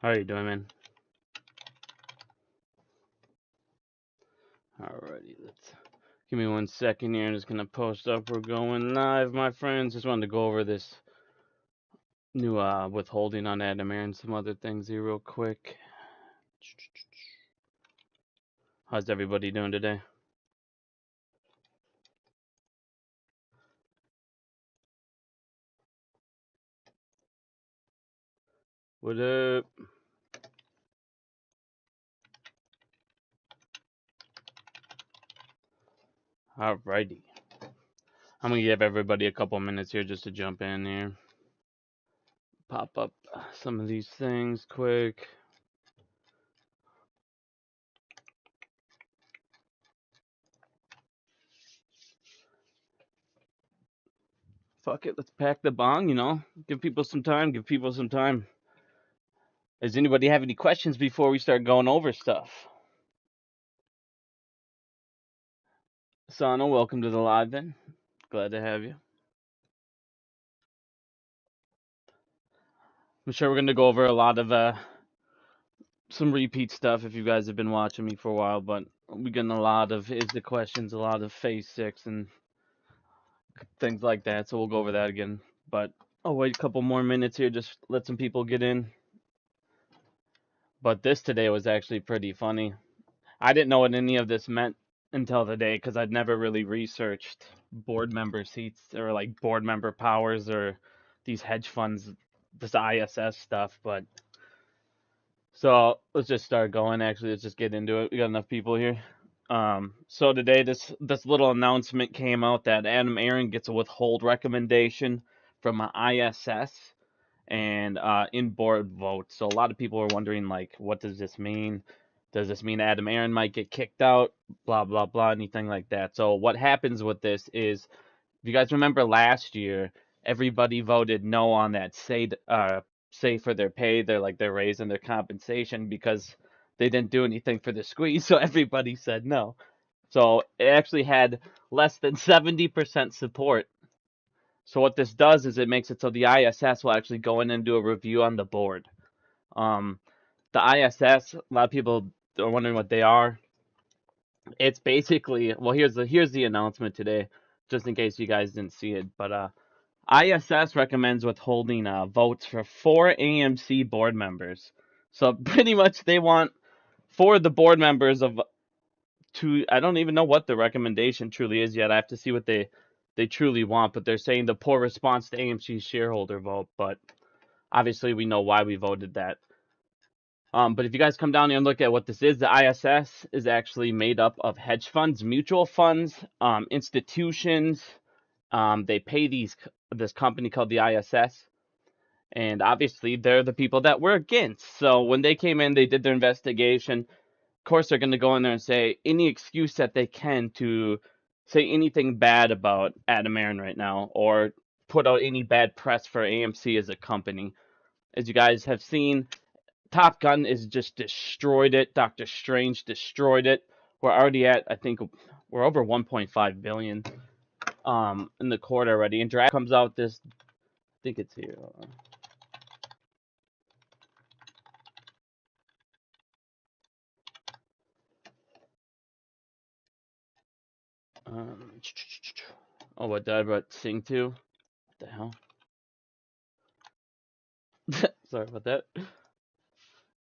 How are you doing, man? Alrighty, let's give me 1 second here. I'm just gonna post up. We're going live, my friends. Just wanted to go over this new withholding on Adamir and some other things here real quick. How's everybody doing today? What up? Alrighty. I'm gonna give everybody a couple minutes here just to jump in here. Pop up some of these things quick. Fuck it, let's pack the bong, Give people some time, Does anybody have any questions before we start going over stuff? Sana, welcome to the live then. Glad to have you. I'm sure we're going to go over a lot of some repeat stuff if you guys have been watching me for a while, but we're getting a lot of is the questions, a lot of phase 6 and things like that, so we'll go over that again. But I'll wait a couple more minutes here, just let some people get in. But this today was actually pretty funny. I didn't know what any of this meant until today because I'd never really researched board member seats or like board member powers or these hedge funds, this ISS stuff. But so let's just start going. Actually, let's just get into it. We got enough people here. So today this little announcement came out that Adam Aaron gets a withhold recommendation from ISS and in board vote. So a lot of people are wondering, like, what does this mean? Does this mean Adam Aaron might get kicked out? Blah, blah, blah, anything like that. So what happens with this is, if you guys remember last year, everybody voted no on that say for their pay, they're raising their compensation because they didn't do anything for the squeeze, so everybody said no. So it actually had less than 70% support. So what this does is it makes it so the ISS will actually go in and do a review on the board. The ISS, a lot of people are wondering what they are. It's basically, well, here's the announcement today, just in case you guys didn't see it. But ISS recommends withholding votes for 4 AMC board members. So pretty much they want 4 of the board members of two. I don't even know what the recommendation truly is yet. I have to see what they truly want, but they're saying the poor response to AMC's shareholder vote. But obviously we know why we voted that. But if you guys come down here and look at what this is, the ISS is actually made up of hedge funds, mutual funds, institutions. They pay this company called the ISS, and obviously they're the people that we're against. So when they came in, they did their investigation. Of course, they're going to go in there and say any excuse that they can to say anything bad about Adam Aaron right now, or put out any bad press for AMC as a company. As you guys have seen, Top Gun is just destroyed it. Doctor Strange destroyed it. We're already at, I think, we're over 1.5 billion in the quarter already. And Draft comes out this, I think it's here. Oh, what did I about Sing 2? What the hell? Sorry about that.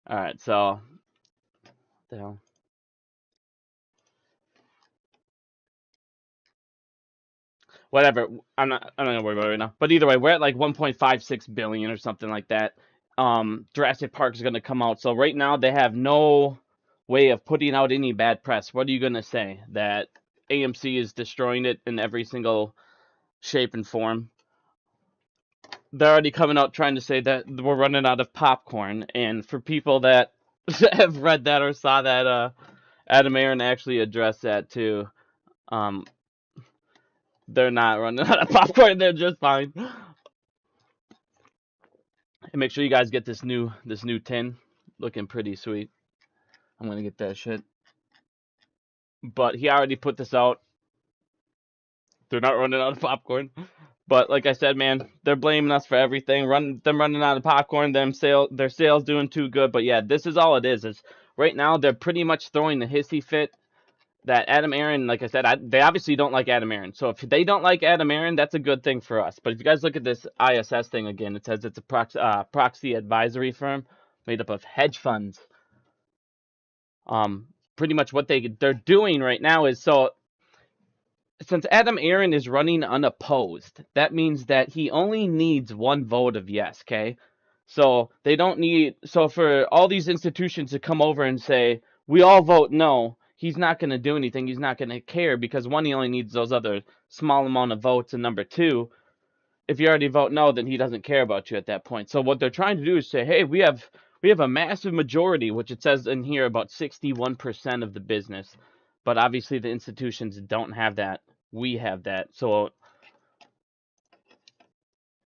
Alright, so, what the hell? Whatever. I'm not gonna worry about it right now. But either way, we're at like 1.56 billion or something like that. Jurassic Park is gonna come out. So right now they have no way of putting out any bad press. What are you gonna say? That AMC is destroying it in every single shape and form? They're already coming out trying to say that we're running out of popcorn. And for people that have read that or saw that, Adam Aaron actually addressed that too. They're not running out of popcorn. They're just fine. And make sure you guys get this new tin. Looking pretty sweet. I'm gonna get that shit. But he already put this out. They're not running out of popcorn. But like I said, man, they're blaming us for everything. Them running out of popcorn, their sales doing too good. But yeah, this is all it is. Is right now they're pretty much throwing the hissy fit that Adam Aaron, like I said, they obviously don't like Adam Aaron. So if they don't like Adam Aaron, that's a good thing for us. But if you guys look at this ISS thing again, it says it's a proxy advisory firm made up of hedge funds. Pretty much what they're doing right now is, so since Adam Aaron is running unopposed, that means that he only needs one vote of yes, okay? So they don't need, so for all these institutions to come over and say, we all vote no, he's not going to do anything. He's not going to care because one, he only needs those other small amount of votes. And number two, if you already vote no, then he doesn't care about you at that point. So what they're trying to do is say, hey, we have a massive majority, which it says in here about 61% of the business. But obviously the institutions don't have that. We have that. So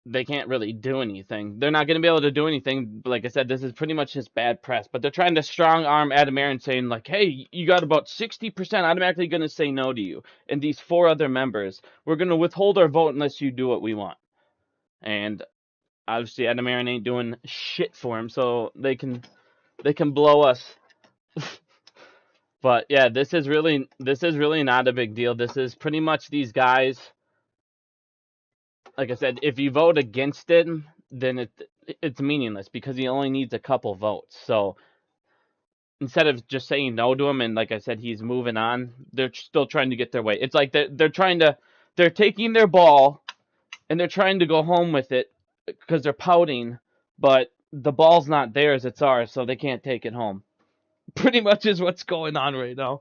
they can't really do anything. They're not going to be able to do anything. Like I said, this is pretty much just bad press. But they're trying to strong arm Adam Aaron, saying like, hey, you got about 60% automatically going to say no to you. And these 4 other members, we're going to withhold our vote unless you do what we want. And obviously Adam Aaron ain't doing shit for him, so they can blow us. But yeah, this is really not a big deal. This is pretty much these guys. Like I said, if you vote against it, then it's meaningless because he only needs a couple votes. So instead of just saying no to him, and like I said, he's moving on, they're still trying to get their way. It's like they're taking their ball and they're trying to go home with it because they're pouting, but the ball's not theirs, it's ours, so they can't take it home. Pretty much is what's going on right now.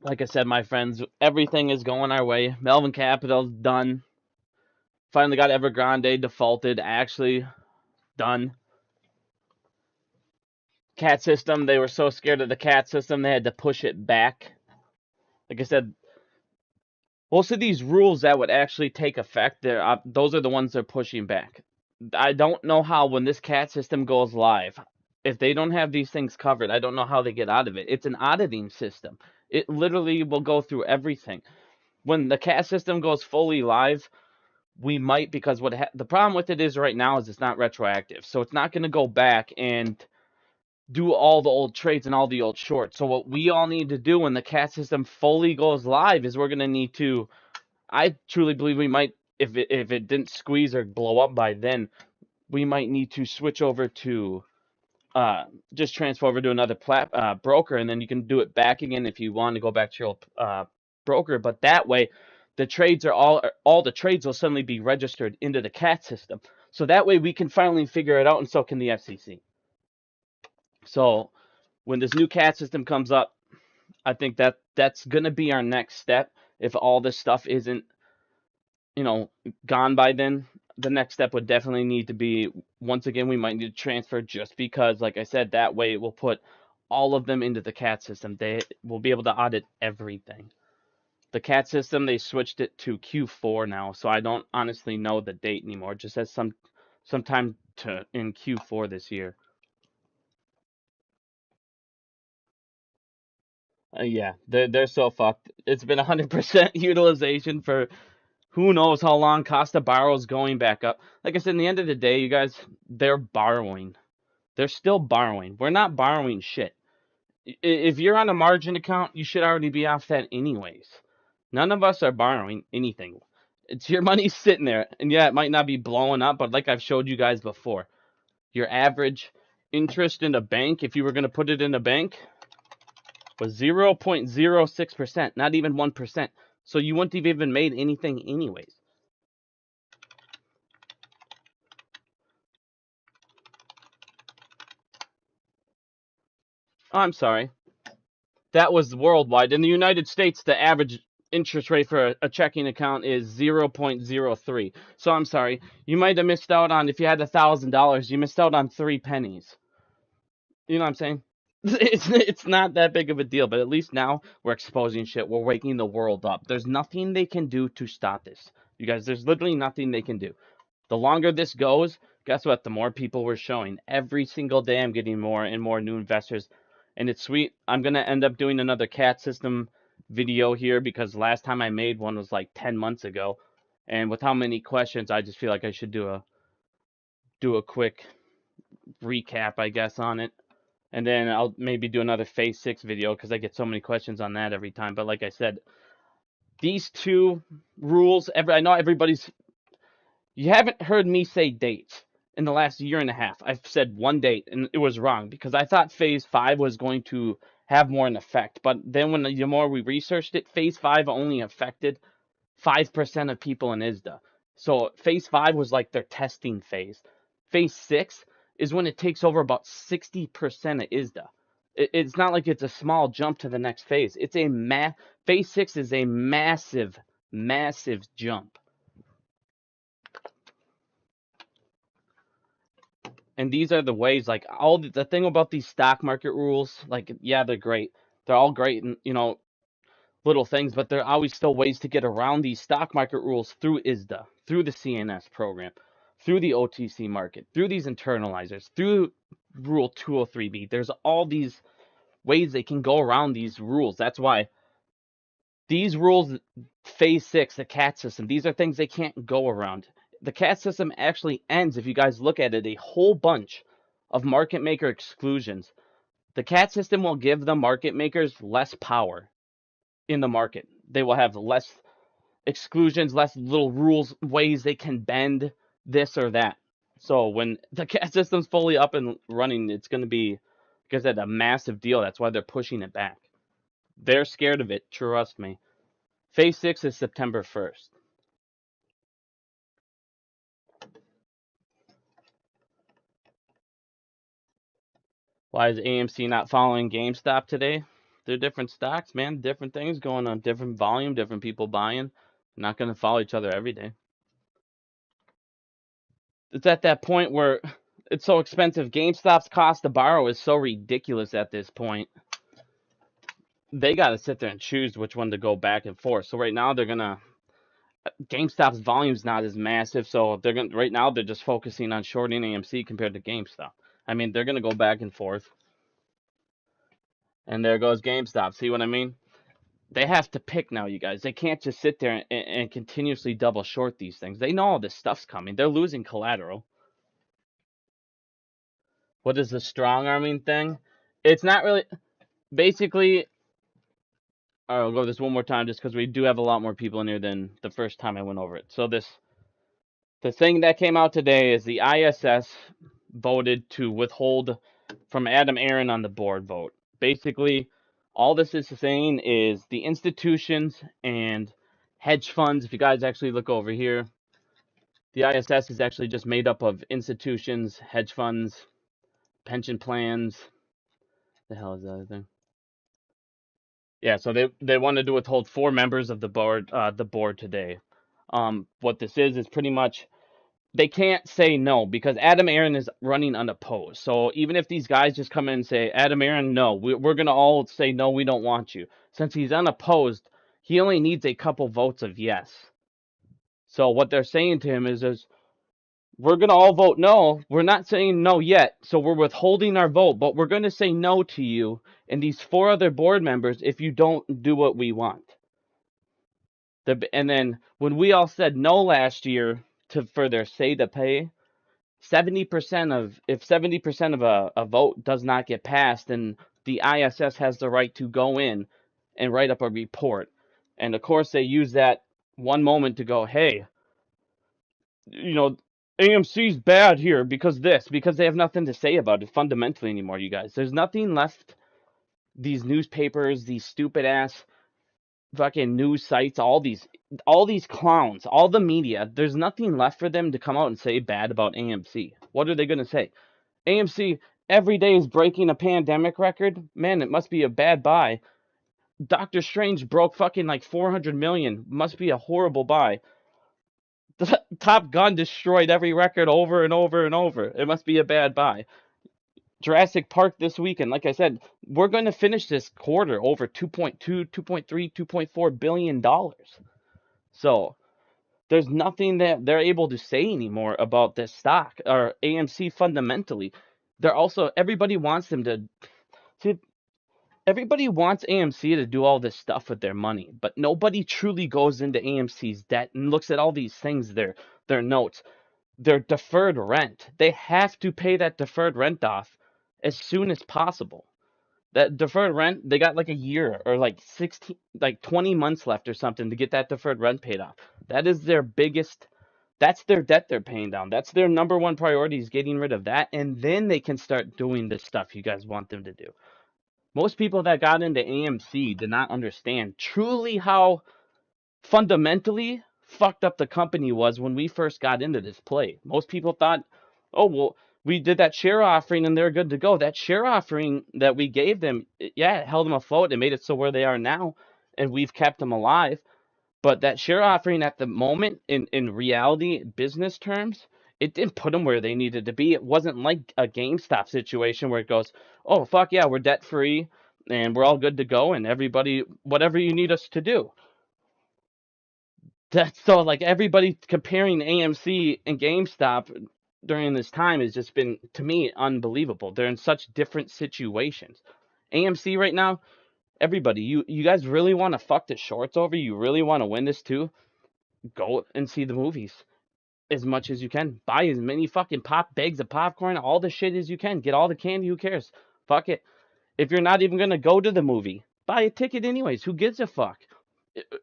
Like I said, my friends, everything is going our way. Melvin Capital's done. Finally got Evergrande defaulted, actually done. Cat system, they were so scared of the cat system, they had to push it back. Like I said, most of these rules that would actually take effect, those are the ones they're pushing back. I don't know how, when this cat system goes live, if they don't have these things covered, I don't know how they get out of it. It's an auditing system. It literally will go through everything. When the cat system goes fully live, we might, because the problem with it is right now is it's not retroactive. So it's not going to go back and do all the old trades and all the old shorts. So what we all need to do when the cat system fully goes live is we're going to need to, I truly believe we might, if it didn't squeeze or blow up by then, we might need to switch over to just transfer over to another broker, and then you can do it back again if you want to go back to your broker. But that way, the trades are all the trades will suddenly be registered into the CAT system. So that way we can finally figure it out, and so can the FCC. So when this new CAT system comes up, I think that's going to be our next step. If all this stuff isn't, gone by then, the next step would definitely need to be, once again, we might need to transfer, just because, like I said, that way it will put all of them into the CAT system. They will be able to audit everything. The CAT system, they switched it to Q4 now, so I don't honestly know the date anymore. It just says sometime in Q4 this year. Yeah, they're so fucked. It's been 100% utilization for who knows how long. Costa borrows going back up. Like I said, in the end of the day, you guys, they're borrowing. They're still borrowing. We're not borrowing shit. If you're on a margin account, you should already be off that anyways. None of us are borrowing anything. It's your money sitting there. And yeah, it might not be blowing up, but like I've showed you guys before, your average interest in a bank, if you were going to put it in a bank, was 0.06%, not even 1%. So you wouldn't have even made anything anyways. Oh, I'm sorry. That was worldwide. In the United States, the average interest rate for a checking account is 0.03. So I'm sorry. You might have missed out on, if you had $1,000, you missed out on 3 pennies. You know what I'm saying? It's not that big of a deal, but at least now we're exposing shit. We're waking the world up. There's nothing they can do to stop this. You guys, there's literally nothing they can do. The longer this goes, guess what? The more people we're showing. Every single day I'm getting more and more new investors. And it's sweet. I'm going to end up doing another CAT system video here because last time I made one was like 10 months ago. And with how many questions, I just feel like I should do a quick recap, I guess, on it. And then I'll maybe do another phase 6 video because I get so many questions on that every time. But like I said, these two rules, I know you haven't heard me say dates in the last year and a half. I've said one date and it was wrong because I thought phase 5 was going to have more in effect. But then the more we researched it, phase 5 only affected 5% of people in ISDA. So phase 5 was like their testing phase. Phase 6 is when it takes over about 60% of ISDA. It's not like it's a small jump to the next phase. Phase 6 is a massive, massive jump. And these are the ways, like, all the thing about these stock market rules, like, yeah, they're great. They're all great, and little things, but there are always still ways to get around these stock market rules through ISDA, through the CNS program, through the OTC market, through these internalizers, through Rule 203B. There's all these ways they can go around these rules. That's why these rules, phase 6, the CAT system, these are things they can't go around. The CAT system actually ends, if you guys look at it, a whole bunch of market maker exclusions. The CAT system will give the market makers less power in the market. They will have less exclusions, less little rules, ways they can bend this or that. So when the CAT system's fully up and running, it's going to be, like I said, a massive deal. That's why they're pushing it back. They're scared of it, trust me. Phase 6 is September 1st. Why is AMC not following GameStop today? They're different stocks, man. Different things going on. Different volume, different people buying. Not going to follow each other every day. It's at that point where it's so expensive. GameStop's cost to borrow is so ridiculous at this point. They got to sit there and choose which one to go back and forth. So right now GameStop's volume's not as massive, so right now they're just focusing on shorting AMC compared to GameStop. I mean, they're gonna go back and forth. And there goes GameStop. See what I mean? They have to pick now, you guys. They can't just sit there and continuously double short these things. They know all this stuff's coming. They're losing collateral. What is the strong arming thing? It's not really. Basically, all right, I'll go this one more time just because we do have a lot more people in here than the first time I went over it. So the thing that came out today is the ISS voted to withhold from Adam Aaron on the board vote. Basically, all this is saying is the institutions and hedge funds, if you guys actually look over here, the ISS is actually just made up of institutions, hedge funds, pension plans. The hell is the other thing? Yeah, so they wanted to withhold 4 members of the board today. What this is pretty much they can't say no because Adam Aaron is running unopposed. So even if these guys just come in and say, Adam Aaron, no, we're going to all say, no, we don't want you. Since he's unopposed, he only needs a couple votes of yes. So what they're saying to him is we're going to all vote no. We're not saying no yet. So we're withholding our vote, but we're going to say no to you and these 4 other board members if you don't do what we want. And then when we all said no last year for their say to pay, 70% of a vote does not get passed, then the ISS has the right to go in and write up a report. And of course they use that one moment to go, hey, AMC's bad here because they have nothing to say about it fundamentally anymore, you guys. There's nothing left. These newspapers, these stupid ass fucking news sites, all these clowns, all the media, there's nothing left for them to come out and say bad about AMC. What are they going to say? AMC every day is breaking a pandemic record? Man, it must be a bad buy. Doctor Strange broke fucking like 400 million. Must be a horrible buy. Top Gun destroyed every record over and over and over. It must be a bad buy. Jurassic Park this weekend, like I said, we're going to finish this quarter over 2.2, 2.3, 2.4 billion dollars. So there's nothing that they're able to say anymore about this stock or AMC fundamentally. They're also, everybody wants them to see, everybody wants AMC to do all this stuff with their money, but nobody truly goes into AMC's debt and looks at all these things, their notes, their deferred rent. They have to pay that deferred rent off as soon as possible. That deferred rent, they got like a year or like 16, like 20 months left or something to get that deferred rent paid off. That is their biggest, that's their debt they're paying down. That's their number one priority, is getting rid of that. And then they can start doing the stuff you guys want them to do. Most people that got into AMC did not understand truly how fundamentally fucked up the company was when we first got into this play. Most people thought, oh, well, we did that share offering and they're good to go. That share offering that we gave them, yeah, it held them afloat. It made it so where they are now, and we've kept them alive. But that share offering at the moment, in reality, business terms, it didn't put them where they needed to be. It wasn't like a GameStop situation where it goes, oh, fuck yeah, we're debt free and we're all good to go and everybody, whatever you need us to do. That's so like everybody comparing AMC and GameStop during this time has just been, to me, unbelievable. They're in such different situations. AMC right now, everybody, you guys really want to fuck the shorts over? You really want to win this too? Go and see the movies as much as you can. Buy as many fucking bags of popcorn, all the shit as you can. Get all the candy. Who cares? Fuck it. If you're not even gonna go to the movie, buy a ticket anyways. Who gives a fuck?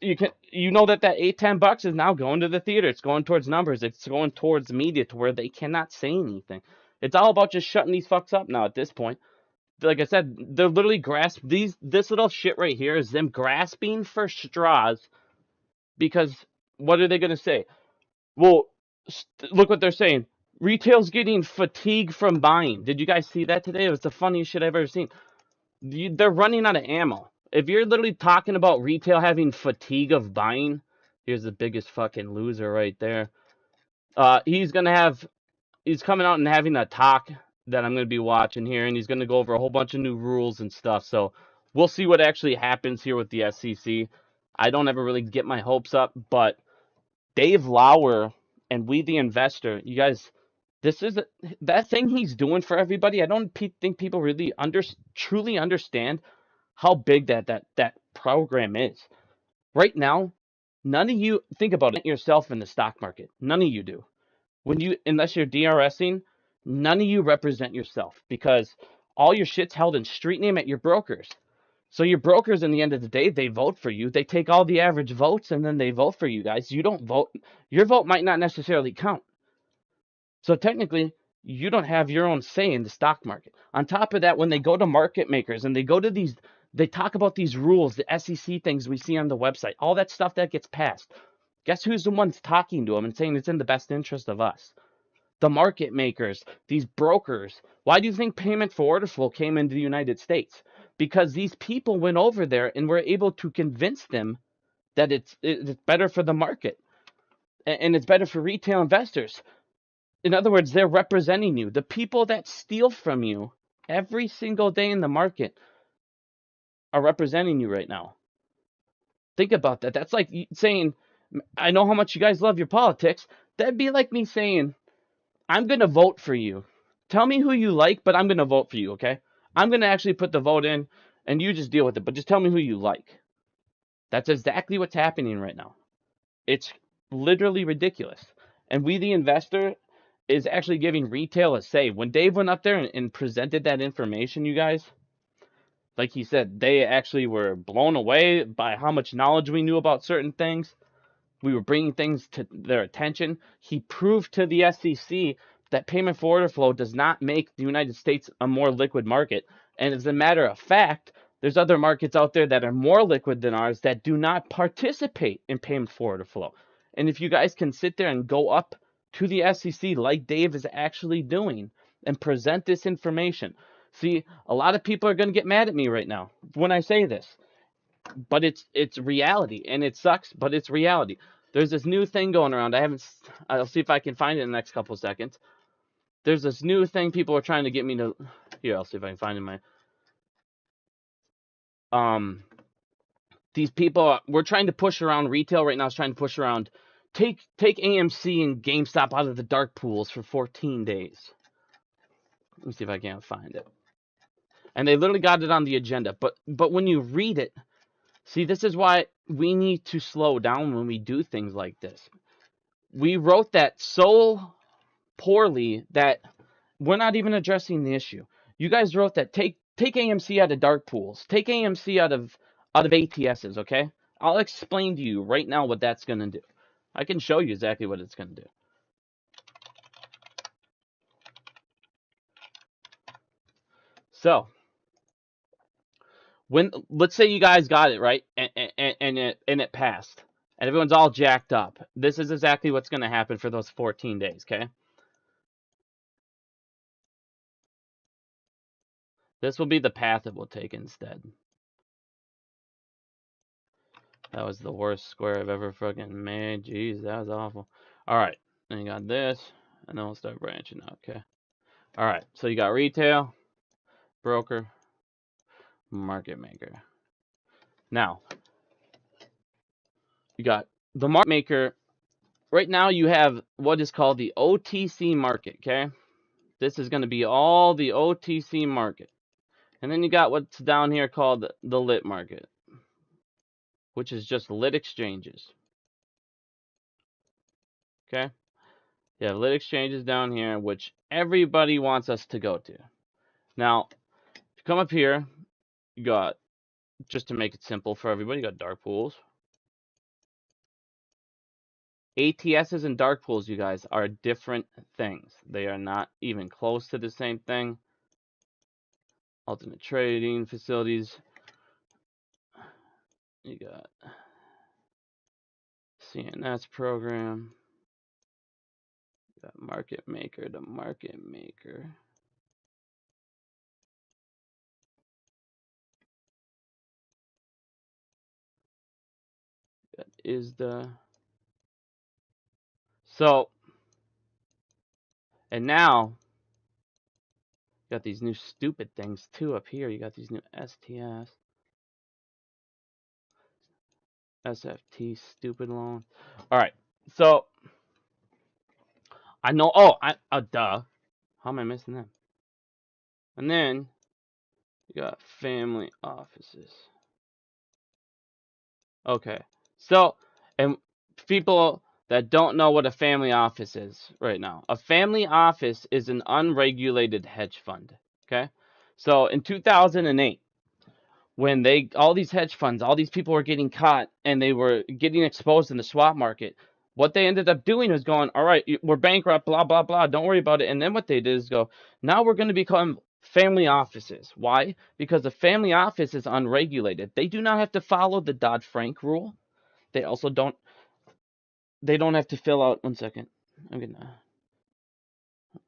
You know that $8-10 is now going to the theater. It's going towards numbers. It's going towards media to where they cannot say anything. It's all about just shutting these fucks up now at this point. Like I said, they're literally this little shit right here is them grasping for straws, because what are they gonna say? Well, look what they're saying. Retail's getting fatigue from buying. Did you guys see that today? It was the funniest shit I've ever seen. They're running out of ammo. If you're literally talking about retail having fatigue of buying, here's the biggest fucking loser right there. He's coming out and having a talk that I'm going to be watching here, and he's going to go over a whole bunch of new rules and stuff. So we'll see what actually happens here with the SEC. I don't ever really get my hopes up, but Dave Lauer and We the Investor, you guys, this is that thing he's doing for everybody. I don't think people really truly understand how big that program is. Right now, none of you think about it yourself in the stock market. None of you do. Unless you're DRSing, none of you represent yourself, because all your shit's held in street name at your brokers. So your brokers, in the end of the day, they vote for you. They take all the average votes and then they vote for you guys. You don't vote. Your vote might not necessarily count. So technically, you don't have your own say in the stock market. On top of that, when they go to market makers and they go to these, they talk about these rules, the SEC things we see on the website, all that stuff that gets passed. Guess who's the ones talking to them and saying it's in the best interest of us? The market makers, these brokers. Why do you think payment for order flow came into the United States? Because these people went over there and were able to convince them that it's better for the market and it's better for retail investors. In other words, they're representing you. The people that steal from you every single day in the market are representing you right now. Think about that. That's like saying, I know how much you guys love your politics. That'd be like me saying, I'm going to vote for you. Tell me who you like, but I'm going to vote for you, okay? I'm going to actually put the vote in, and you just deal with it, but just tell me who you like. That's exactly what's happening right now. It's literally ridiculous. And We the Investor is actually giving retail a say. When Dave went up there and presented that information, you guys, like he said, they actually were blown away by how much knowledge we knew about certain things. We were bringing things to their attention. He proved to the SEC that payment for order flow does not make the United States a more liquid market. And as a matter of fact, there's other markets out there that are more liquid than ours that do not participate in payment for order flow. And if you guys can sit there and go up to the SEC like Dave is actually doing and present this information. See, a lot of people are going to get mad at me right now when I say this. But it's reality, and it sucks, but it's reality. There's this new thing going around. I'll see if I can find it in the next couple of seconds. There's this new thing people are trying to get me to. Here, I'll see if I can find it in my. These people, we're trying to push around, retail right now is trying to push around, take AMC and GameStop out of the dark pools for 14 days. Let me see if I can't find it. And they literally got it on the agenda. But when you read it, see, this is why we need to slow down when we do things like this. We wrote that so poorly that we're not even addressing the issue. You guys wrote that take AMC out of dark pools, take AMC out of ATSs, okay? I'll explain to you right now what that's going to do. I can show you exactly what it's going to do. So, let's say you guys got it right and it passed and everyone's all jacked up. This is exactly what's going to happen for those 14 days, okay? This will be the path it will take instead. That was the worst square I've ever fucking made. Jeez, that was awful. Alright, then you got this, and then we'll start branching out, okay? Alright, so you got retail, broker, market maker. Now, you got the market maker. Right now you have what is called the OTC market, okay? This is going to be all the OTC market. And then you got what's down here called the lit market, which is just lit exchanges. Okay? You have lit exchanges down here, which everybody wants us to go to. Now, if you come up here, you got, just to make it simple for everybody, you got dark pools. ATSs and dark pools, you guys, are different things. They are not even close to the same thing. Alternate trading facilities. You got CNS program. You got market maker to market maker. That is the... So, and now, you got these new stupid things too up here. You got these new STS, SFT, stupid loan. All right, so I know. Oh, duh. How am I missing them? And then you got family offices. Okay, so and people that don't know what a family office is right now, a family office is an unregulated hedge fund. Okay, so in 2008. When all these hedge funds, all these people were getting caught and they were getting exposed in the swap market, what they ended up doing was going, all right, we're bankrupt, blah, blah, blah, don't worry about it. And then what they did is go, now we're going to become family offices. Why? Because the family office is unregulated. They do not have to follow the Dodd-Frank rule. They also don't have to fill out, one second. I'm going to, oh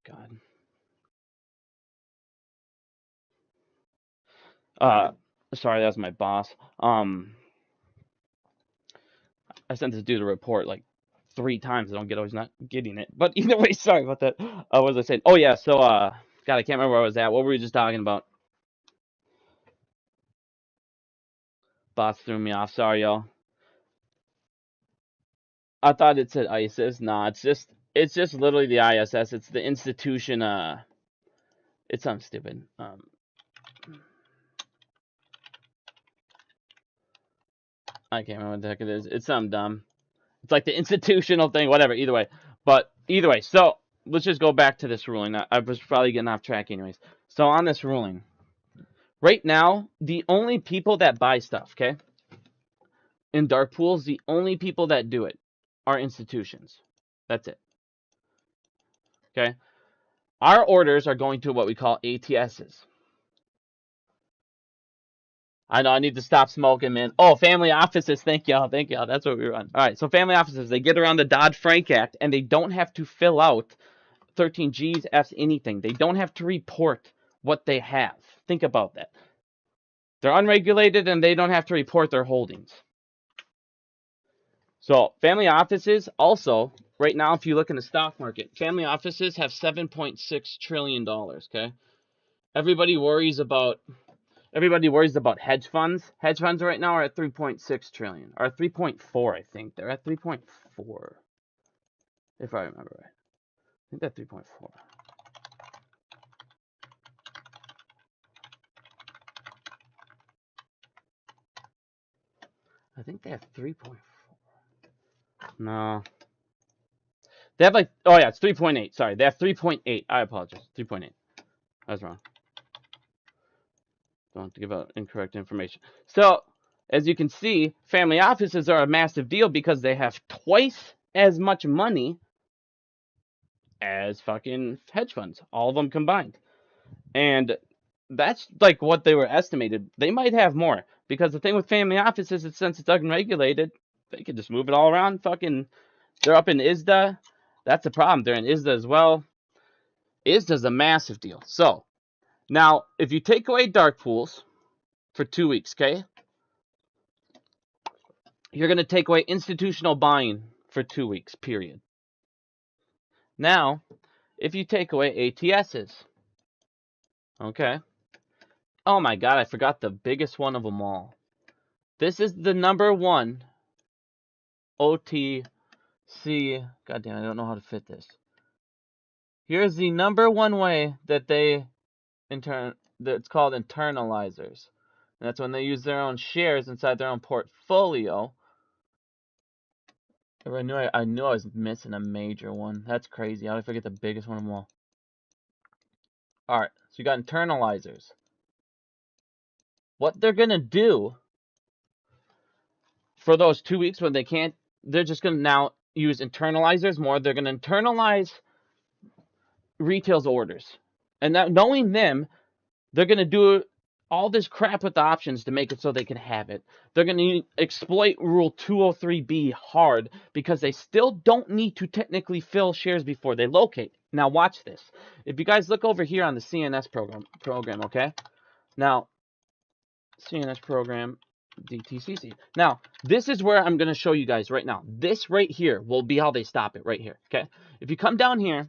God. Sorry, that was my boss. I sent this dude a report like 3 times. I don't get always not getting it. But either way, sorry about that. What was I saying? Oh yeah, so God, I can't remember where I was at. What were we just talking about? Boss threw me off. Sorry, y'all. I thought it said ISIS. Nah, it's just literally the ISS. It's the institution. It's something stupid. I can't remember what the heck it is. It's something dumb. It's like the institutional thing, whatever. Either way, so let's just go back to this ruling. I was probably getting off track, anyways. So on this ruling, right now, the only people that buy stuff, okay, in dark pools, the only people that do it are institutions. That's it. Okay? Our orders are going to what we call ATSs. I know I need to stop smoking, man. Oh, family offices. Thank y'all. Thank y'all. That's what we run. All right. So family offices, they get around the Dodd-Frank Act, and they don't have to fill out 13Gs, Fs, anything. They don't have to report what they have. Think about that. They're unregulated, and they don't have to report their holdings. So family offices also, right now, if you look in the stock market, family offices have $7.6 trillion, okay? Everybody worries about hedge funds. Hedge funds right now are at 3.6 trillion, or 3.4, I think. They're at 3.4, if I remember right. I think they're 3.4. I think they have 3.4. No. They have like, oh yeah, it's 3.8. Sorry, they have 3.8. I apologize. 3.8. I was wrong. Don't have to give out incorrect information. So, as you can see, family offices are a massive deal because they have twice as much money as fucking hedge funds, all of them combined. And that's like what they were estimated. They might have more because the thing with family offices is since it's unregulated, they could just move it all around. Fucking, they're up in ISDA. That's the problem. They're in ISDA as well. ISDA's a massive deal. So, now, if you take away dark pools for 2 weeks, okay? You're going to take away institutional buying for 2 weeks, period. Now, if you take away ATSs, okay? Oh my god, I forgot the biggest one of them all. This is the number one OTC. God damn, I don't know how to fit this. Here's the number one way that it's called internalizers. And that's when they use their own shares inside their own portfolio. I knew I was missing a major one. That's crazy. How did I forget the biggest one of them all? Alright, so you got internalizers. What they're going to do for those 2 weeks when they can't, they're just going to now use internalizers more. They're going to internalize retail's orders. And now, knowing them, they're going to do all this crap with the options to make it so they can have it. They're going to exploit Rule 203B hard because they still don't need to technically fill shares before they locate. Now watch this. If you guys look over here on the CNS program, okay? Now, CNS program, DTCC. Now, this is where I'm going to show you guys right now. This right here will be how they stop it right here, okay? If you come down here,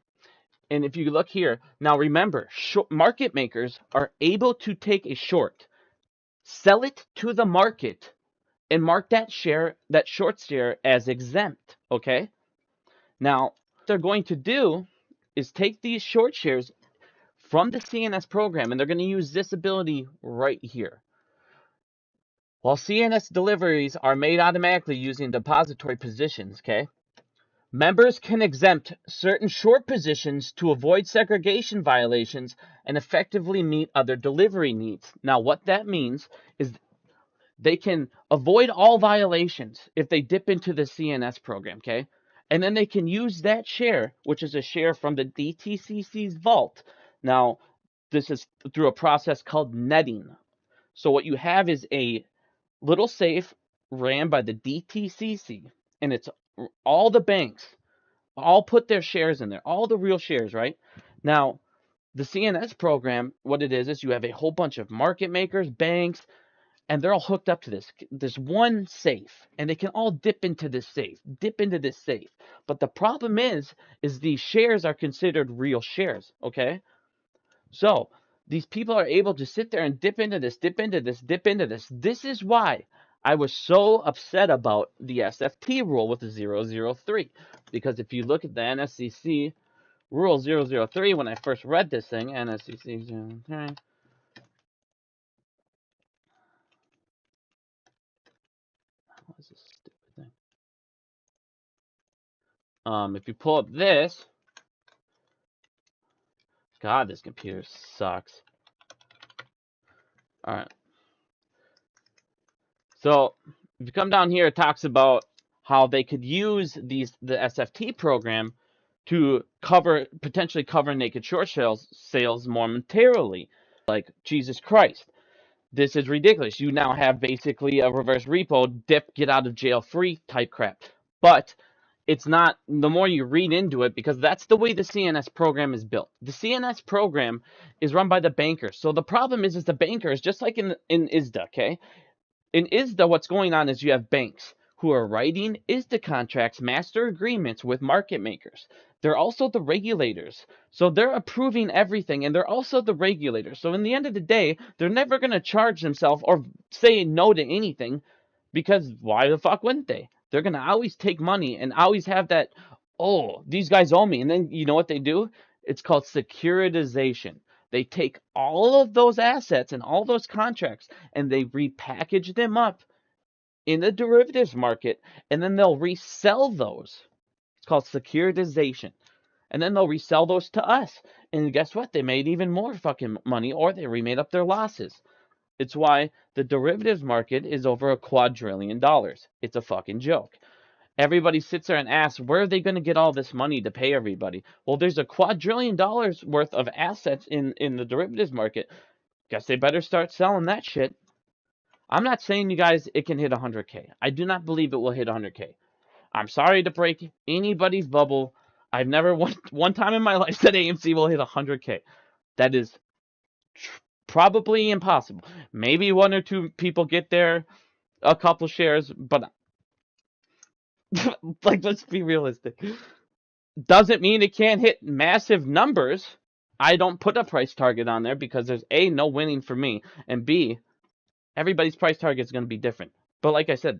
and if you look here, now remember, market makers are able to take a short, sell it to the market, and mark that short share as exempt, okay? Now, what they're going to do is take these short shares from the CNS program, and they're going to use this ability right here. While CNS deliveries are made automatically using depository positions, okay? Members can exempt certain short positions to avoid segregation violations and effectively meet other delivery needs. Now, what that means is they can avoid all violations if they dip into the CNS program, okay? And then they can use that share, which is a share from the DTCC's vault. Now, this is through a process called netting. So what you have is a little safe ran by the DTCC, and it's all the banks all put their shares in there, all the real shares, right? Now, the CNS program, what it is you have a whole bunch of market makers, banks, and they're all hooked up to this one safe, and they can all dip into this safe. But the problem is these shares are considered real shares, okay? So these people are able to sit there and dip into this. This is why I was so upset about the SFT rule with the 003. Because if you look at the NSCC rule 003, when I first read this thing, NSCC 003. What is this stupid thing? If you pull up this, God, this computer sucks. All right. So if you come down here, it talks about how they could use the SFT program to potentially cover naked short sales momentarily. Like, Jesus Christ, this is ridiculous. You now have basically a reverse repo, dip, get out of jail free type crap. But it's not, the more you read into it, because that's the way the CNS program is built. The CNS program is run by the bankers. So the problem is the bankers, just like in ISDA, okay? In ISDA, what's going on is you have banks who are writing ISDA contracts, master agreements with market makers. They're also the regulators. So they're approving everything, and they're also the regulators. So in the end of the day, they're never going to charge themselves or say no to anything, because why the fuck wouldn't they? They're going to always take money and always have that, oh, these guys owe me. And then you know what they do? It's called securitization. They take all of those assets and all those contracts and they repackage them up in the derivatives market, and then they'll resell those. It's called securitization. And then they'll resell those to us. And guess what? They made even more fucking money, or they remade up their losses. It's why the derivatives market is over $2 quadrillion. It's a fucking joke. Everybody sits there and asks, where are they going to get all this money to pay everybody? Well, there's $2 quadrillion worth of assets in the derivatives market. Guess they better start selling that shit. I'm not saying you guys it can hit 100K. I do not believe it will hit 100K. I'm sorry to break anybody's bubble. I've never one time in my life said AMC will hit 100K. That is probably impossible. Maybe one or two people get there, a couple shares, but like, let's be realistic. Doesn't mean it can't hit massive numbers. I don't put a price target on there because there's A, no winning for me, and B, everybody's price target is going to be different. But like I said,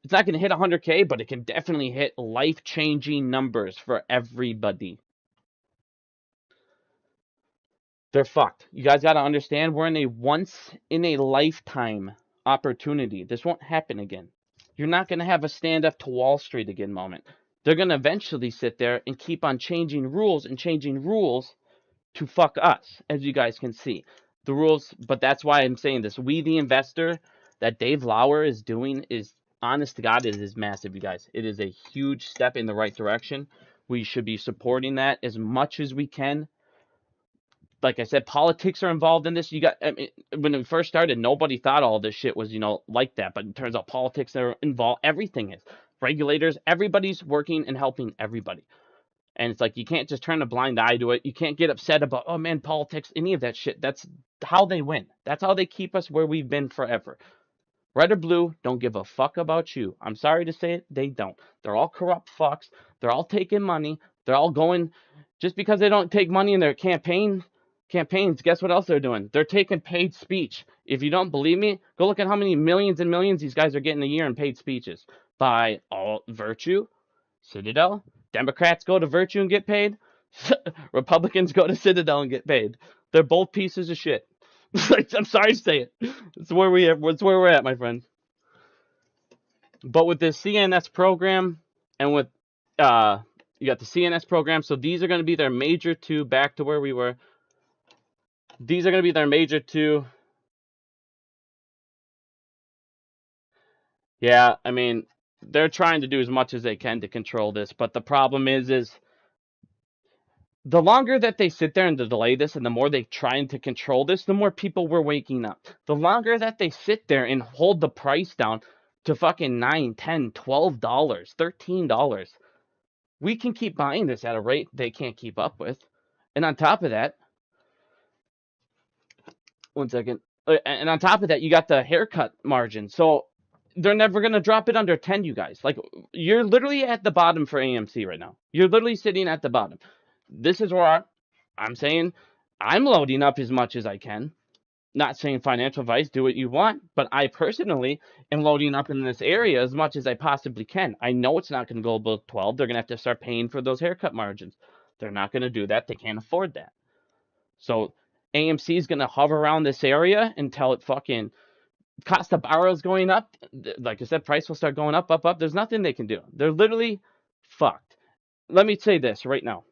it's not going to hit 100K, but it can definitely hit life-changing numbers for everybody. They're fucked. You guys got to understand, we're in a once-in-a-lifetime opportunity. This won't happen again. You're not going to have a stand-up to Wall Street again moment. They're going to eventually sit there and keep on changing rules to fuck us, as you guys can see. The rules, but that's why I'm saying this. We, the investor, that Dave Lauer is doing is, honest to God, it is massive, you guys. It is a huge step in the right direction. We should be supporting that as much as we can. Like I said, politics are involved in this. I mean, when we first started, nobody thought all this shit was, like that. But it turns out politics are involved. Everything is. Regulators, everybody's working and helping everybody. And it's like, you can't just turn a blind eye to it. You can't get upset about, oh man, politics, any of that shit. That's how they win. That's how they keep us where we've been forever. Red or blue, don't give a fuck about you. I'm sorry to say it, they don't. They're all corrupt fucks. They're all taking money. They're all going, just because they don't take money in their campaigns, guess what else they're doing? They're taking paid speech. If you don't believe me, go look at how many millions and millions these guys are getting a year in paid speeches. By all Virtue, Citadel. Democrats go to Virtue and get paid. Republicans go to Citadel and get paid. They're both pieces of shit. I'm sorry to say it. It's where we're at, my friends. But with this CNS program and with you got the CNS program, so these are going to be their major two. Back to where we were. These are going to be their major two. Yeah, I mean, they're trying to do as much as they can to control this, but the problem is the longer that they sit there and delay this, and the more they try to control this, the more people were waking up. The longer that they sit there and hold the price down to fucking $9, $10, $12, $13, we can keep buying this at a rate they can't keep up with. And on top of that, one second. And on top of that, you got the haircut margin. So they're never going to drop it under 10, you guys. Like, you're literally at the bottom for AMC right now. You're literally sitting at the bottom. This is where I'm saying I'm loading up as much as I can. Not saying financial advice, do what you want, but I personally am loading up in this area as much as I possibly can. I know it's not going to go above 12. They're going to have to start paying for those haircut margins. They're not going to do that. They can't afford that. So AMC is going to hover around this area until it fucking cost of borrow is going up. Like I said, price will start going up, up, up. There's nothing they can do. They're literally fucked. Let me say this right now.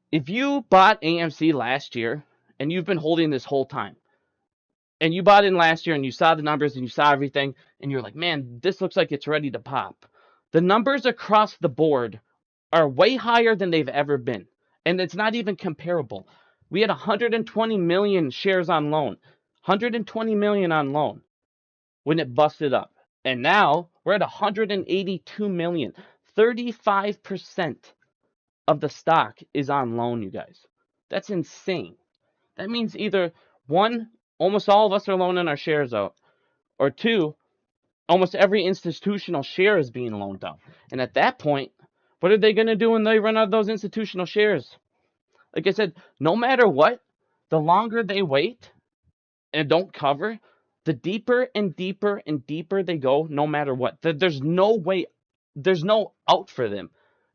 If you bought AMC last year and you've been holding this whole time, and you bought in last year and you saw the numbers and you saw everything, and you're like, man, this looks like it's ready to pop. The numbers across the board are way higher than they've ever been. And it's not even comparable. We had 120 million shares on loan. 120 million on loan when it busted up. And now we're at 182 million. 35% of the stock is on loan, you guys. That's insane. That means either one, almost all of us are loaning our shares out, or two, almost every institutional share is being loaned out. And at that point, what are they going to do when they run out of those institutional shares? Like I said, no matter what, the longer they wait and don't cover, the deeper and deeper and deeper they go, no matter what. There's no way, there's no out for them.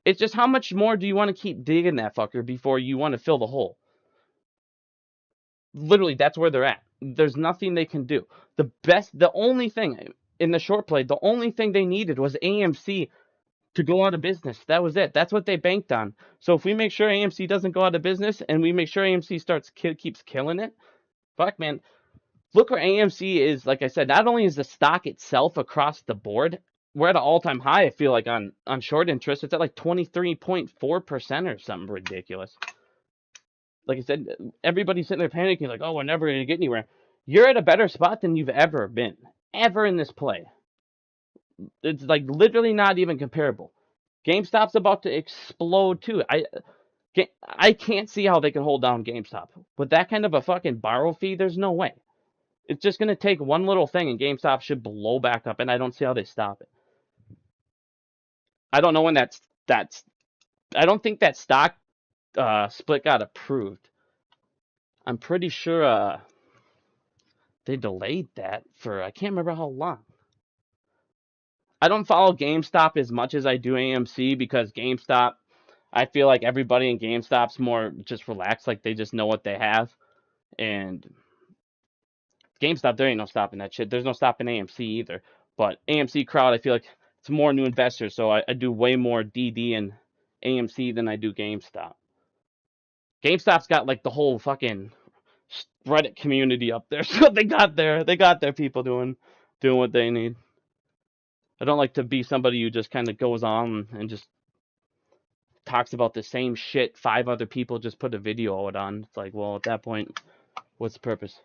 It's just how much more do you want to keep digging that fucker before you want to fill the hole? Literally, that's where they're at. There's nothing they can do. The only thing, in the short play, the only thing they needed was AMC to go out of business. That was it. That's what they banked on. So if we make sure AMC doesn't go out of business and we make sure AMC keeps killing it, fuck, man. Look where AMC is. Like I said, not only is the stock itself across the board, we're at an all-time high, I feel like, on short interest. It's at like 23.4% or something ridiculous. Like I said, everybody's sitting there panicking, like, oh, we're never going to get anywhere. You're at a better spot than you've ever been, ever in this play. It's like literally not even comparable. GameStop's about to explode too. I can't see how they can hold down GameStop. With that kind of a fucking borrow fee, there's no way. It's just going to take one little thing and GameStop should blow back up, and I don't see how they stop it. I don't know when that's I don't think that stock split got approved. I'm pretty sure they delayed that for I can't remember how long. I don't follow GameStop as much as I do AMC because GameStop, I feel like everybody in GameStop's more just relaxed, like they just know what they have. And GameStop, there ain't no stopping that shit. There's no stopping AMC either. But AMC crowd, I feel like it's more new investors, so I do way more DD and AMC than I do GameStop. GameStop's got like the whole fucking Reddit community up there, so they got their people doing what they need. I don't like to be somebody who just kind of goes on and just talks about the same shit 5 other people just put a video out on. It's like, well, at that point, what's the purpose?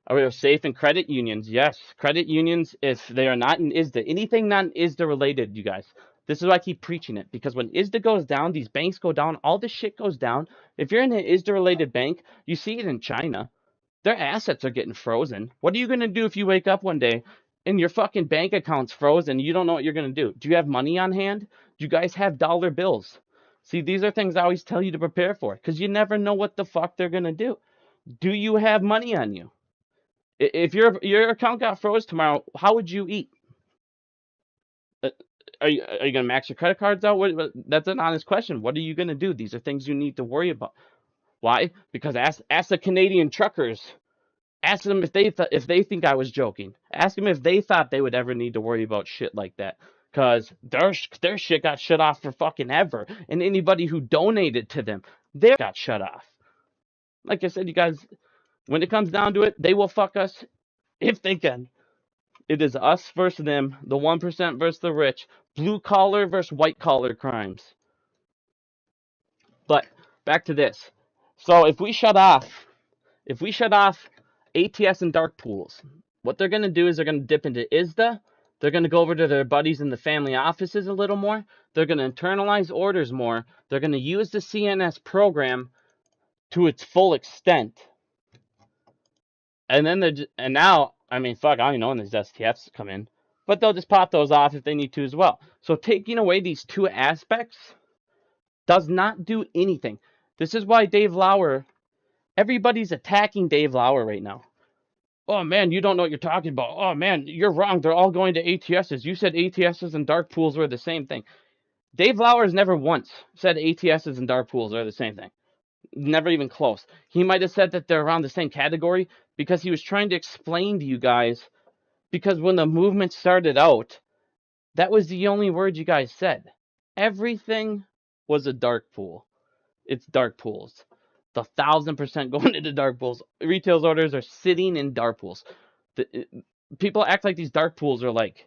Are we safe in credit unions? Yes. Credit unions, if they are not in ISDA, anything not in ISDA related, you guys. This is why I keep preaching it. Because when ISDA goes down, these banks go down, all this shit goes down. If you're in an ISDA related bank, you see it in China. Their assets are getting frozen. What are you going to do if you wake up one day and your fucking bank account's frozen? You don't know what you're going to do. Do you have money on hand? Do you guys have dollar bills? See, these are things I always tell you to prepare for because you never know what the fuck they're going to do. Do you have money on you? If your account got froze tomorrow, how would you eat? Are you going to max your credit cards out? That's an honest question. What are you going to do? These are things you need to worry about. Why? Because ask the Canadian truckers. Ask them if they think I was joking. Ask them if they thought they would ever need to worry about shit like that. Because their shit got shut off for fucking ever. And anybody who donated to them, they got shut off. Like I said, you guys, when it comes down to it, they will fuck us if they can. It is us versus them, the 1% versus the rich, blue collar versus white collar crimes. But back to this. So if we shut off ATS and dark pools, what they're going to do is they're going to dip into ISDA. They're going to go over to their buddies in the family offices a little more. They're going to internalize orders more. They're going to use the CNS program to its full extent. And then now, I mean, fuck, I don't even know when these STFs come in. But they'll just pop those off if they need to as well. So taking away these two aspects does not do anything. This is why Dave Lauer, everybody's attacking Dave Lauer right now. Oh, man, you don't know what you're talking about. Oh, man, you're wrong. They're all going to ATSs. You said ATSs and dark pools were the same thing. Dave Lauer has never once said ATSs and dark pools are the same thing. Never even close. He might have said that they're around the same category because he was trying to explain to you guys, because when the movement started out, that was the only word you guys said. Everything was a dark pool. It's dark pools. The 1,000% going into dark pools. Retail orders are sitting in dark pools. People act like these dark pools are like,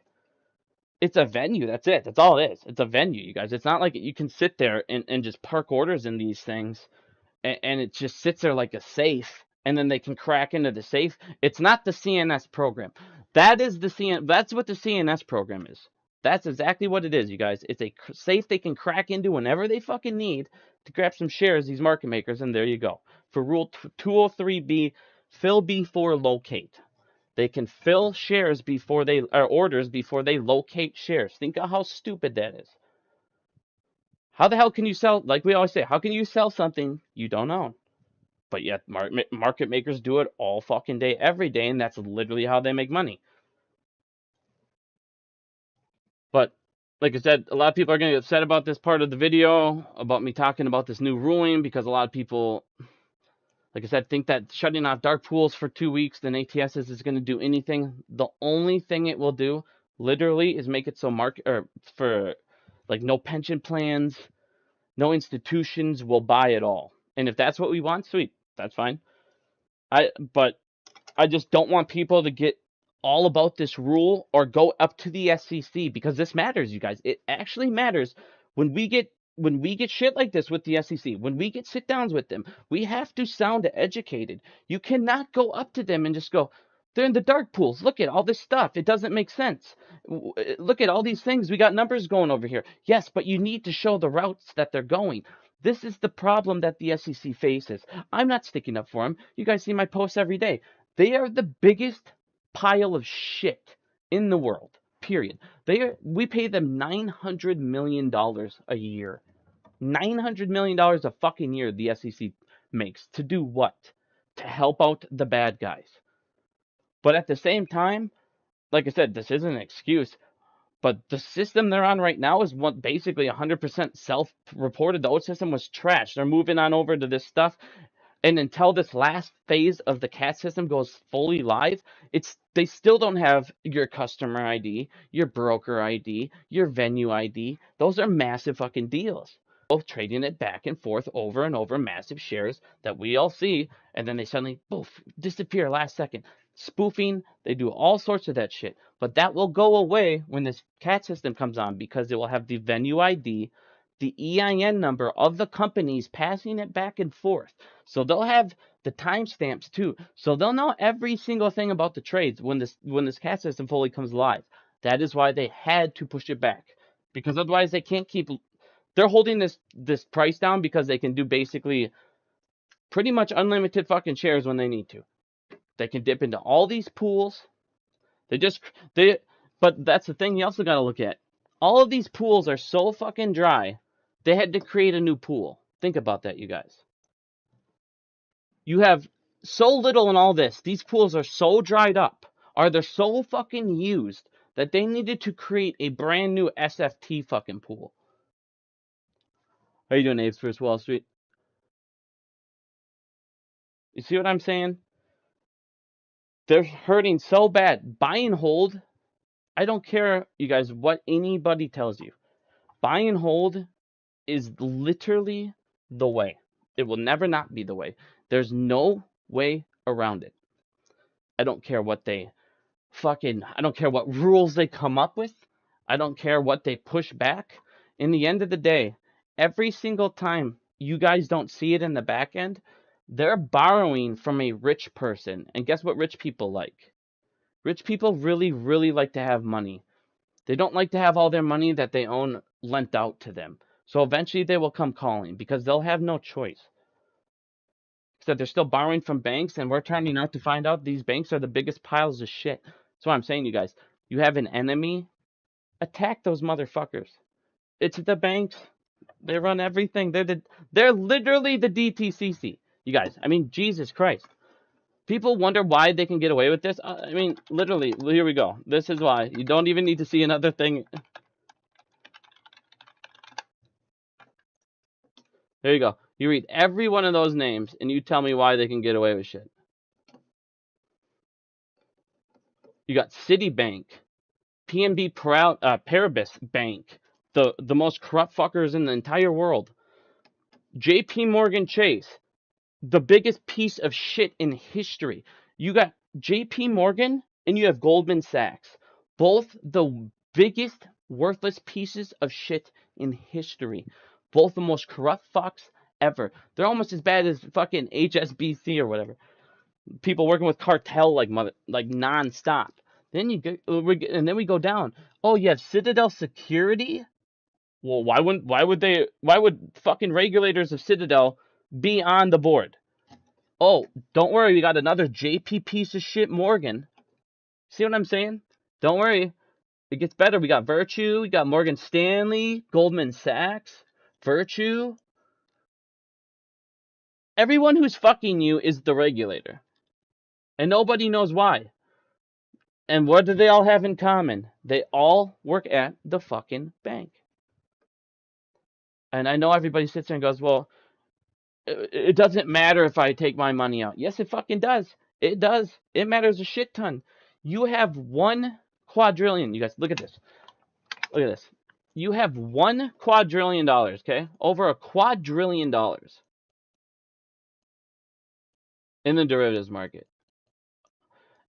it's a venue. That's it. That's all it is. It's a venue, you guys. It's not like you can sit there and just park orders in these things and it just sits there like a safe and then they can crack into the safe. It's not the CNS program. That's what the CNS program is. That's exactly what it is, you guys. It's a safe they can crack into whenever they fucking need to grab some shares, these market makers, and there you go. For Rule 203B, fill before locate. They can fill shares orders before they locate shares. Think of how stupid that is. How the hell can you sell, like we always say, how can you sell something you don't own? But yet market makers do it all fucking day, every day, and that's literally how they make money. But like I said, a lot of people are going to get upset about this part of the video, about me talking about this new ruling, because a lot of people, like I said, think that shutting off dark pools for 2 weeks, then ATSs is going to do anything. The only thing it will do literally is make it so for like no pension plans, no institutions will buy it all. And if that's what we want, sweet, that's fine. But I just don't want people to get all about this rule or go up to the SEC, because this matters, you guys. It actually matters when we get shit like this with the SEC. When we get sit downs with them, we have to sound educated. You cannot go up to them and just go, "They're in the dark pools. Look at all this stuff. It doesn't make sense. Look at all these things. We got numbers going over here." Yes, but you need to show the routes that they're going. This is the problem that the SEC faces. I'm not sticking up for them. You guys see my posts every day. They are the biggest pile of shit in the world. Period. We pay them $900 million a year. $900 million a fucking year the SEC makes. To do what? To help out the bad guys. But at the same time, like I said, this isn't an excuse, but the system they're on right now is basically 100% self-reported. The old system was trash. They're moving on over to this stuff. And until this last phase of the CAT system goes fully live, they still don't have your customer ID, your broker ID, your venue ID. Those are massive fucking deals. Both trading it back and forth over and over, massive shares that we all see, and then they suddenly poof, disappear last second. Spoofing, they do all sorts of that shit. But that will go away when this CAT system comes on, because it will have the venue ID, the EIN number of the companies passing it back and forth. So they'll have the timestamps too. So they'll know every single thing about the trades when this CAT system fully comes live. That is why they had to push it back, because otherwise they can't keep. They're holding this price down because they can do basically pretty much unlimited fucking shares when they need to. They can dip into all these pools. But that's the thing you also got to look at. All of these pools are so fucking dry. They had to create a new pool. Think about that, you guys. You have so little in all this. These pools are so dried up, or they're so fucking used, that they needed to create a brand new SFT fucking pool. How you doing, Abe's First Wall Street? You see what I'm saying? They're hurting so bad. Buy and hold. I don't care, you guys, what anybody tells you. Buy and hold is literally the way. It will never not be the way. There's no way around it. I don't care what I don't care what rules they come up with. I don't care what they push back. In the end of the day, every single time you guys don't see it in the back end, they're borrowing from a rich person. And guess what rich people like? Rich people really, really like to have money. They don't like to have all their money that they own lent out to them. So eventually they will come calling, because they'll have no choice. Except they're still borrowing from banks, and we're turning out to find out these banks are the biggest piles of shit. That's what I'm saying, you guys. You have an enemy, attack those motherfuckers. It's the banks. They run everything. They're literally the DTCC. You guys, I mean, Jesus Christ. People wonder why they can get away with this. I mean, literally, here we go. This is why. You don't even need to see another thing. There you go. You read every one of those names, and you tell me why they can get away with shit. You got Citibank, PNB Paribas Bank, the most corrupt fuckers in the entire world. JP Morgan Chase, the biggest piece of shit in history. You got JP Morgan and you have Goldman Sachs. Both the biggest worthless pieces of shit in history. Both the most corrupt fucks ever. They're almost as bad as fucking HSBC or whatever. People working with cartel like nonstop. Then we go down. Oh, you have Citadel Security? Well, why would fucking regulators of Citadel be on the board? Oh, don't worry, we got another JP piece of shit, Morgan. See what I'm saying? Don't worry. It gets better. We got Virtue, we got Morgan Stanley, Goldman Sachs, Virtue. Everyone who's fucking you is the regulator. And nobody knows why. And what do they all have in common? They all work at the fucking bank. And I know everybody sits there and goes, well, it doesn't matter if I take my money out. Yes, it fucking does. It does. It matters a shit ton. You have one quadrillion. You guys, look at this. Look at this. You have $1 quadrillion, okay? Over $1 quadrillion in the derivatives market.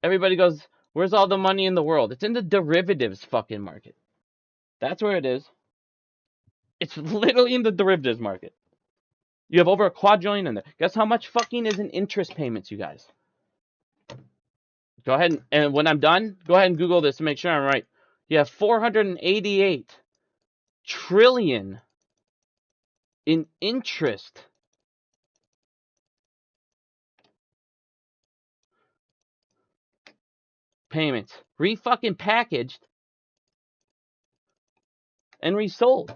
Everybody goes, where's all the money in the world? It's in the derivatives fucking market. That's where it is. It's literally in the derivatives market. You have over $1 quadrillion in there. Guess how much fucking is in interest payments, you guys? Go ahead and when I'm done, go ahead and Google this to make sure I'm right. You have 488 trillion in interest payments, re-fucking packaged and resold.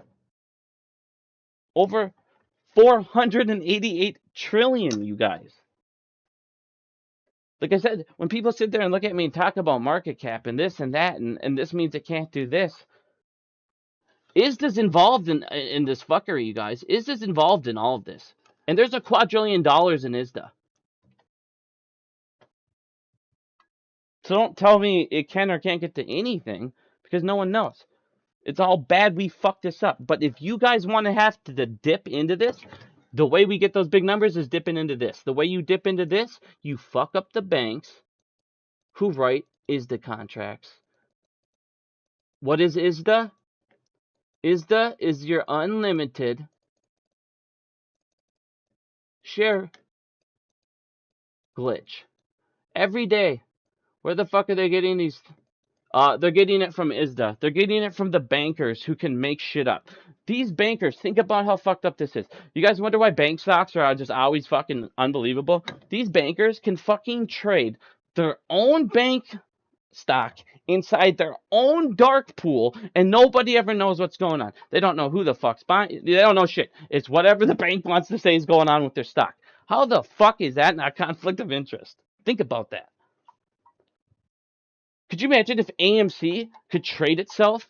Over 488 trillion, you guys. Like I said, when people sit there and look at me and talk about market cap and this and that, and this means it can't do this, ISDA's involved in this fuckery, you guys. ISDA's involved in all of this. And there's $1 quadrillion in ISDA. So don't tell me it can or can't get to anything, because no one knows. It's all bad we fucked this up. But if you guys want to have to dip into this, the way we get those big numbers is dipping into this. The way you dip into this, you fuck up the banks who write ISDA contracts. What is ISDA? ISDA is your unlimited share glitch. Every day. Where the fuck are they getting these? They're getting it from ISDA. They're getting it from the bankers who can make shit up. These bankers, think about how fucked up this is. You guys wonder why bank stocks are just always fucking unbelievable? These bankers can fucking trade their own bank stock inside their own dark pool, and nobody ever knows what's going on. They don't know who the fuck's buying. They don't know shit. It's whatever the bank wants to say is going on with their stock. How the fuck is that not conflict of interest? Think about that. Could you imagine if AMC could trade itself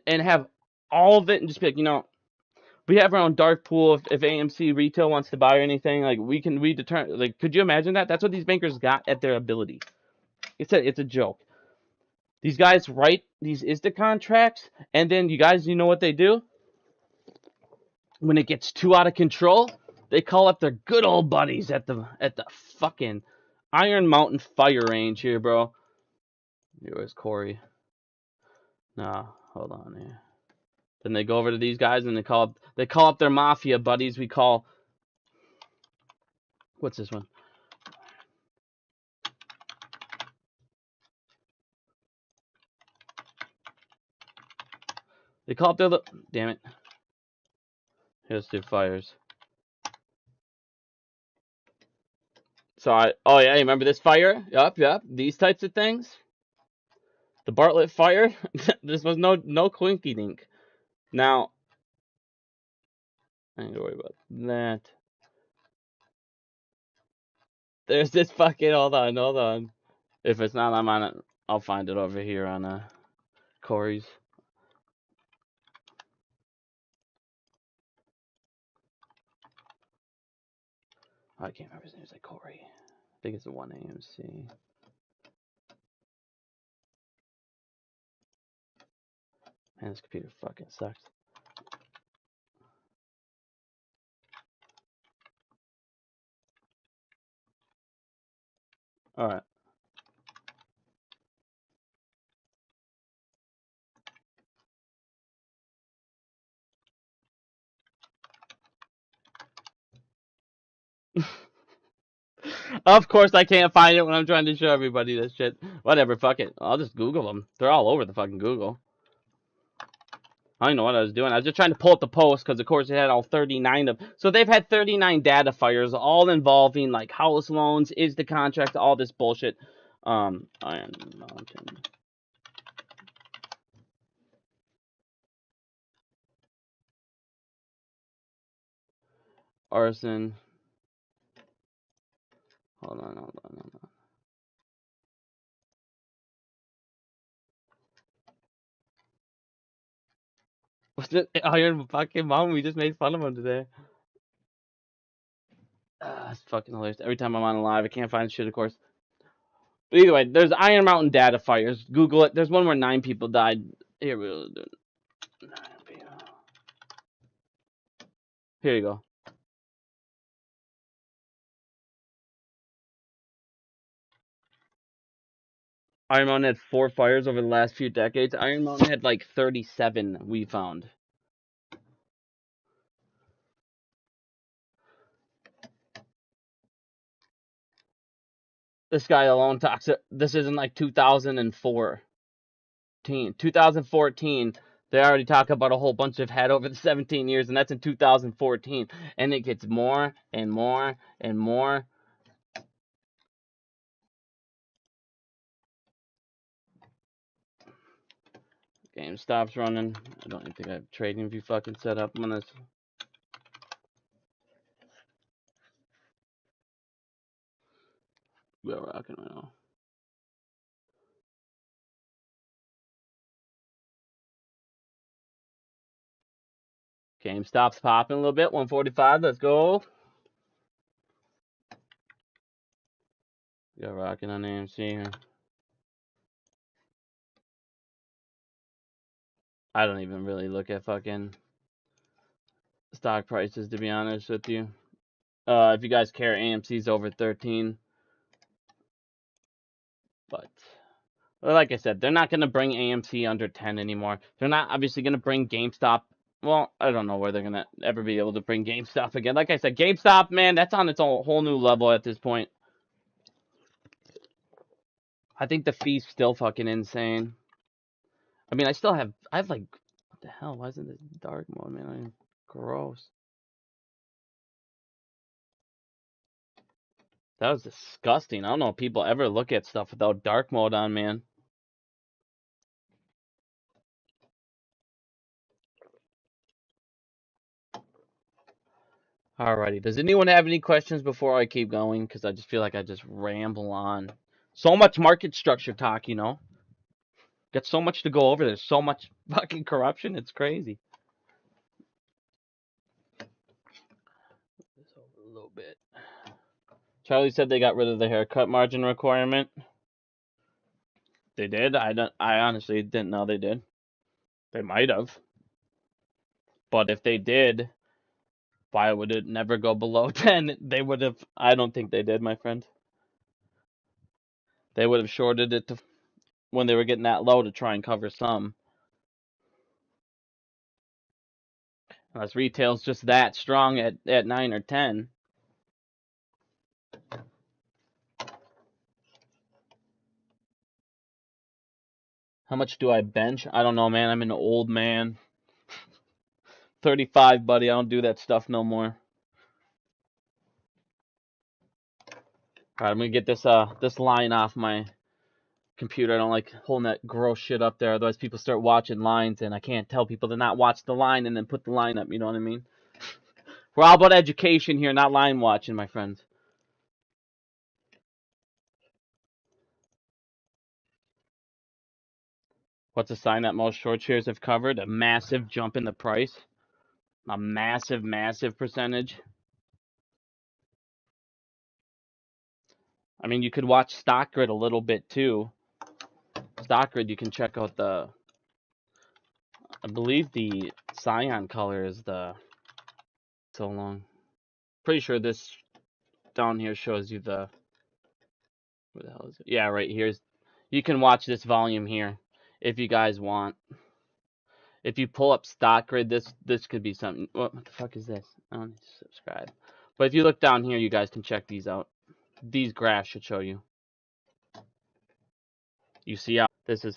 and have all of it and just be like, you know, we have our own dark pool. If AMC retail wants to buy or anything, like we determine. Like, could you imagine that? That's what these bankers got at their ability. It's a joke. These guys write these ISDA contracts, and then you know what they do? When it gets too out of control, they call up their good old buddies at the fucking Iron Mountain fire range here, bro. Where's Corey? No, hold on here. Then they go over to these guys and they call up their mafia buddies. What's this one? They call up their damn it. Here's the fires. So oh yeah, you remember this fire? Yep. These types of things. The Bartlett fire. This was no quinky dink. Now, I ain't gonna worry about that. There's this fucking hold on. If it's not, I'm on it. I'll find it over here on Corey's. I can't remember his name. It's like Corey. I think it's the one AMC. Man, this computer fucking sucks. Alright. Of course I can't find it when I'm trying to show everybody this shit. Whatever, fuck it. I'll just Google them. They're all over the fucking Google. I don't know what I was doing. I was just trying to pull up the post because, of course, it had all 39 of. So they've had 39 data fires, all involving like house loans, ISDA contracts, all this bullshit. Iron Mountain. Arson. Hold on. What's it? Iron fucking Mountain. We just made fun of him today. It's fucking hilarious. Every time I'm on live, I can't find shit, of course. Either way, there's Iron Mountain data fires. Google it. There's one where 9 people died. Here we'll do it. Here you go. Iron Mountain had 4 fires over the last few decades. Iron Mountain had like 37 we found. This guy alone talks. This isn't like 2014. They already talk about a whole bunch of head over the 17 years, and that's in 2014. And it gets more and more and more. Game stops running. I don't even think I have trading view fucking set up. I'm gonna. We're rocking right now. Game stops popping a little bit. 145. Let's go. We're rocking on AMC here. I don't even really look at fucking stock prices, to be honest with you. If you guys care, AMC's over 13. But like I said, they're not going to bring AMC under 10 anymore. They're not obviously going to bring GameStop. Well, I don't know where they're going to ever be able to bring GameStop again. Like I said, GameStop, man, that's on its own whole new level at this point. I think the fee's still fucking insane. I mean, I have like, what the hell? Why isn't this dark mode, man? I mean, gross. That was disgusting. I don't know if people ever look at stuff without dark mode on, man. Alrighty. Does anyone have any questions before I keep going? Because I just feel like I just ramble on. So much market structure talk, you know? Got so much to go over. There's so much fucking corruption. It's crazy. This over a little bit. Charlie said they got rid of the haircut margin requirement. They did? I honestly didn't know they did. They might have. But if they did, why would it never go below 10? They would have. I don't think they did, my friend. They would have shorted it to when they were getting that low to try and cover some. Unless retail's just that strong at 9 or 10. How much do I bench? I don't know, man. I'm an old man. 35, buddy. I don't do that stuff no more. Alright, I'm gonna get this line off my computer. I don't like holding that gross shit up there. Otherwise, people start watching lines, and I can't tell people to not watch the line and then put the line up. You know what I mean? We're all about education here, not line watching, my friends. What's a sign that most short shares have covered? A massive jump in the price. A massive, massive percentage. I mean, you could watch Stock Grid a little bit too. Stock Grid, you can check out the. I believe the cyan color is the. So long. Pretty sure this down here shows you the. Where the hell is it? Yeah, right here's. You can watch this volume here if you guys want. If you pull up Stock Grid, this could be something. What the fuck is this? I don't need to subscribe. But if you look down here, you guys can check these out. These graphs should show you. You see how this is.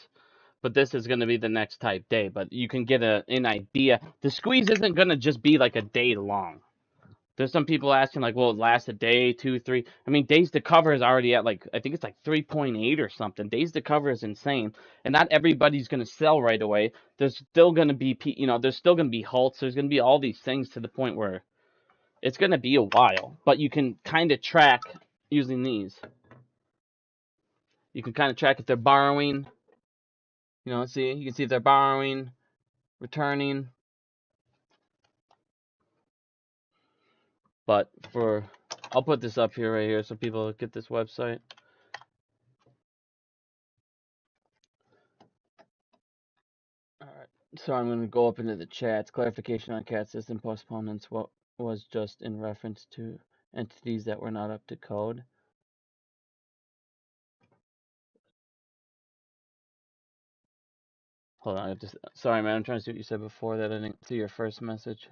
But this is going to be the next type day. But you can get an idea. The squeeze isn't going to just be like a day long. There's some people asking like, well, it lasts a day, 2, 3. I mean, days to cover is already at like, I think it's like 3.8 or something. Days to cover is insane. And not everybody's going to sell right away. There's still going to be, there's still going to be halts. There's going to be all these things to the point where it's going to be a while. But you can kind of track using these. You can kind of track if they're borrowing. See, you can see if they're borrowing, returning. But I'll put this up here right here so people get this website. So I'm going to go up into the chats. Clarification on CAT system postponements. What was just in reference to entities that were not up to code? Hold on. Sorry, man. I'm trying to see what you said before that. I didn't see your first message.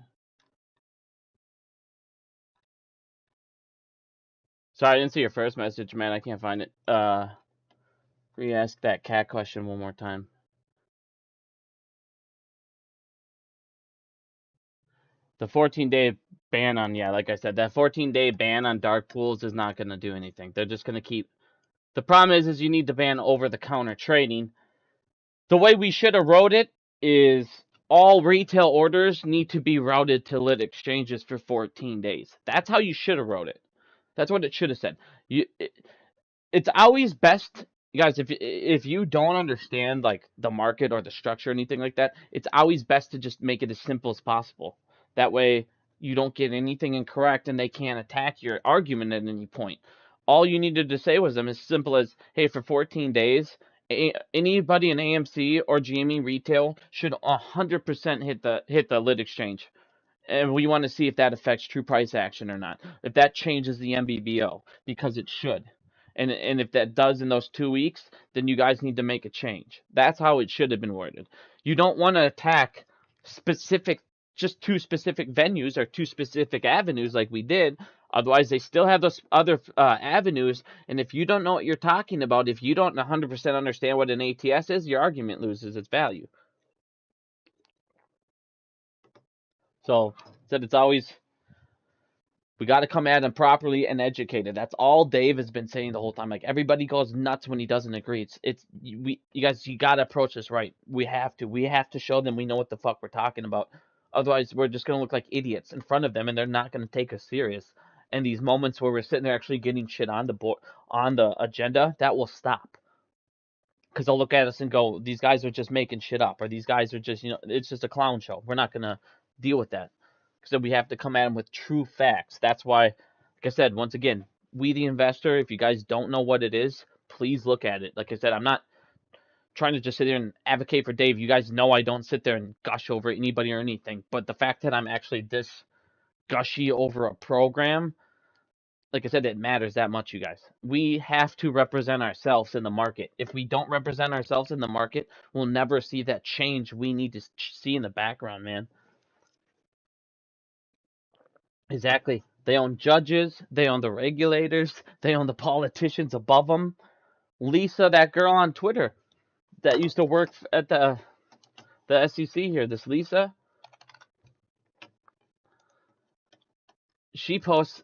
Sorry, I didn't see your first message, man. I can't find it. Re-ask that cat question one more time. The 14-day ban on, yeah, like I said, that 14-day ban on dark pools is not going to do anything. They're just going to keep. The problem is you need to ban over-the-counter trading. The way we should have wrote it is all retail orders need to be routed to lit exchanges for 14 days. That's how you should have wrote it. That's what it should have said. It's always best, guys, if you don't understand like the market or the structure or anything like that, it's always best to just make it as simple as possible. That way you don't get anything incorrect and they can't attack your argument at any point. All you needed to say was them as simple as, hey, for 14 days, anybody in AMC or GME retail should 100% hit the lit exchange. And we want to see if that affects true price action or not. If that changes the MBBO, because it should. And if that does in those 2 weeks, then you guys need to make a change. That's how it should have been worded. You don't want to attack just two specific venues or two specific avenues like we did. Otherwise, they still have those other avenues. And if you don't know what you're talking about, if you don't 100% understand what an ATS is, your argument loses its value. So, it's always, we got to come at him properly and educated. That's all Dave has been saying the whole time. Like, everybody goes nuts when he doesn't agree. You guys, you got to approach this right. We have to show them we know what the fuck we're talking about. Otherwise, we're just going to look like idiots in front of them, and they're not going to take us serious. And these moments where we're sitting there actually getting shit on the board, on the agenda, that will stop. Because they'll look at us and go, these guys are just making shit up, or these guys are just, it's just a clown show. We're not going to deal with that. So we have to come at them with true facts. That's why, like I said, once again, we the investor, if you guys don't know what it is, please look at it. Like I said, I'm not trying to just sit here and advocate for Dave. You guys know I don't sit there and gush over anybody or anything. But the fact that I'm actually this gushy over a program, like I said, it matters that much, you guys. We have to represent ourselves in the market. If we don't represent ourselves in the market, we'll never see that change we need to see in the background, man. Exactly. They own judges, they own the regulators, they own the politicians above them. Lisa, that girl on Twitter that used to work at the SEC here, this Lisa, she posts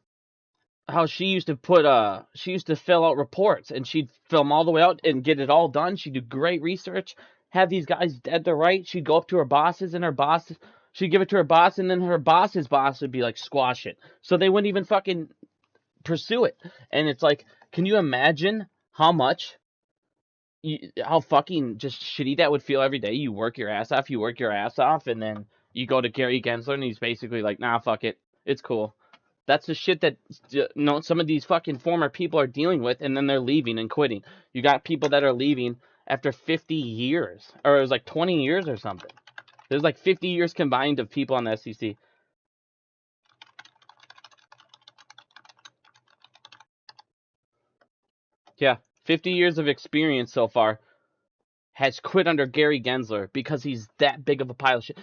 how she used to fill out reports and she'd film all the way out and get it all done. She'd do great research, have these guys dead to right. She'd go up to her bosses and she'd give it to her boss, and then her boss's boss would be like, squash it. So they wouldn't even fucking pursue it. And it's like, can you imagine how fucking just shitty that would feel every day? You work your ass off, and then you go to Gary Gensler and he's basically like, nah, fuck it, it's cool. That's the shit that some of these fucking former people are dealing with, and then they're leaving and quitting. You got people that are leaving after 50 years, or it was like 20 years or something. There's like 50 years combined of people on the SEC. Yeah, 50 years of experience so far has quit under Gary Gensler because he's that big of a pile of shit.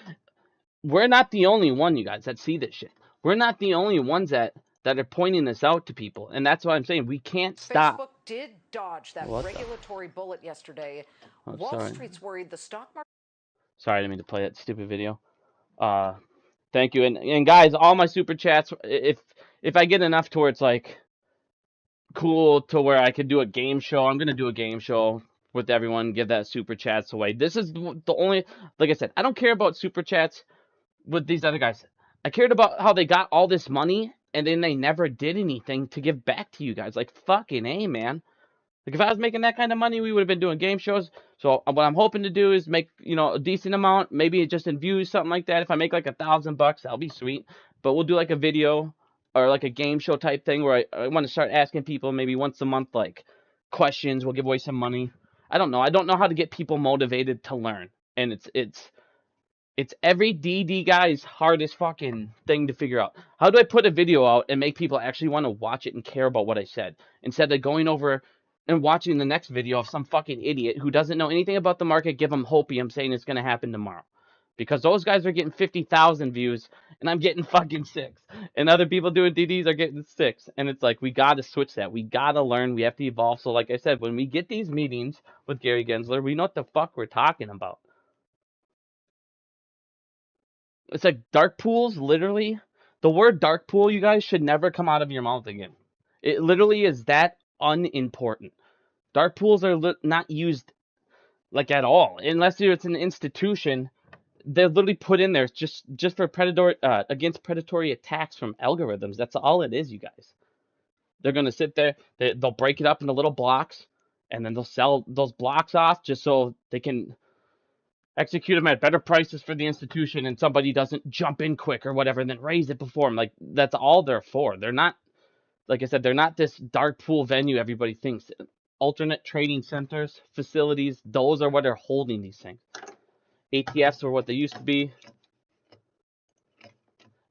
We're not the only one, you guys, that see this shit. We're not the only ones that are pointing this out to people, and that's why I'm saying we can't stop. Facebook did dodge that regulatory bullet yesterday. Wall Street's worried the stock market. Sorry, I didn't mean to play that stupid video. Thank you, and guys, all my super chats. If I get enough to where it's like cool to where I could do a game show, I'm gonna do a game show with everyone. Give that super chats away. This is the only, like I said, I don't care about super chats with these other guys. I cared about how they got all this money and then they never did anything to give back to you guys. Like, fucking A, man. Like, if I was making that kind of money, we would have been doing game shows. So what I'm hoping to do is make, a decent amount, maybe just in views, something like that. If I make like $1,000, that'll be sweet. But we'll do like a video or like a game show type thing where I want to start asking people maybe once a month, like, questions. We'll give away some money. I don't know. I don't know how to get people motivated to learn. And it's It's every DD guy's hardest fucking thing to figure out. How do I put a video out and make people actually want to watch it and care about what I said, instead of going over and watching the next video of some fucking idiot who doesn't know anything about the market, give them hopium saying it's going to happen tomorrow? Because those guys are getting 50,000 views and I'm getting fucking 6. And other people doing DDs are getting 6. And it's like, we got to switch that. We got to learn. We have to evolve. So like I said, when we get these meetings with Gary Gensler, we know what the fuck we're talking about. It's like dark pools, literally. The word dark pool, you guys, should never come out of your mouth again. It literally is that unimportant. Dark pools are not used like at all, unless it's an institution. They're literally put in there just for predatory against predatory attacks from algorithms. That's all it is, you guys. They're gonna sit there. They'll break it up into little blocks, and then they'll sell those blocks off just so they can execute them at better prices for the institution, and somebody doesn't jump in quick or whatever, and then raise it before them. Like, that's all they're for. They're not, like I said, they're not this dark pool venue everybody thinks. Alternate trading centers, facilities, those are what are holding these things. ATFs are what they used to be.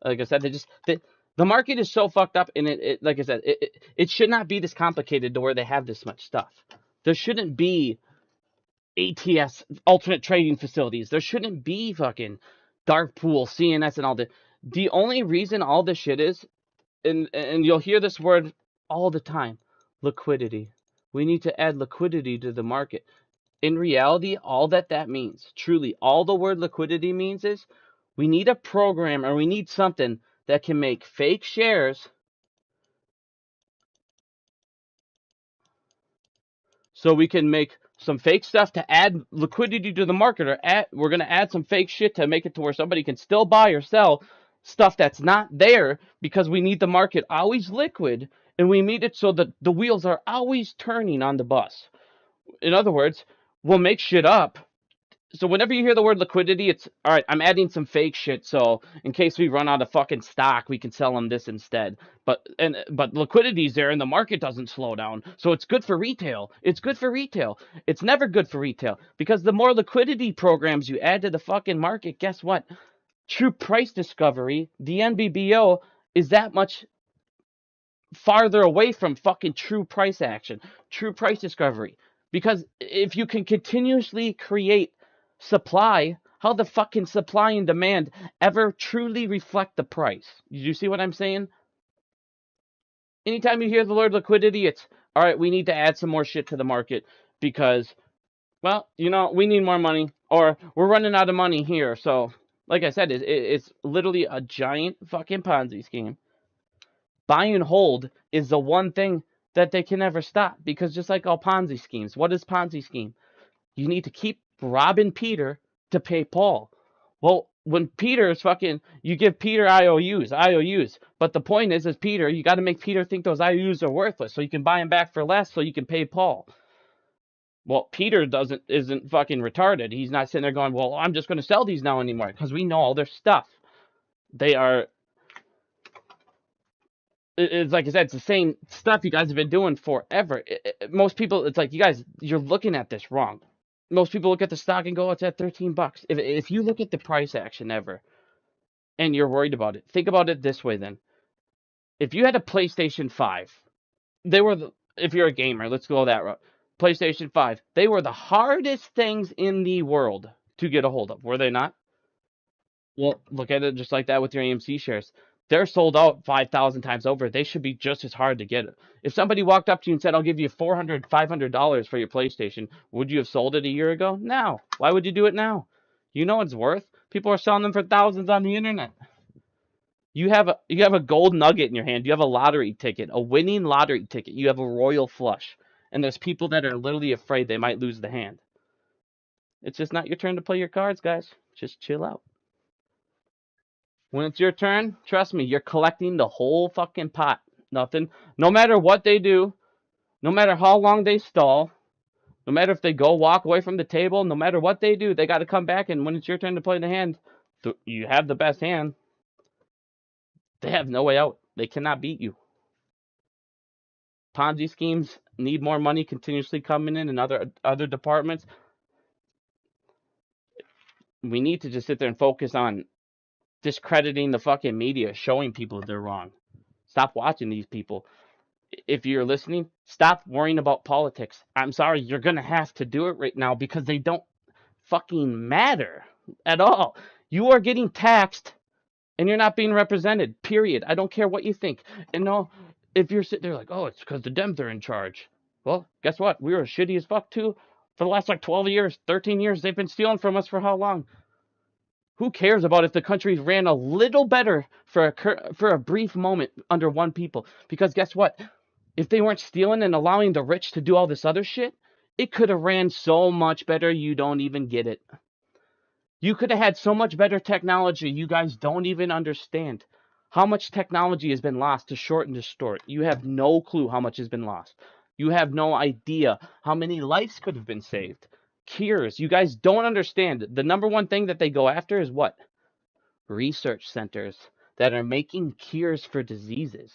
Like I said, the market is so fucked up, and it like I said, it should not be this complicated to where they have this much stuff. There shouldn't be ATS, alternate trading facilities. There shouldn't be fucking dark pool, CNS, and all that. The only reason all this shit is, and you'll hear this word all the time, liquidity. We need to add liquidity to the market. In reality, all that means, truly, all the word liquidity means is we need a program, or we need something that can make fake shares so we can make some fake stuff to add liquidity to the market, or we're going to add some fake shit to make it to where somebody can still buy or sell stuff that's not there, because we need the market always liquid, and we need it so that the wheels are always turning on the bus. In other words, we'll make shit up. So whenever you hear the word liquidity, it's, all right, I'm adding some fake shit, so in case we run out of fucking stock, we can sell them this instead. But liquidity's there, and the market doesn't slow down, so it's good for retail. It's good for retail. It's never good for retail, because the more liquidity programs you add to the fucking market, guess what? True price discovery, the NBBO, is that much farther away from fucking true price action, true price discovery. Because if you can continuously create supply, how the fucking supply and demand ever truly reflect the price? You see what I'm saying? Anytime you hear the word liquidity, it's, all right, we need to add some more shit to the market because, well, we need more money, or we're running out of money here. So, like I said, it's literally a giant fucking Ponzi scheme. Buy and hold is the one thing that they can never stop, because just like all Ponzi schemes, what is Ponzi scheme? You need to keep robbing Peter to pay Paul. Well, when Peter is fucking, you give Peter IOUs. But the point is Peter, you got to make Peter think those IOUs are worthless, so you can buy them back for less, so you can pay Paul. Well, Peter isn't fucking retarded. He's not sitting there going, well, I'm just going to sell these now anymore, because we know all their stuff. It's like I said, it's the same stuff you guys have been doing forever. Most people, it's like, you guys, you're looking at this wrong. Most people look at the stock and go, it's at $13. If you look at the price action ever, and you're worried about it, think about it this way then. If you had a PlayStation 5, if you're a gamer, let's go that route. PlayStation 5, they were the hardest things in the world to get a hold of, were they not? Well, look at it just like that with your AMC shares. They're sold out 5,000 times over. They should be just as hard to get. If somebody walked up to you and said, I'll give you $400, $500 for your PlayStation, would you have sold it a year ago? No. Why would you do it now? You know it's worth. People are selling them for thousands on the internet. You have a gold nugget in your hand. You have a lottery ticket, a winning lottery ticket. You have a royal flush. And there's people that are literally afraid they might lose the hand. It's just not your turn to play your cards, guys. Just chill out. When it's your turn, trust me, you're collecting the whole fucking pot. Nothing. No matter what they do, no matter how long they stall, no matter if they walk away from the table, no matter what they do, they got to come back. And when it's your turn to play the hand, you have the best hand. They have no way out. They cannot beat you. Ponzi schemes need more money continuously coming in other departments. we need to just sit there and focus on discrediting the fucking media, showing people they're wrong. Stop watching these people. If you're listening, stop worrying about politics. I'm sorry, you're going to have to do it right now because they don't fucking matter at all. You are getting taxed and you're not being represented, period. I don't care what you think. And no, if you're sitting there like, oh, it's because the Dems are in charge. Well, guess what? We were shitty as fuck too. For the last like 12 years, 13 years, they've been stealing from us for how long? Who cares about if the country ran a little better for a brief moment under one people? Because guess what? If they weren't stealing and allowing the rich to do all this other shit, it could have ran so much better you don't even get it. You could have had so much better technology you guys don't even understand. How much technology has been lost to short and distort? You have no clue how much has been lost. You have no idea how many lives could have been saved. Cures. You guys don't understand. The number one thing that they go after is what? Research centers that are making cures for diseases.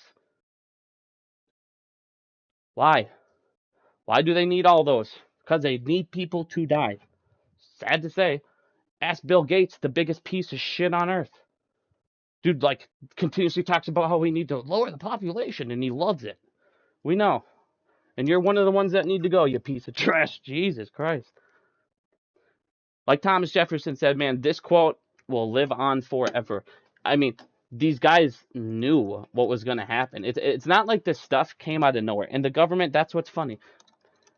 Why? Why do they need all those? Because they need people to die. Sad to say. Ask Bill Gates, the biggest piece of shit on earth. Dude, like, continuously talks about how we need to lower the population, and he loves it. We know. And you're one of the ones that need to go, you piece of trash. Jesus Christ. Like Thomas Jefferson said, man, this quote will live on forever. I mean, these guys knew what was going to happen. It's not like this stuff came out of nowhere. And the government, that's what's funny.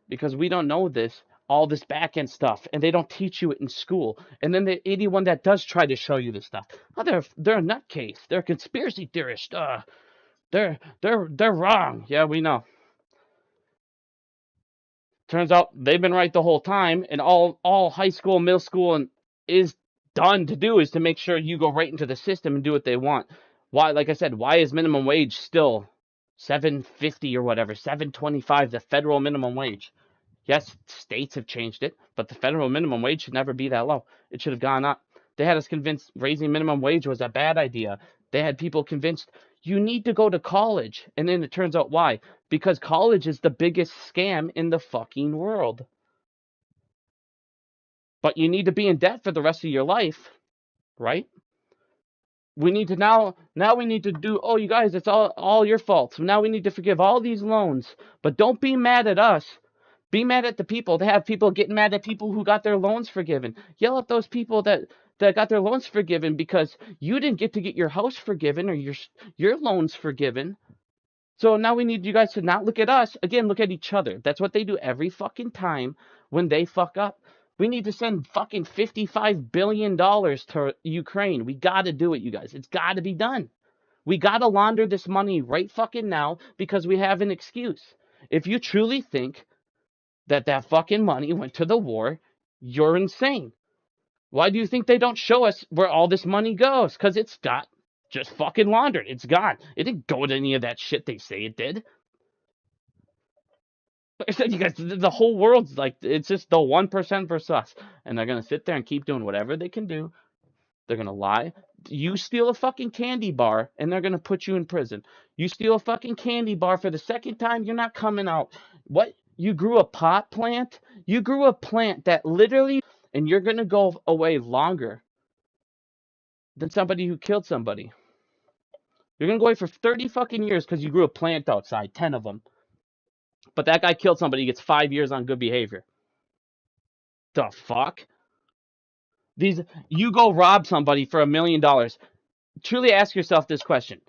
Because we don't know this, all this back-end stuff, and they don't teach you it in school. And then the anyone that does try to show you this stuff, oh, they're a nutcase. They're a conspiracy theorist. They're wrong. Yeah, we know. Turns out they've been right the whole time, and all high school, middle school, and is done to do is to make sure you go right into the system and do what they want. Why, like I said, why is minimum wage still $7.50 or whatever, $7.25, the federal minimum wage? Yes, states have changed it, but the federal minimum wage should never be that low. It should have gone up. They had us convinced raising minimum wage was a bad idea. They had people convinced you need to go to college. And then it turns out why? Because college is the biggest scam in the fucking world. But you need to be in debt for the rest of your life, right? We need to now we need to do, oh, you guys, it's all your fault. So now we need to forgive all these loans. But don't be mad at us. Be mad at the people. They have people getting mad at people who got their loans forgiven. Yell at those people that got their loans forgiven because you didn't get to get your house forgiven or your loans forgiven. So now we need you guys to not look at us. Again, look at each other. That's what they do every fucking time when they fuck up. We need to send fucking $55 billion to Ukraine. We got to do it, you guys. It's got to be done. We got to launder this money right fucking now because we have an excuse. If you truly think that fucking money went to the war, you're insane. Why do you think they don't show us where all this money goes? Because it's got just fucking laundered. It's gone. It didn't go to any of that shit they say it did. Like I said, you guys, the whole world's like, it's just the 1% versus us. And they're going to sit there and keep doing whatever they can do. They're going to lie. You steal a fucking candy bar, and they're going to put you in prison. You steal a fucking candy bar for the second time, you're not coming out. What? You grew a pot plant? You grew a plant that literally, and you're going to go away longer than somebody who killed somebody. You're going to go away for 30 fucking years because you grew a plant outside, 10 of them. But that guy killed somebody, he gets 5 years on good behavior. The fuck? You go rob somebody for $1 million. Truly ask yourself this question.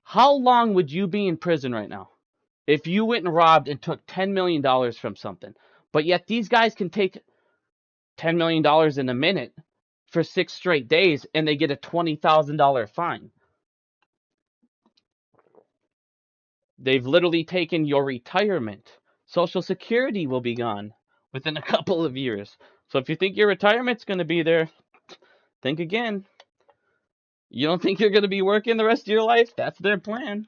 How long would you be in prison right now if you went and robbed and took $10 million from something? But yet these guys can take $10 million in a minute for 6 straight days and they get a $20,000 fine. They've literally taken your retirement. Social Security will be gone within a couple of years. So if you think your retirement's going to be there, think again. You don't think you're going to be working the rest of your life? That's their plan.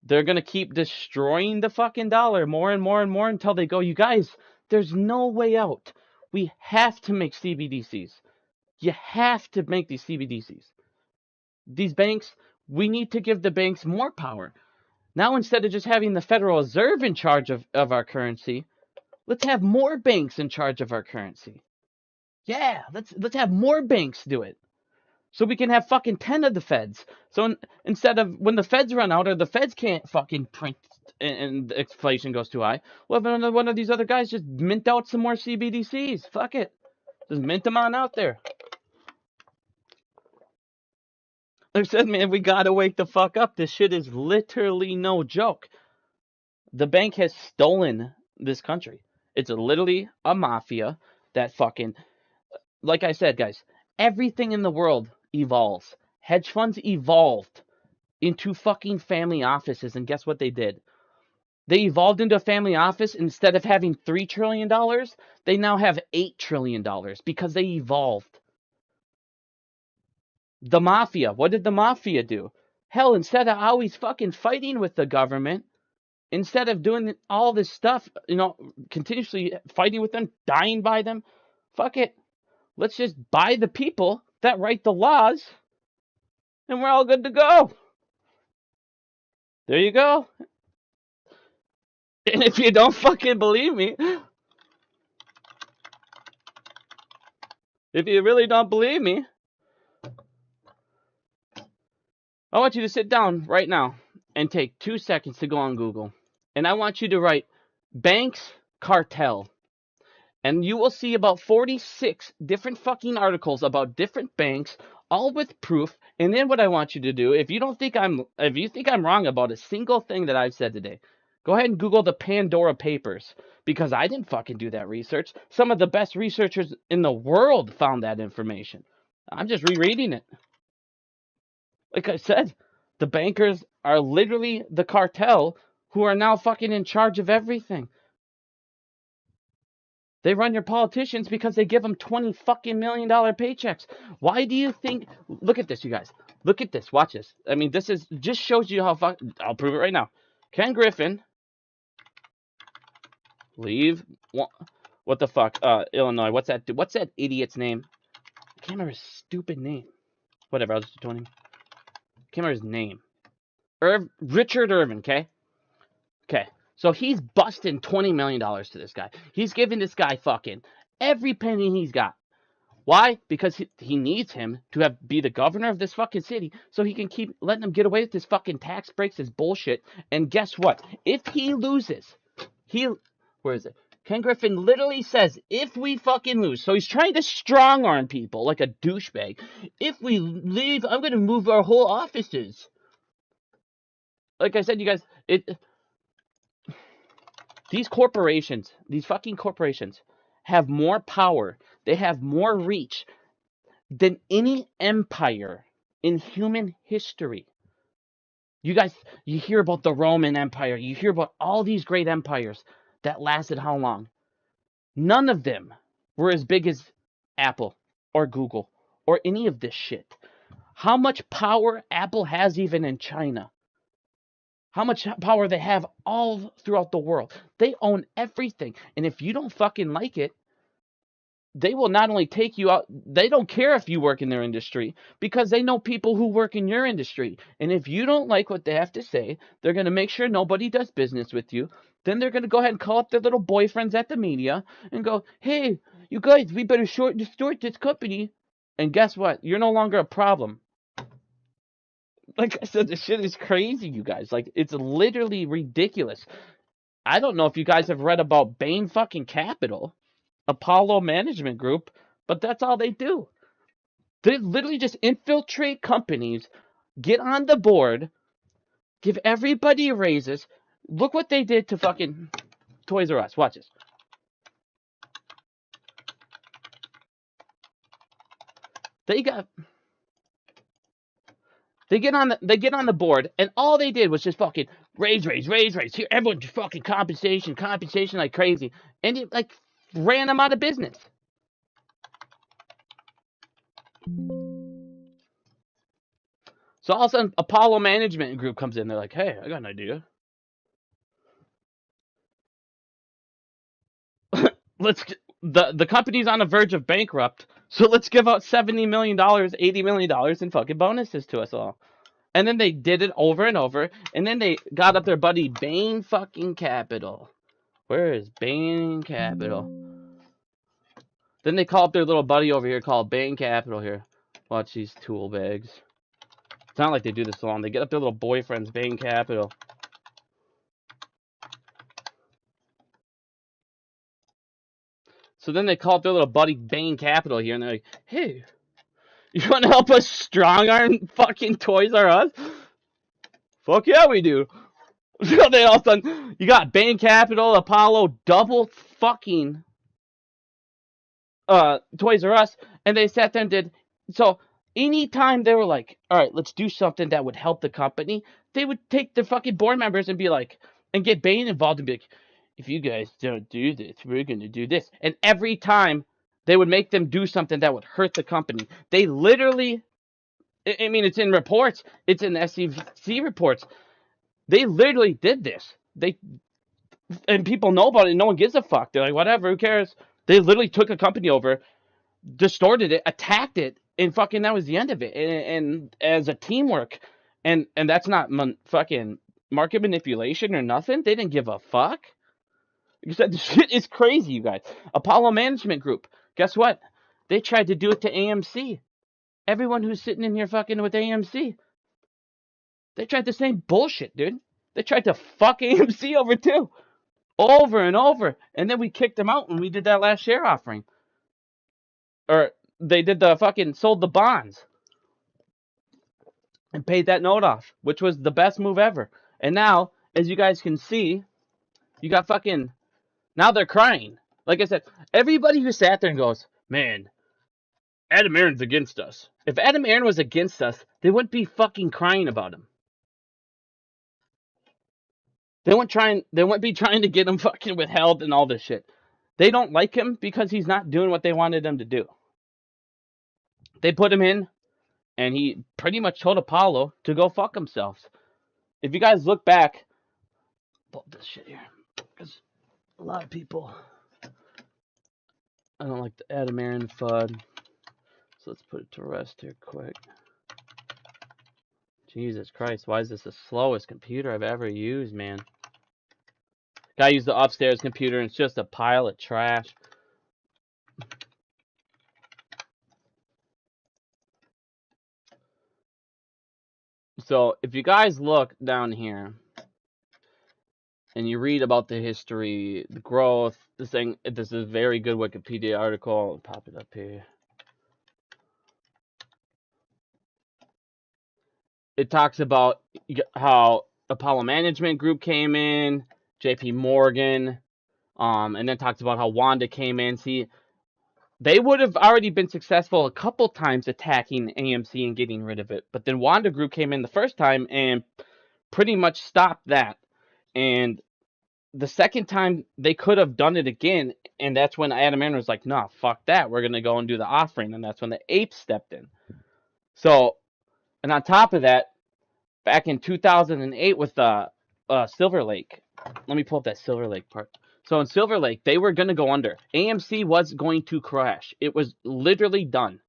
They're going to keep destroying the fucking dollar more and more and more until they go, you guys, there's no way out. We have to make CBDCs. You have to make these CBDCs. These banks, we need to give the banks more power. Now, instead of just having the Federal Reserve in charge of our currency, let's have more banks in charge of our currency. Yeah, let's have more banks do it. So we can have fucking 10 of the feds. So instead of when the feds run out or the feds can't fucking print and the inflation goes too high, well, if one of these other guys just mint out some more CBDCs. Fuck it. Just mint them on out there. Like I said, man, we gotta wake the fuck up. This shit is literally no joke. The bank has stolen this country. It's literally a mafia that fucking, like I said, guys, everything in the world evolves. Hedge funds evolved into fucking family offices, and guess what they did? They evolved into a family office. Instead of having $3 trillion, they now have $8 trillion because they evolved. The mafia, what did the mafia do? Hell, instead of always fucking fighting with the government, instead of doing all this stuff, continuously fighting with them, dying by them, fuck it. Let's just buy the people that write the laws, and we're all good to go. There you go. And if you don't fucking believe me, if you really don't believe me, I want you to sit down right now and take 2 seconds to go on Google. And I want you to write banks cartel. And you will see about 46 different fucking articles about different banks, all with proof. And then what I want you to do, if you think I'm wrong about a single thing that I've said today, go ahead and Google the Pandora Papers, because I didn't fucking do that research. Some of the best researchers in the world found that information. I'm just rereading it. Like I said, the bankers are literally the cartel who are now fucking in charge of everything. They run your politicians because they give them $20 fucking million paychecks. Why do you think? Look at this, you guys. Look at this. Watch this. I mean, this is just shows you how I'll prove it right now. Ken Griffin, leave. What the fuck? Illinois. What's that idiot's name? I can't remember his stupid name. Whatever. I'll just do him. Can't remember his name. Richard Irvin. Okay. Okay. So he's busting $20 million to this guy. He's giving this guy fucking every penny he's got. Why? Because he needs him to be the governor of this fucking city so he can keep letting him get away with his fucking tax breaks, his bullshit. And guess what? If he loses, where is it? Ken Griffin literally says, if we fucking lose, so he's trying to strong arm people like a douchebag. If we leave, I'm going to move our whole offices. Like I said, you guys, these corporations, these fucking corporations have more power. They have more reach than any empire in human history. You guys, you hear about the Roman Empire. You hear about all these great empires that lasted how long? None of them were as big as Apple or Google or any of this shit. How much power Apple has even in China? How much power they have all throughout the world. They own everything. And if you don't fucking like it, they will not only take you out, they don't care if you work in their industry because they know people who work in your industry. And if you don't like what they have to say, they're going to make sure nobody does business with you. Then they're going to go ahead and call up their little boyfriends at the media and go, hey, you guys, we better distort this company. And guess what? You're no longer a problem. Like I said, this shit is crazy, you guys. Like, it's literally ridiculous. I don't know if you guys have read about Bain fucking Capital, Apollo Management Group, but that's all they do. They literally just infiltrate companies, get on the board, give everybody raises. Look what they did to fucking Toys R Us. Watch this. They get on the board, and all they did was just fucking raise. Here, everyone just fucking compensation like crazy, and it like ran them out of business. So all of a sudden, Apollo Management Group comes in. They're like, "Hey, I got an idea. The company's on the verge of bankrupt, so let's give out $70 million, $80 million in fucking bonuses to us all." And then they did it over and over. And then they got up their buddy Bain fucking Capital. Where is Bain Capital? Then they call up their little buddy over here called Bain Capital here. Watch these tool bags. It's not like they do this alone. They get up their little boyfriends, Bain Capital. So then they call up their little buddy Bain Capital here, and they're like, hey, you want to help us strong arm fucking Toys R Us? Fuck yeah, we do. So then all of a sudden, you got Bain Capital, Apollo, double fucking Toys R Us, and they sat there and did. So anytime they were like, all right, let's do something that would help the company, they would take the fucking board members and be like, and get Bain involved and be like, if you guys don't do this, we're going to do this. And every time they would make them do something that would hurt the company. They literally, I mean, it's in reports, it's in SEC reports. They literally did this. And people know about it. No one gives a fuck. They're like, whatever, who cares? They literally took a company over, distorted it, attacked it, and fucking that was the end of it. And as a teamwork, and that's not fucking market manipulation or nothing. They didn't give a fuck. You said this shit is crazy, you guys. Apollo Management Group. Guess what? They tried to do it to AMC. Everyone who's sitting in here fucking with AMC, they tried the same bullshit, dude. They tried to fuck AMC over too. Over and over. And then we kicked them out when we did that last share offering. Or they did the fucking sold the bonds. And paid that note off. Which was the best move ever. And now, as you guys can see, you got fucking... Now they're crying. Like I said, everybody who sat there and goes, man, Adam Aaron's against us. If Adam Aaron was against us, they wouldn't be fucking crying about him. They wouldn't be trying to get him fucking withheld and all this shit. They don't like him because he's not doing what they wanted him to do. They put him in, and he pretty much told Apollo to go fuck himself. If you guys look back, pull this shit here, because a lot of people, I don't like the Adam Aaron FUD. So let's put it to rest here quick. Jesus Christ, why is this the slowest computer I've ever used, man? Guy used the upstairs computer and it's just a pile of trash. So if you guys look down here and you read about the history, the growth, this is a very good Wikipedia article. I'll pop it up here. It talks about how Apollo Management Group came in, JP Morgan, and then talks about how Wanda came in. See, they would have already been successful a couple times attacking AMC and getting rid of it. But then Wanda Group came in the first time and pretty much stopped that. And the second time, they could have done it again. And that's when Adam Aaron was like, no, fuck that. We're going to go and do the offering. And that's when the apes stepped in. So, and on top of that, back in 2008 with Silver Lake. Let me pull up that Silver Lake part. So in Silver Lake, they were going to go under. AMC was going to crash. It was literally done.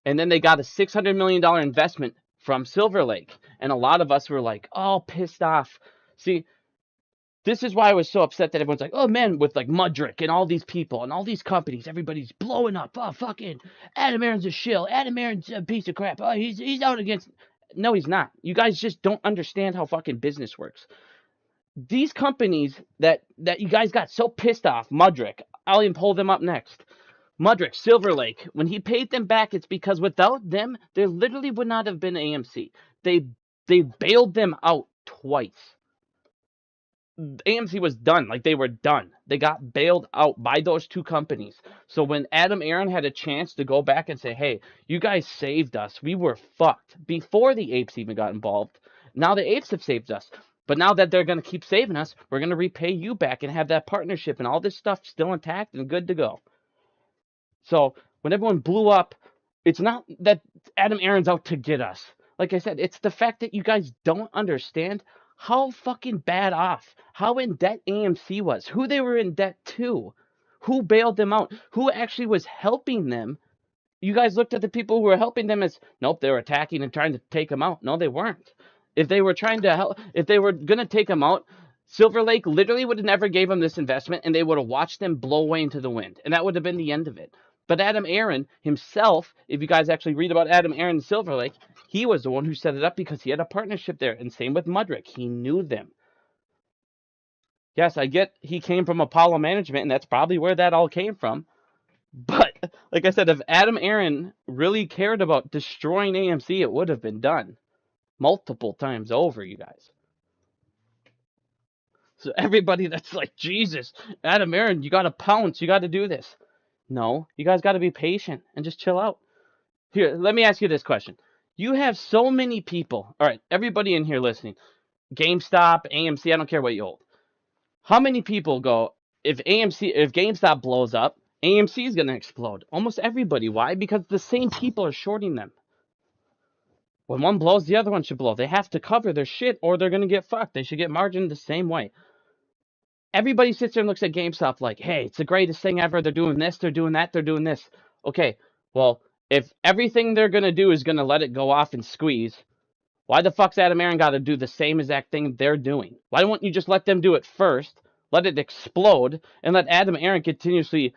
And then they got a $600 million investment from Silver Lake. And a lot of us were like, oh, pissed off. See, this is why I was so upset that everyone's like, oh, man, with like Mudrick and all these people and all these companies, everybody's blowing up. Oh, fucking Adam Aaron's a shill. Adam Aaron's a piece of crap. Oh, he's out against... No, he's not. You guys just don't understand how fucking business works. These companies that you guys got so pissed off, Mudrick, I'll even pull them up next. Mudrick, Silver Lake, when he paid them back, it's because without them, there literally would not have been AMC. They bailed them out twice. AMC was done. Like, they were done. They got bailed out by those two companies. So when Adam Aaron had a chance to go back and say, hey, you guys saved us. We were fucked before the apes even got involved. Now the apes have saved us. But now that they're going to keep saving us, we're going to repay you back and have that partnership and all this stuff still intact and good to go. So when everyone blew up, it's not that Adam Aaron's out to get us. Like I said, it's the fact that you guys don't understand how fucking bad off, how in debt AMC was, who they were in debt to, who bailed them out, who actually was helping them. You guys looked at the people who were helping them as, nope, they were attacking and trying to take them out. No, they weren't. If they were trying to help, if they were going to take them out, Silver Lake literally would have never gave him this investment, and they would have watched him blow away into the wind, and that would have been the end of it. But Adam Aaron himself, if you guys actually read about Adam Aaron and Silver Lake, he was the one who set it up because he had a partnership there, and same with Mudrick. He knew them. Yes, I get he came from Apollo Management, and that's probably where that all came from. But, like I said, if Adam Aaron really cared about destroying AMC, it would have been done multiple times over, you guys. So everybody that's like, Jesus, Adam Aaron, you got to pounce. You got to do this. No, you guys got to be patient and just chill out. Here, let me ask you this question. You have so many people. All right, everybody in here listening. GameStop, AMC, I don't care what you hold. How many people go, if GameStop blows up, AMC is going to explode? Almost everybody. Why? Because the same people are shorting them. When one blows, the other one should blow. They have to cover their shit or they're going to get fucked. They should get margined the same way. Everybody sits there and looks at GameStop like, hey, it's the greatest thing ever. They're doing this, they're doing that, they're doing this. Okay, well, if everything they're going to do is going to let it go off and squeeze, why the fuck's Adam Aaron got to do the same exact thing they're doing? Why don't you just let them do it first, let it explode, and let Adam Aaron continuously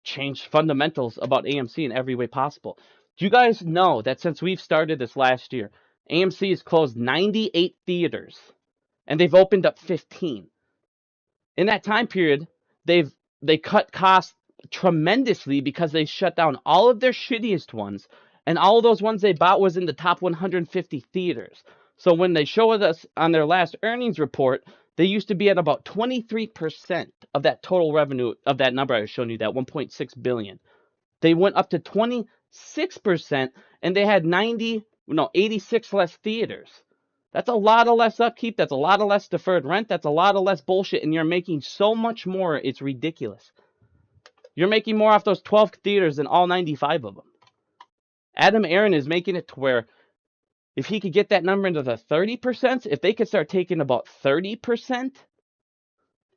change fundamentals about AMC in every way possible? Do you guys know that since we've started this last year, AMC has closed 98 theaters, and they've opened up 15? In that time period, they cut costs tremendously because they shut down all of their shittiest ones, and all of those ones they bought was in the top 150 theaters. So when they showed us on their last earnings report, they used to be at about 23% of that total revenue of that number I was showing you, that 1.6 billion. They went up to 26%, and they had 86 less theaters. That's a lot of less upkeep. That's a lot of less deferred rent. That's a lot of less bullshit. And you're making so much more, it's ridiculous. You're making more off those 12 theaters than all 95 of them. Adam Aaron is making it to where if he could get that number into the 30%, if they could start taking about 30%,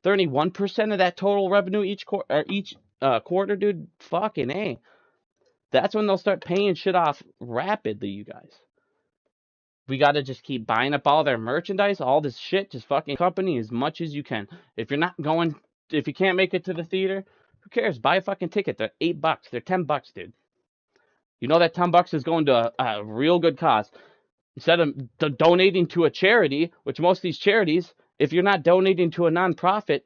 31% of that total revenue each quarter, dude, fucking A. That's when they'll start paying shit off rapidly, you guys. We got to just keep buying up all their merchandise, all this shit, just fucking company as much as you can. If you can't make it to the theater, who cares? Buy a fucking ticket. They're $8. They're $10, dude. You know that $10 is going to a real good cause. Instead of donating to a charity, which most of these charities, if you're not donating to a nonprofit,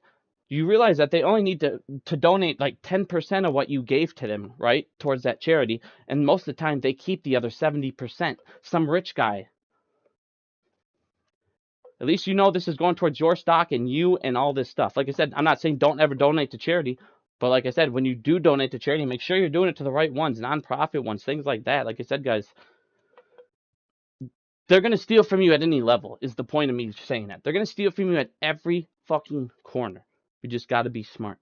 you realize that they only need to donate like 10% of what you gave to them, right, towards that charity. And most of the time, they keep the other 70%. Some rich guy. At least you know this is going towards your stock and you and all this stuff. Like I said, I'm not saying don't ever donate to charity. But like I said, when you do donate to charity, make sure you're doing it to the right ones, nonprofit ones, things like that. Like I said, guys, they're going to steal from you at any level is the point of me saying that. They're going to steal from you at every fucking corner. You just got to be smart.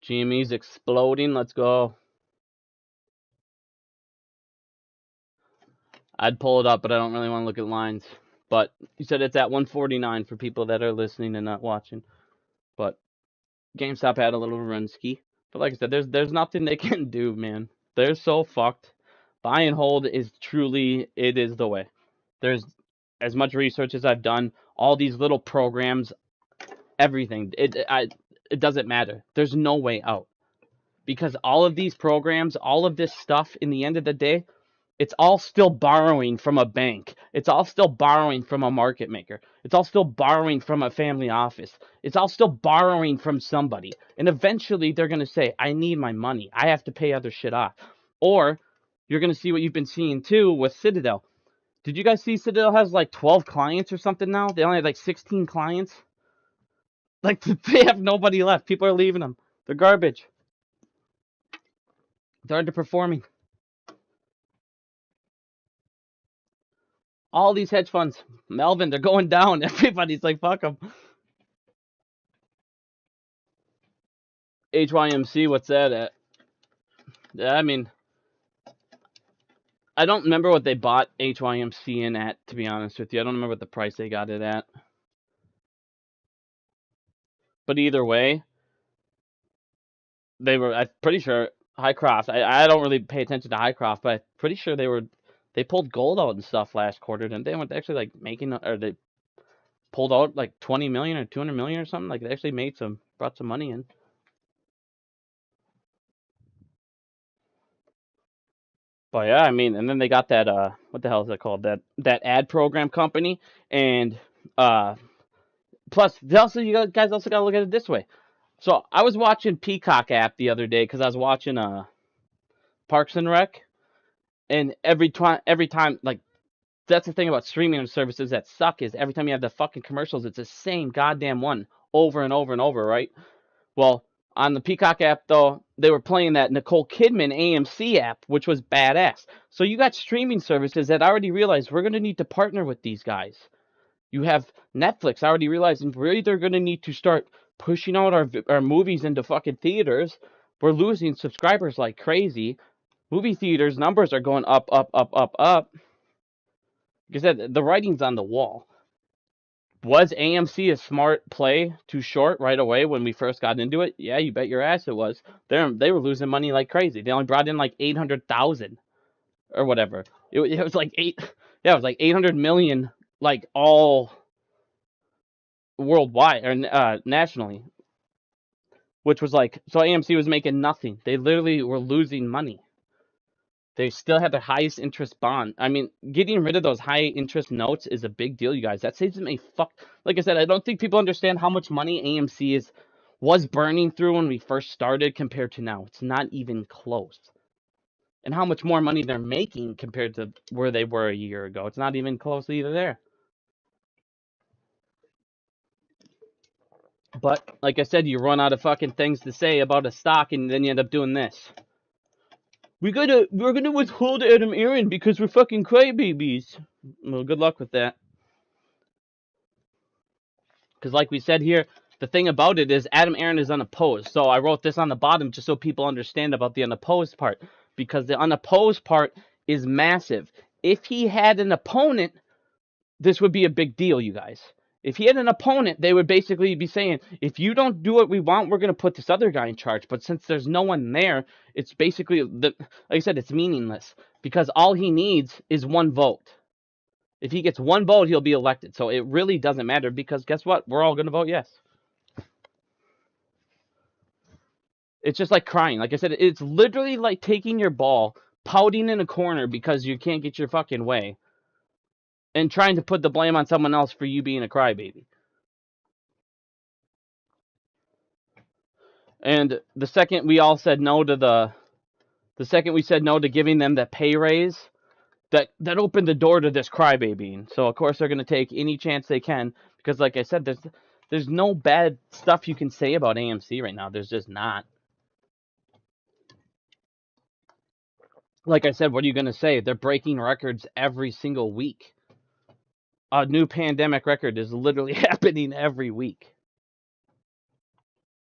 GME's exploding. Let's go. I'd pull it up, but I don't really want to look at lines. But you said it's at 149 for people that are listening and not watching. But GameStop had a little runski. But like I said, there's nothing they can do, man. They're so fucked. Buy and hold is truly, it is the way. There's as much research as I've done, all these little programs, everything. It doesn't matter. There's no way out. Because all of these programs, all of this stuff, in the end of the day, it's all still borrowing from a bank. It's all still borrowing from a market maker. It's all still borrowing from a family office. It's all still borrowing from somebody. And eventually they're going to say, I need my money. I have to pay other shit off. Or you're going to see what you've been seeing too with Citadel. Did you guys see Citadel has like 12 clients or something now? They only have like 16 clients. Like they have nobody left. People are leaving them. They're garbage. They're underperforming. All these hedge funds, Melvin, they're going down. Everybody's like, fuck them. HYMC, what's that at? Yeah, I mean, I don't remember what they bought HYMC in at, to be honest with you. I don't remember what the price they got it at. But either way, I'm pretty sure Hycroft. I don't really pay attention to Hycroft, but I'm pretty sure they pulled gold out and stuff last quarter, and they went actually like making, or they pulled out like 20 million or 200 million or something. Like they actually brought some money in. But yeah, I mean, and then they got that what the hell is it called? That ad program company, and uh, plus you guys also gotta look at it this way. So I was watching Peacock app the other day because I was watching Parks and Rec, and every time like that's the thing about streaming services that suck is every time you have the fucking commercials, it's the same goddamn one over and over and over, right? Well, on the Peacock app, though, they were playing that Nicole Kidman AMC app, which was badass. So you got streaming services that already realized we're going to need to partner with these guys. You have Netflix already realizing we're either going to need to start pushing out our movies into fucking theaters. We're losing subscribers like crazy. Movie theaters numbers are going up, up, up, up, up. Like I said, the writing's on the wall. Was AMC a smart play to short right away when we first got into it? Yeah, you bet your ass it was. They were losing money like crazy. They only brought in like 800,000 or whatever. It was like it was like 800 million, like all worldwide or nationally, which was like, so AMC was making nothing. They literally were losing money. They still had their highest interest bond. I mean, getting rid of those high interest notes is a big deal, you guys. That saves them a fuck. Like I said, I don't think people understand how much money AMC was burning through when we first started compared to now. It's not even close. And how much more money they're making compared to where they were a year ago. It's not even close either there. But like I said, you run out of fucking things to say about a stock, and then you end up doing this. We're gonna withhold Adam Aaron because we're fucking crybabies. Well, good luck with that. Because like we said here, the thing about it is Adam Aaron is unopposed. So I wrote this on the bottom just so people understand about the unopposed part. Because the unopposed part is massive. If he had an opponent, this would be a big deal, you guys. If he had an opponent, they would basically be saying, if you don't do what we want, we're going to put this other guy in charge. But since there's no one there, it's basically, like I said, it's meaningless. Because all he needs is one vote. If he gets one vote, he'll be elected. So it really doesn't matter because guess what? We're all going to vote yes. It's just like crying. Like I said, it's literally like taking your ball, pouting in a corner because you can't get your fucking way, and trying to put the blame on someone else for you being a crybaby. And the second we all said no to the second we said no to giving them that pay raise, that opened the door to this crybabying. So of course they're going to take any chance they can because, like I said, there's no bad stuff you can say about AMC right now. There's just not. Like I said, what are you going to say? They're breaking records every single week. A new pandemic record is literally happening every week.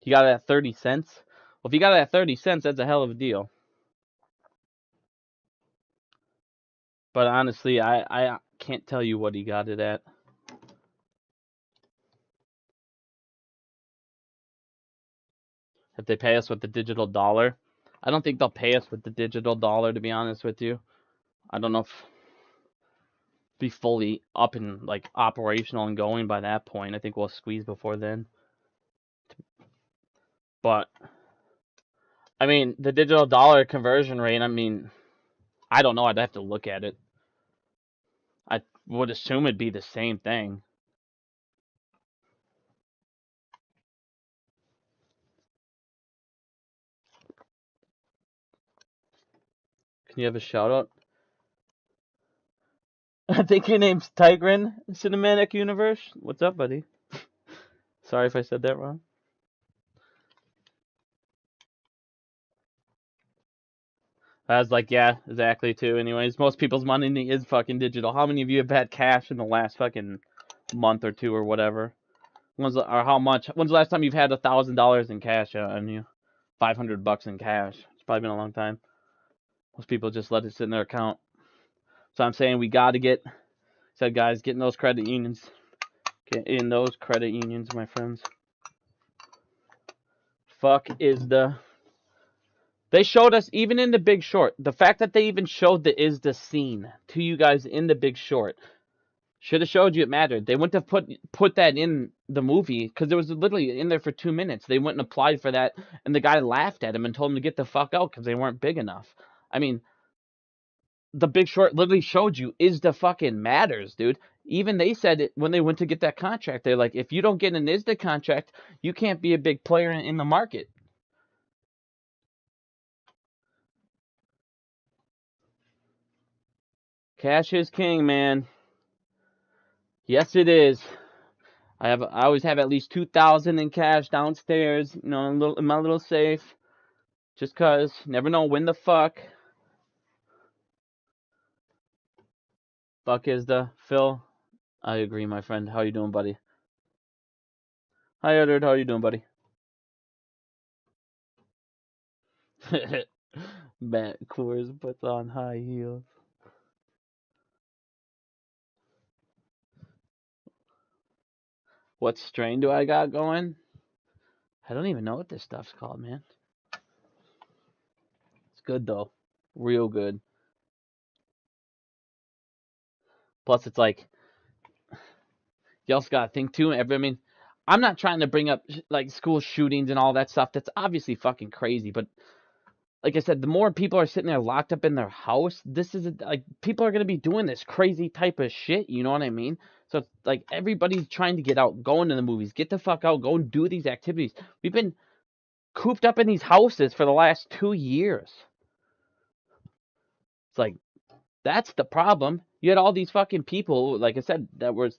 You got it at 30 cents? Well, if you got it at 30 cents, that's a hell of a deal. But honestly, I can't tell you what he got it at. If they pay us with the digital dollar. I don't think they'll pay us with the digital dollar, to be honest with you. I don't know if be fully up and like operational and going by that point. I think we'll squeeze before then. But I mean, the digital dollar conversion rate, I mean, I don't know. I'd have to look at it. I would assume it'd be the same thing. Can you have a shout out? I think your name's Tigrin Cinematic Universe. What's up, buddy? Sorry if I said that wrong. I was like, yeah, exactly, too. Anyways, most people's money is fucking digital. How many of you have had cash in the last fucking month or two or whatever? When's the last time you've had $1,000 in cash on you? $500 in cash. It's probably been a long time. Most people just let it sit in their account. So I'm saying we got to get in those credit unions. Get in those credit unions, my friends. Fuck is the They showed us, even in The Big Short, the fact that they even showed the scene to you guys in The Big Short should have showed you it mattered. They wouldn't have put that in the movie because it was literally in there for 2 minutes. They wouldn't have applied for that, and the guy laughed at him and told him to get the fuck out because they weren't big enough. I mean, The Big Short literally showed you ISDA fucking matters, dude. Even they said it when they went to get that contract. They're like, if you don't get an ISDA contract, you can't be a big player in the market. Cash is king, man. Yes, it is. I always have at least 2,000 in cash downstairs, you know, in my little safe. Just cause, never know when the fuck is the Phil. I agree, my friend. How you doing, buddy? Hi, Edward. How you doing, buddy? Matt Coors puts on high heels. What strain do I got going? I don't even know what this stuff's called, man. It's good, though. Real good. Plus, it's like, you also gotta think, too. I mean, I'm not trying to bring up, like, school shootings and all that stuff. That's obviously fucking crazy, but like I said, the more people are sitting there locked up in their house, this is like people are gonna be doing this crazy type of shit. You know what I mean? So it's like everybody's trying to get out, going to the movies, get the fuck out, go and do these activities. We've been cooped up in these houses for the last 2 years. It's like that's the problem. You had all these fucking people, like I said, that was.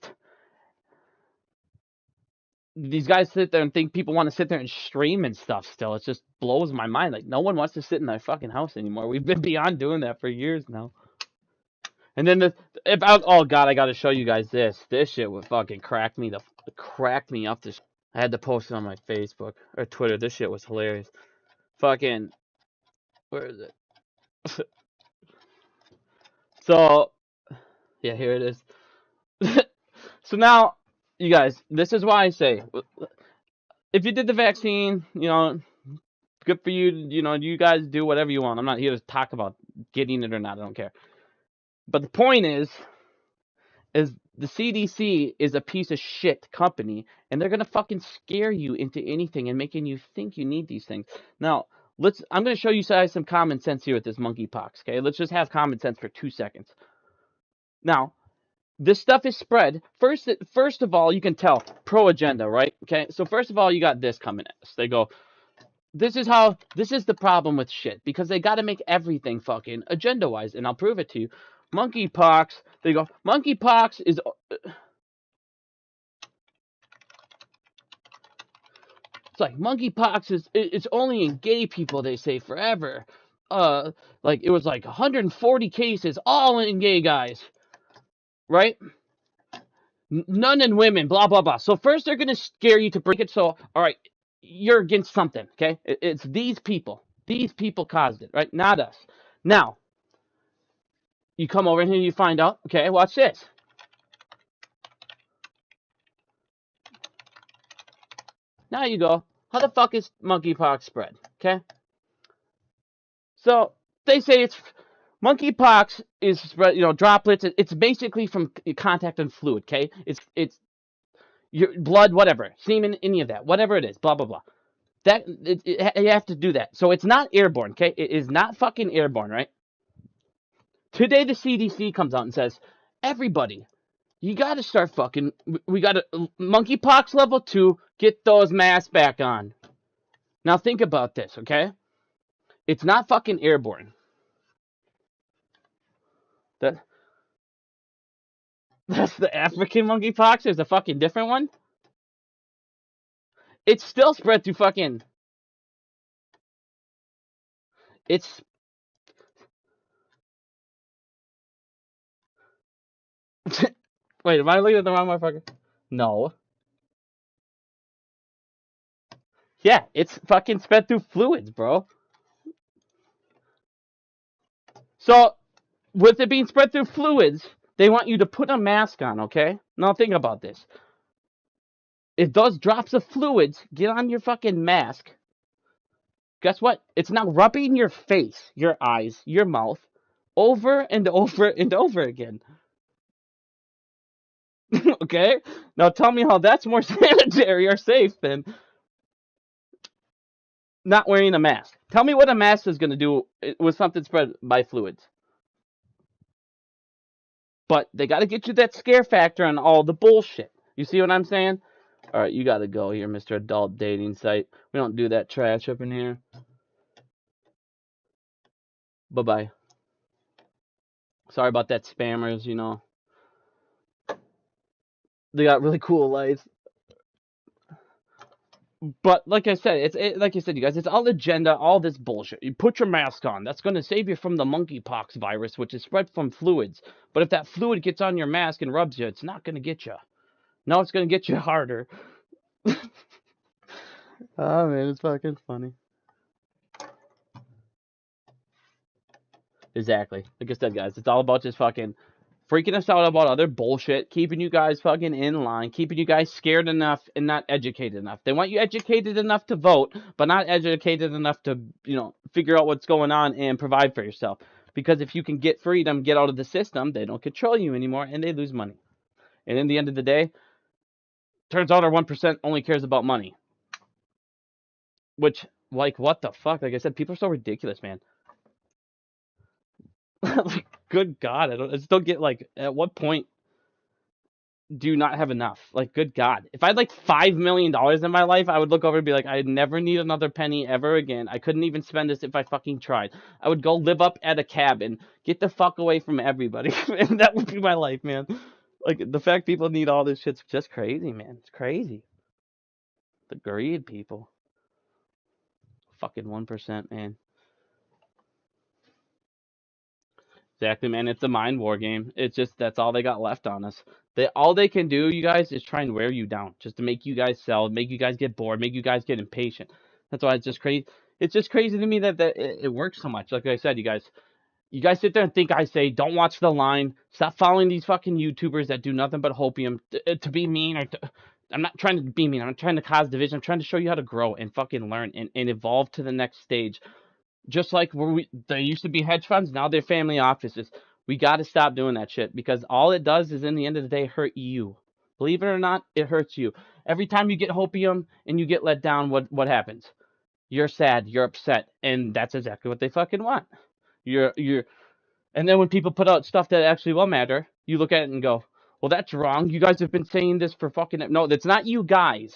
These guys sit there and think people want to sit there and stream and stuff still. It just blows my mind. Like, no one wants to sit in their fucking house anymore. We've been beyond doing that for years now. And then oh god, I gotta show you guys this. This shit would fucking crack me up. I had to post it on my Facebook or Twitter. This shit was hilarious. Fucking, where is it? So, yeah, here it is. So now, you guys, this is why I say, if you did the vaccine, you know, good for you. You know, you guys do whatever you want. I'm not here to talk about getting it or not. I don't care. But the point is the CDC is a piece of shit company, and they're gonna fucking scare you into anything and making you think you need these things. Now, I'm gonna show you guys some common sense here with this monkeypox. Okay, let's just have common sense for 2 seconds. Now, this stuff is spread. First of all, you can tell pro agenda, right? Okay, so first of all, you got this coming at us. They go, this is the problem with shit, because they got to make everything fucking agenda wise, and I'll prove it to you. Monkeypox. They go, monkeypox is. It's like monkeypox is. It's only in gay people. They say forever. Like it was like 140 cases, all in gay guys, right? None in women. Blah blah blah. So first they're gonna scare you to break it. So all right, you're against something, okay? It's these people. These people caused it, right? Not us. Now, you come over here and you find out, okay, watch this. Now you go, how the fuck is monkeypox spread, okay? So, they say it's monkeypox is spread, you know, droplets. It's basically from contact and fluid, okay? It's your blood, whatever, semen, any of that, whatever it is, blah, blah, blah. You have to do that. So it's not airborne, okay? It is not fucking airborne, right? Today the CDC comes out and says, everybody, you gotta start fucking, we gotta, monkeypox level 2, get those masks back on. Now think about this, okay? It's not fucking airborne. That's the African monkeypox? There's a fucking different one? It's still spread through fucking... It's... Wait, am I looking at the wrong motherfucker? No. Yeah, it's fucking spread through fluids, bro. So, with it being spread through fluids, they want you to put a mask on, okay? Now think about this. If those drops of fluids get on your fucking mask, guess what? It's now rubbing your face, your eyes, your mouth, over and over and over again. Okay? Now tell me how that's more sanitary or safe than not wearing a mask. Tell me what a mask is going to do with something spread by fluids. But they got to get you that scare factor on all the bullshit. You see what I'm saying? All right, you got to go here, Mr. Adult Dating Site. We don't do that trash up in here. Bye-bye. Sorry about that, spammers, you know. They got really cool lights. But like I said, like I said, you guys, it's all agenda, all this bullshit. You put your mask on. That's going to save you from the monkeypox virus, which is spread from fluids. But if that fluid gets on your mask and rubs you, it's not going to get you. No, it's going to get you harder. Oh, man, it's fucking funny. Exactly. Like I said, guys, it's all about just fucking freaking us out about other bullshit, keeping you guys fucking in line, keeping you guys scared enough and not educated enough. They want you educated enough to vote, but not educated enough to, figure out what's going on and provide for yourself. Because if you can get freedom, get out of the system, they don't control you anymore and they lose money. And in the end of the day, turns out our 1% only cares about money. Which, like, what the fuck? Like I said, people are so ridiculous, man. Like, good God, I just don't get, like, at what point do you not have enough? Like, good God. If I had, like, $5 million in my life, I would look over and be like, I never need another penny ever again. I couldn't even spend this if I fucking tried. I would go live up at a cabin, get the fuck away from everybody, and that would be my life, man. Like, the fact people need all this shit's just crazy, man. It's crazy. The greed, people. Fucking 1%, man. Exactly, man. It's a mind war game. It's just that's all they got left on us. All they can do, you guys, is try and wear you down, just to make you guys sell, make you guys get bored, make you guys get impatient. That's why it's just crazy. It's just crazy to me that it works so much. Like I said, you guys sit there and think I say don't watch the line, stop following these fucking YouTubers that do nothing but hopium to be mean I'm not trying to be mean. I'm not trying to cause division. I'm trying to show you how to grow and fucking learn and evolve to the next stage. Just like there used to be hedge funds, now they're family offices. We got to stop doing that shit because all it does is, in the end of the day, hurt you. Believe it or not, it hurts you. Every time you get hopium and you get let down, what happens? You're sad, you're upset, and that's exactly what they fucking want. And then when people put out stuff that actually will matter, you look at it and go, well, that's wrong. You guys have been saying this for fucking... No, that's not you guys.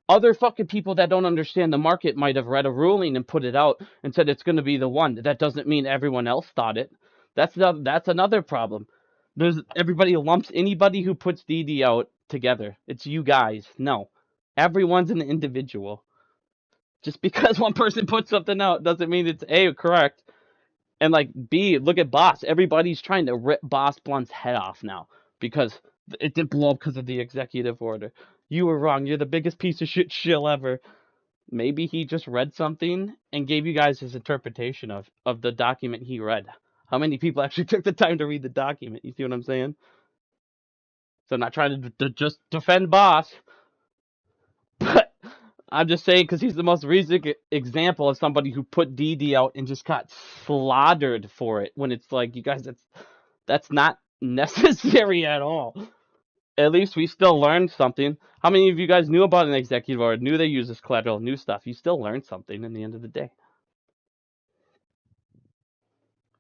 Other fucking people that don't understand the market might have read a ruling and put it out and said it's going to be the one. That doesn't mean everyone else thought it. That's another problem. Everybody lumps anybody who puts DD out together. It's you guys. No. Everyone's an individual. Just because one person puts something out doesn't mean it's A, correct. And like B, look at Boss. Everybody's trying to rip Boss Blunt's head off now because it didn't blow up because of the executive order. You were wrong. You're the biggest piece of shit shill ever. Maybe he just read something and gave you guys his interpretation of the document he read. How many people actually took the time to read the document? You see what I'm saying? So I'm not trying to just defend Boss, but I'm just saying because he's the most recent example of somebody who put DD out and just got slaughtered for it. When it's like, you guys, that's not necessary at all. At least we still learned something. How many of you guys knew about an executive order, knew they use this collateral, new stuff? You still learned something in the end of the day.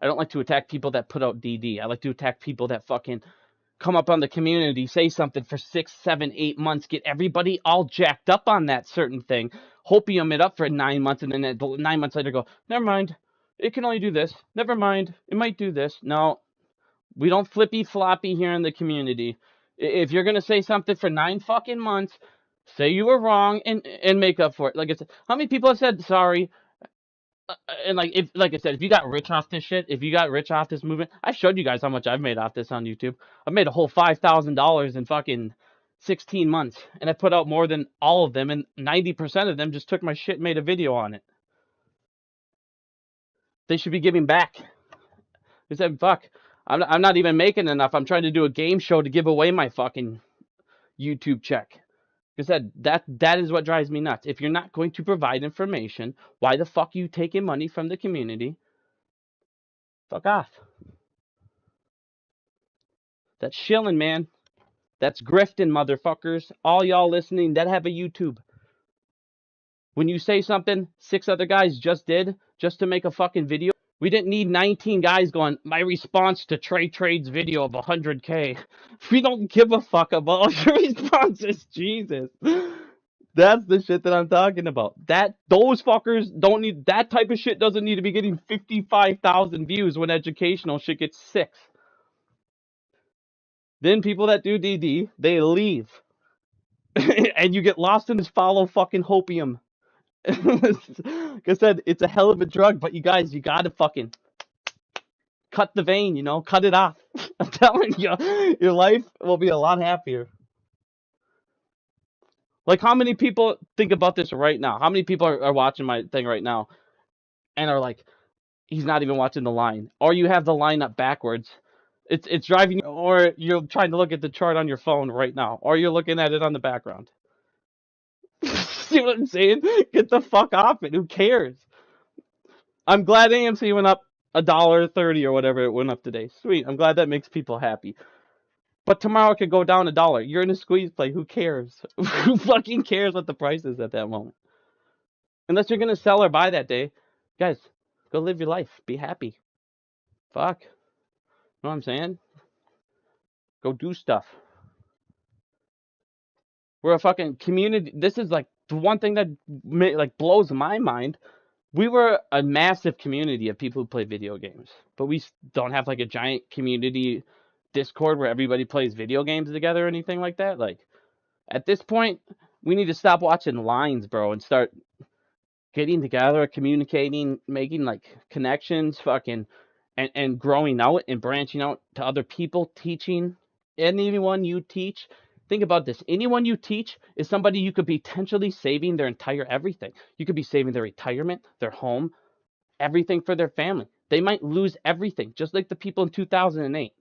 I don't like to attack people that put out DD. I like to attack people that fucking come up on the community, say something for 6, 7, 8 months, get everybody all jacked up on that certain thing, hopium it up for 9 months, and then 9 months later go, never mind, it can only do this. Never mind, it might do this. No, we don't flippy floppy here in the community. If you're gonna say something for 9 fucking months, say you were wrong and make up for it. Like I said, how many people have said sorry? And like I said, if you got rich off this shit, if you got rich off this movement, I showed you guys how much I've made off this on YouTube. I've made a whole $5,000 in fucking 16 months, and I put out more than all of them, and 90% of them just took my shit and made a video on it. They should be giving back. They said, fuck, I'm not even making enough. I'm trying to do a game show to give away my fucking YouTube check. I said, that is what drives me nuts. If you're not going to provide information, why the fuck are you taking money from the community? Fuck off. That's shilling, man. That's grifting, motherfuckers. All y'all listening that have a YouTube. When you say something 6 other guys just did, just to make a fucking video, we didn't need 19 guys going, my response to Trey Trade's video of 100K. We don't give a fuck about your responses, Jesus. That's the shit that I'm talking about. Those fuckers don't need, that type of shit doesn't need to be getting 55,000 views when educational shit gets 6. Then people that do DD, they leave. And you get lost in this follow fucking hopium. Like I said, it's a hell of a drug, but you guys, you gotta fucking cut the vein, you know, cut it off. I'm telling you, your life will be a lot happier. Like, how many people think about this right now? How many people are watching my thing right now and are like, he's not even watching the line, or you have the line up backwards? It's driving you, or you're trying to look at the chart on your phone right now, or you're looking at it on the background. See what I'm saying? Get the fuck off it. Who cares? I'm glad AMC went up $1.30 or whatever it went up today. Sweet. I'm glad that makes people happy. But tomorrow it could go down $1. You're in a squeeze play. Who cares? Who fucking cares what the price is at that moment? Unless you're gonna sell or buy that day, guys, go live your life. Be happy. Fuck. Know what I'm saying? Go do stuff. We're a fucking community. This is like the one thing that like blows my mind. We were a massive community of people who play video games, but we don't have like a giant community Discord where everybody plays video games together or anything like that. Like, at this point, we need to stop watching lines, bro, and start getting together, communicating, making like connections, fucking, and growing out and branching out to other people, teaching. Anyone you teach, think about this. Anyone you teach is somebody you could be potentially saving their entire everything. You could be saving their retirement, their home, everything for their family. They might lose everything, just like the people in 2008.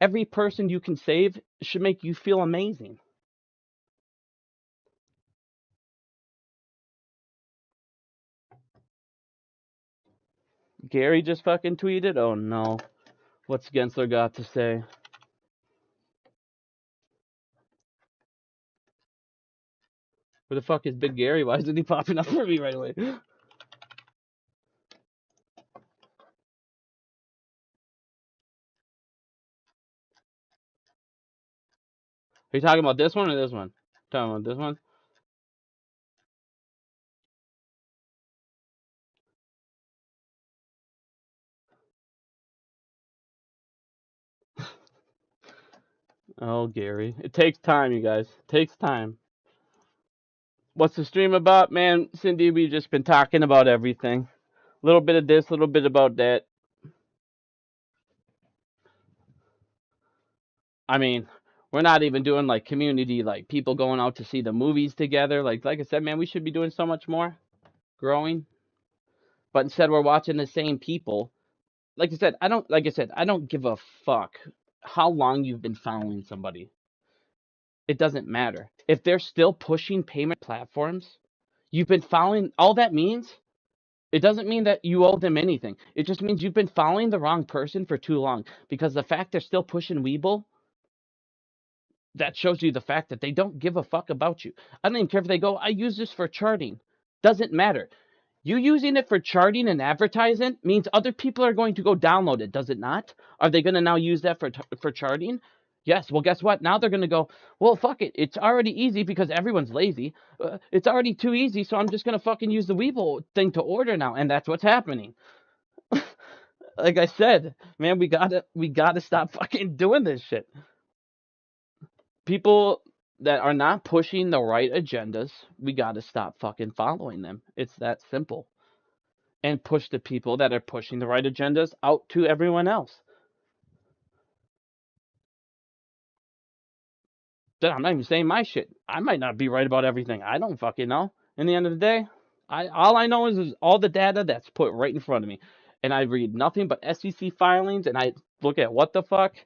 Every person you can save should make you feel amazing. Gary just fucking tweeted? Oh no. What's Gensler got to say? Where the fuck is Big Gary? Why isn't he popping up for me right away? Are you talking about this one or this one? Talking about this one? Oh, Gary. It takes time, you guys. It takes time. What's the stream about? Man, Cindy, we've just been talking about everything. A little bit of this, a little bit about that. I mean, we're not even doing like community, like people going out to see the movies together. Like I said, man, we should be doing so much more. Growing. But instead we're watching the same people. Like I said, I don't give a fuck how long you've been following somebody. It doesn't matter. If they're still pushing payment platforms, you've been following, all that means, it doesn't mean that you owe them anything. It just means you've been following the wrong person for too long. Because the fact they're still pushing Weeble, that shows you the fact that they don't give a fuck about you. I don't even care if they go, I use this for charting. Doesn't matter. You using it for charting and advertising means other people are going to go download it, does it not? Are they going to now use that for charting? Yes. Well, guess what? Now they're going to go, well, fuck it. It's already easy because everyone's lazy. It's already too easy, so I'm just going to fucking use the Weeble thing to order now. And that's what's happening. Like I said, man, we gotta stop fucking doing this shit. People that are not pushing the right agendas, we gotta stop fucking following them. It's that simple. And push the people that are pushing the right agendas out to everyone else. Then I'm not even saying my shit. I might not be right about everything. I don't fucking know. In the end of the day, all I know is all the data that's put right in front of me. And I read nothing but SEC filings and I look at what the fuck.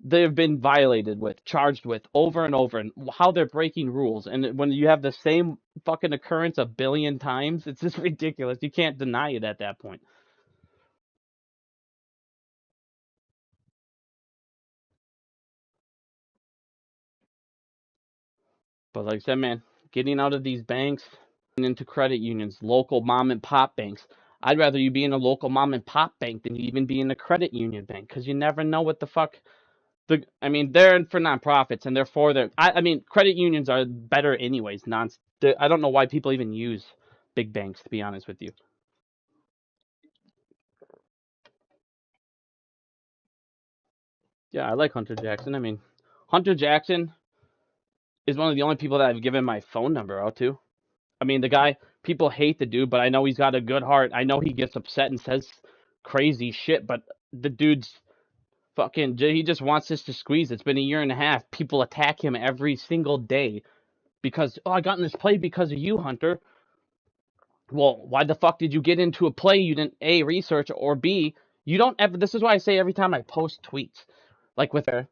they've been violated with, charged with over and over, and how they're breaking rules. And when you have the same fucking occurrence a billion times, it's just ridiculous. You can't deny it at that point. But like I said, man, getting out of these banks into credit unions, local mom and pop banks. I'd rather you be in a local mom and pop bank than you even be in a credit union bank, because you never know what the fuck. I mean, they're for nonprofits and they're for their. I mean, credit unions are better anyways. I don't know why people even use big banks, to be honest with you. Yeah, I like Hunter Jackson. I mean, Hunter Jackson is one of the only people that I've given my phone number out to. I mean, the guy, people hate the dude, but I know he's got a good heart. I know he gets upset and says crazy shit, but the dude's fucking, he just wants us to squeeze. It's been a year and a half. People attack him every single day because, oh, I got in this play because of you, Hunter. Well, why the fuck did you get into a play you didn't A, research, or B, you don't ever, this is why I say every time I post tweets, like with her,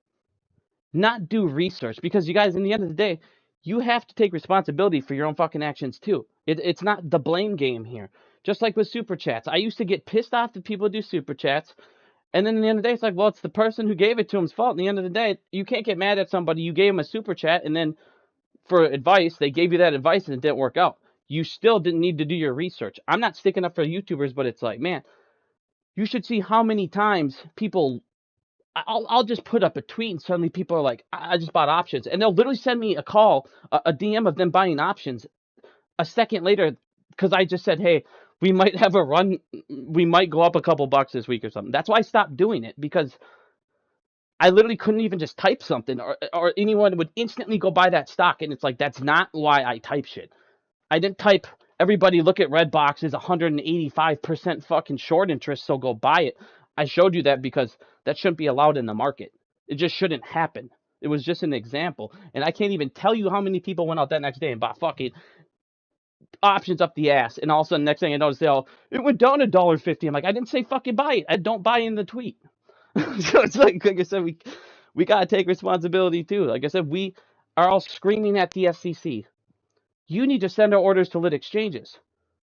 not do research, because you guys, in the end of the day, you have to take responsibility for your own fucking actions too. It's not the blame game here. Just like with super chats, I used to get pissed off that people do super chats, and then in the end of the day, it's like, well, it's the person who gave it to him's fault. In the end of the day, you can't get mad at somebody. You gave them a super chat, and then for advice, they gave you that advice and it didn't work out. You still didn't need to do your research. I'm not sticking up for YouTubers, but it's like, man, you should see how many times people. I'll just put up a tweet and suddenly people are like, I just bought options, and they'll literally send me a call, a DM of them buying options a second later, because I just said, hey, we might have a run, we might go up a couple bucks this week or something. That's why I stopped doing it, because I literally couldn't even just type something, or anyone would instantly go buy that stock, and it's like, that's not why I type shit. I didn't type, everybody look at Redbox is 185% fucking short interest, so go buy it. I showed you that because that shouldn't be allowed in the market. It just shouldn't happen. It was just an example. And I can't even tell you how many people went out that next day and bought fucking options up the ass. And all of a sudden, next thing I noticed, it went down $1.50. I'm like, I didn't say fucking buy it. I don't buy in the tweet. So it's like I said, we got to take responsibility too. Like I said, we are all screaming at the FCC. You need to send our orders to lit exchanges.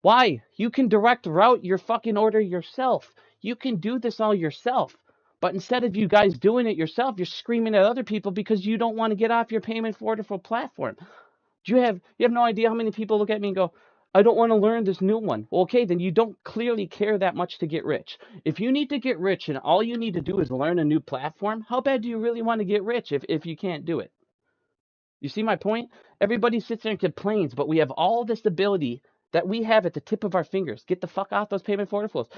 Why? You can direct route your fucking order yourself. You can do this all yourself. But instead of you guys doing it yourself, you're screaming at other people because you don't want to get off your payment for order for platform. You have no idea how many people look at me and go, I don't want to learn this new one. Well, okay, then you don't clearly care that much to get rich. If you need to get rich and all you need to do is learn a new platform, how bad do you really want to get rich if you can't do it? You see my point? Everybody sits there and complains, but we have all this ability that we have at the tip of our fingers. Get the fuck off those payment for order flows.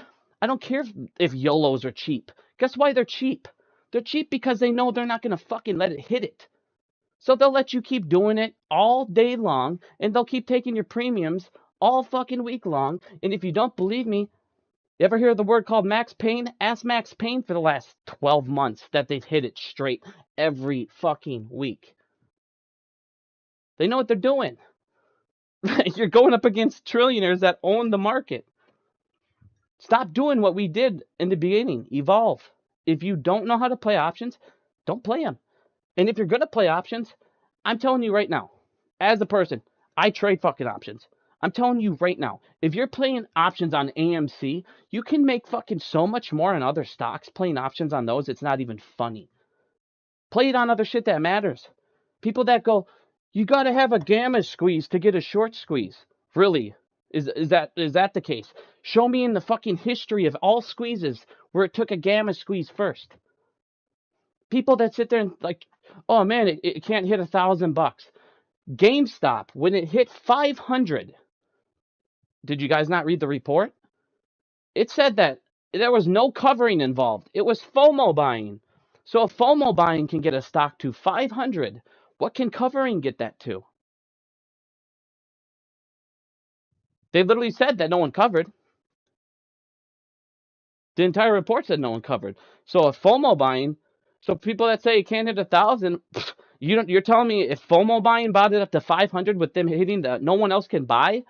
I don't care if YOLOs are cheap. Guess why they're cheap? They're cheap because they know they're not going to fucking let it hit it. So they'll let you keep doing it all day long, and they'll keep taking your premiums all fucking week long. And if you don't believe me, you ever hear the word called Max Payne? Ask Max Payne for the last 12 months that they've hit it straight every fucking week. They know what they're doing. You're going up against trillionaires that own the market. Stop doing what we did in the beginning. Evolve. If you don't know how to play options, don't play them. And if you're going to play options, I'm telling you right now, as a person, I trade fucking options. I'm telling you right now, if you're playing options on AMC, you can make fucking so much more on other stocks playing options on those. It's not even funny. Play it on other shit that matters. People that go, you got to have a gamma squeeze to get a short squeeze. Really? Is that the case? Show me in the fucking history of all squeezes where it took a gamma squeeze first. People that sit there and like, oh man, it can't hit $1,000. GameStop, when it hit 500, did you guys not read the report? It said that there was no covering involved. It was FOMO buying. So if FOMO buying can get a stock to 500, what can covering get that to? They literally said that no one covered. The entire report said no one covered. So if FOMO buying, so people that say it can't hit 1,000, you're telling me if FOMO buying bought it up to 500 with them hitting the no one else can buy,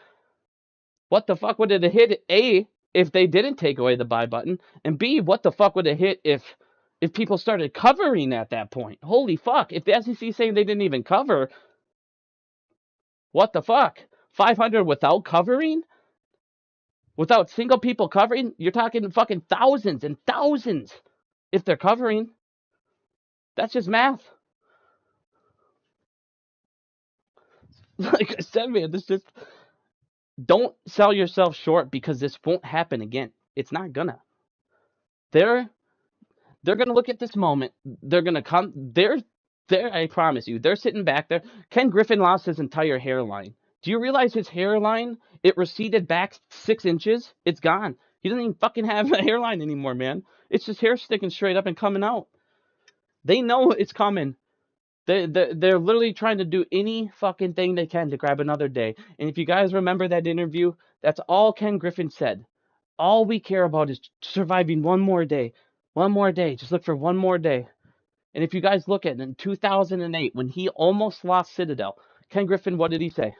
what the fuck would it hit? A, if they didn't take away the buy button, and B, what the fuck would it hit if if people started covering at that point. Holy fuck. If the SEC is saying they didn't even cover, what the fuck? 500 without covering? Without single people covering? You're talking fucking thousands and thousands if they're covering. That's just math. Like I said, man, this just... Don't sell yourself short because this won't happen again. It's not gonna. They're gonna look at this moment. They're gonna come. They're there. I promise you. They're sitting back there. Ken Griffin lost his entire hairline. Do you realize his hairline? It receded back 6 inches. It's gone. He doesn't even fucking have a hairline anymore, man. It's just hair sticking straight up and coming out. They know it's coming. They're literally trying to do any fucking thing they can to grab another day. And if you guys remember that interview, that's all Ken Griffin said. All we care about is surviving one more day. One more day. Just look for one more day. And if you guys look at it, in 2008, when he almost lost Citadel, Ken Griffin, what did he say?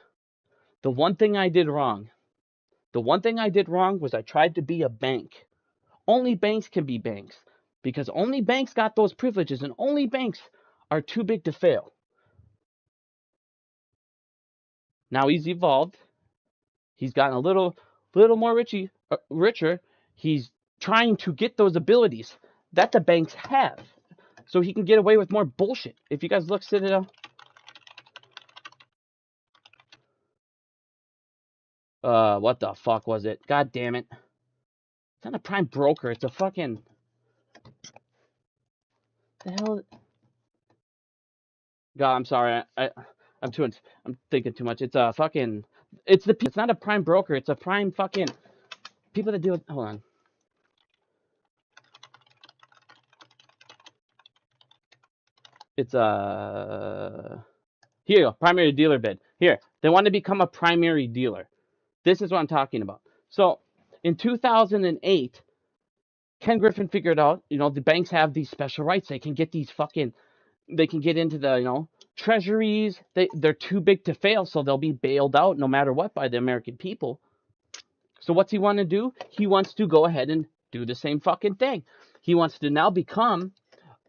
The one thing I did wrong was I tried to be a bank. Only banks can be banks. Because only banks got those privileges, and only banks are too big to fail. Now he's evolved. He's gotten a little more richer. He's trying to get those abilities that the banks have, so he can get away with more bullshit. If you guys look, Citadel. What the fuck was it? God damn it. It's not a prime broker. It's a fucking... The hell... God, I'm sorry. I'm thinking too much. It's a fucking... It's not a prime broker. It's a prime fucking... People that do it... Hold on. It's Here you go. Primary dealer bid. Here. They want to become a primary dealer. This is what I'm talking about. So, in 2008, Ken Griffin figured out, the banks have these special rights. They can get these fucking... They can get into the, treasuries. They're too big to fail, so they'll be bailed out no matter what by the American people. So what's he want to do? He wants to go ahead and do the same fucking thing. He wants to now become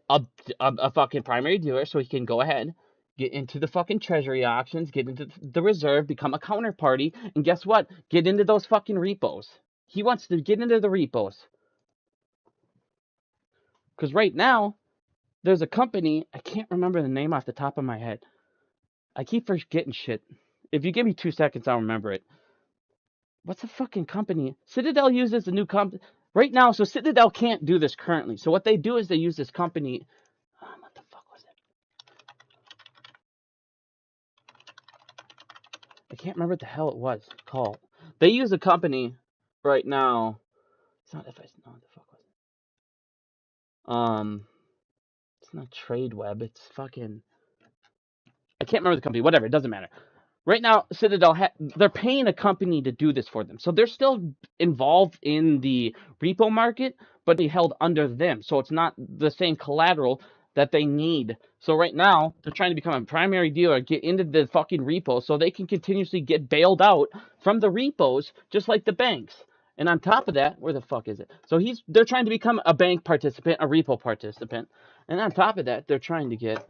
a fucking primary dealer so he can go ahead, get into the fucking treasury auctions, get into the reserve, become a counterparty, and guess what? Get into those fucking repos. He wants to get into the repos. Because right now, there's a company, I can't remember the name off the top of my head. I keep forgetting shit. If you give me 2 seconds, I'll remember it. What's the fucking company? Citadel uses a new company. Right now, so Citadel can't do this currently. So what they do is they use this company. What the fuck was it? I can't remember what the hell it was called. They use a company right now. It's not FS. No, what the fuck was it? It's not TradeWeb. It's fucking... I can't remember the company. Whatever. It doesn't matter. Right now, Citadel, they're paying a company to do this for them. So they're still involved in the repo market, but they held under them. So it's not the same collateral that they need. So right now, they're trying to become a primary dealer, get into the fucking repo so they can continuously get bailed out from the repos, just like the banks. And on top of that, where the fuck is it? So they're trying to become a bank participant, a repo participant. And on top of that, they're trying to get...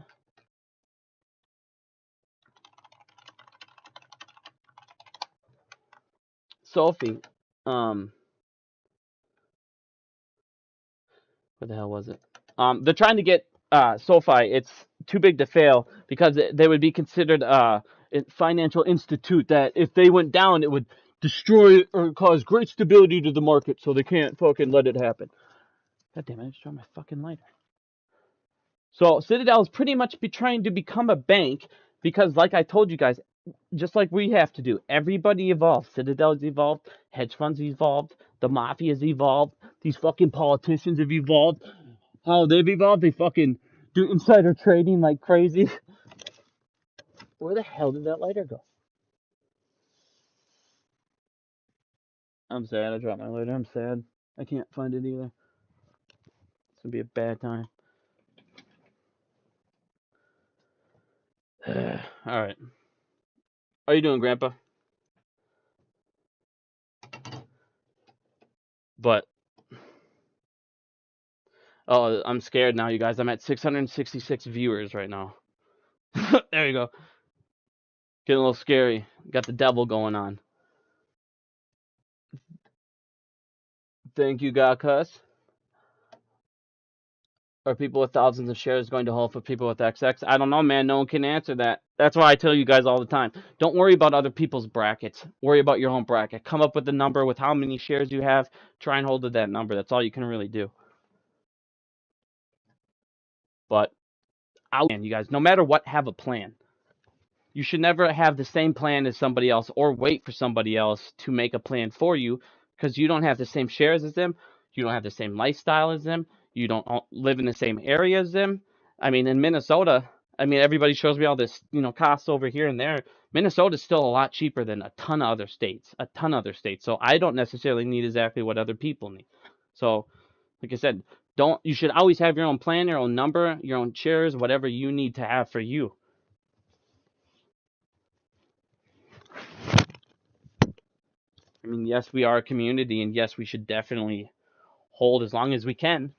Sophie, what the hell was it? They're trying to get SoFi. It's too big to fail because they would be considered a financial institute that if they went down, it would destroy or cause great stability to the market, so they can't fucking let it happen. God damn it, I just dropped my fucking lighter. So Citadel is pretty much trying to become a bank because, like I told you guys, just like we have to do, everybody evolved. Citadel's evolved, hedge funds evolved, the mafia's evolved, these fucking politicians have evolved. How they've evolved, they fucking do insider trading like crazy. Where the hell did that lighter go? I'm sad, I dropped my lighter, I'm sad. I can't find it either. It's gonna be a bad time. Alright. How you doing, Grandpa? But Oh, I'm scared now, you guys. I'm at 666 viewers right now. There you go. Getting a little scary. Got the devil going on. Thank you, God, cuss. Are people with thousands of shares going to hold for people with XX? I don't know, man. No one can answer that. That's why I tell you guys all the time. Don't worry about other people's brackets. Worry about your own bracket. Come up with a number with how many shares you have. Try and hold to that number. That's all you can really do. But you guys, no matter what, have a plan. You should never have the same plan as somebody else or wait for somebody else to make a plan for you because you don't have the same shares as them. You don't have the same lifestyle as them. You don't live in the same area as them. I mean, in Minnesota, I mean, everybody shows me all this, costs over here and there. Minnesota's still a lot cheaper than a ton of other states, a ton of other states. So I don't necessarily need exactly what other people need. So, like I said, you should always have your own plan, your own number, your own shares, whatever you need to have for you. I mean, yes, we are a community, and yes, we should definitely hold as long as we can.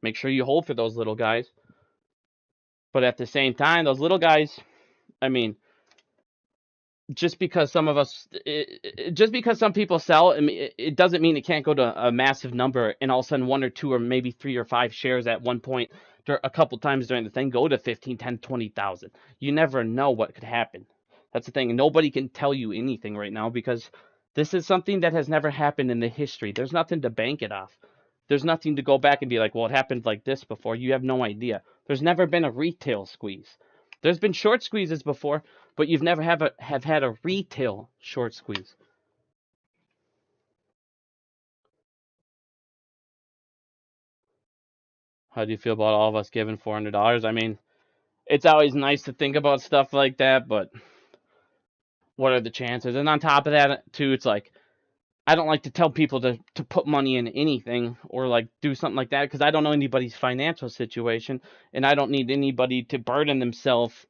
Make sure you hold for those little guys. But at the same time, those little guys, I mean, just because some of us, just because some people sell, I mean, it doesn't mean it can't go to a massive number, and all of a sudden one or two or maybe 3 or 5 shares at one point, a couple times during the thing, go to 15, 10, 20,000. You never know what could happen. That's the thing. Nobody can tell you anything right now because this is something that has never happened in the history. There's nothing to bank it off. There's nothing to go back and be like, well, it happened like this before. You have no idea. There's never been a retail squeeze. There's been short squeezes before, but you've never have had a retail short squeeze. How do you feel about all of us giving $400? I mean, it's always nice to think about stuff like that, but what are the chances? And on top of that, too, it's like I don't like to tell people to put money in anything or like do something like that because I don't know anybody's financial situation and I don't need anybody to burden themselves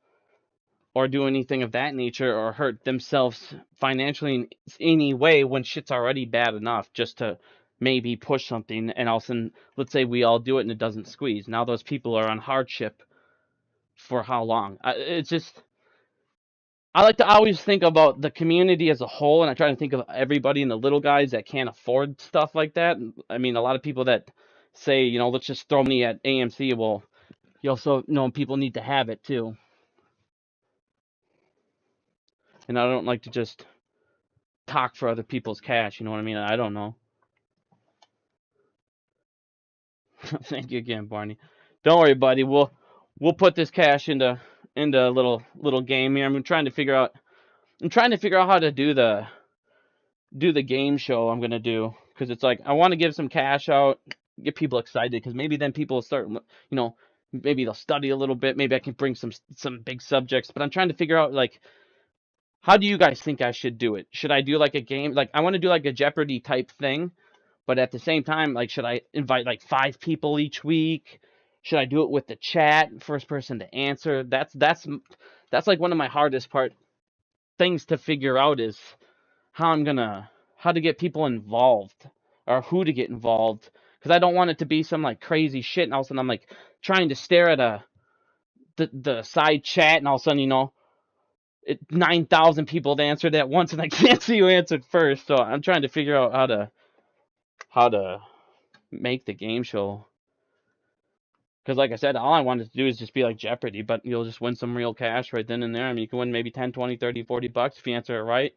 or do anything of that nature or hurt themselves financially in any way when shit's already bad enough just to maybe push something and all of a sudden, let's say we all do it and it doesn't squeeze. Now those people are on hardship for how long? It's just, I like to always think about the community as a whole, and I try to think of everybody and the little guys that can't afford stuff like that. I mean, a lot of people that say, let's just throw money at AMC. Well, you also know people need to have it too. And I don't like to just talk for other people's cash. You know what I mean? I don't know. Thank you again, Barney. Don't worry, buddy. We'll put this cash into a little game here. I'm trying to figure out how to do the game show I'm gonna do because it's like I want to give some cash out, get people excited because maybe then people will start, maybe they'll study a little bit. Maybe I can bring some big subjects, but I'm trying to figure out like how do you guys think I should do it? Should I do like a game? Like I want to do like a Jeopardy type thing, but at the same time, like should I invite like 5 people each week? Should I do it with the chat, first person to answer? That's like one of my hardest things to figure out is how to get people involved or who to get involved because I don't want it to be some like crazy shit and all of a sudden I'm like trying to stare at the side chat and all of a sudden 9,000 people have answered at once and I can't see who answered first, so I'm trying to figure out how to make the game show because like I said, all I wanted to do is just be like Jeopardy, but you'll just win some real cash right then and there. I mean, you can win maybe 10, 20, 30, $40 if you answer it right.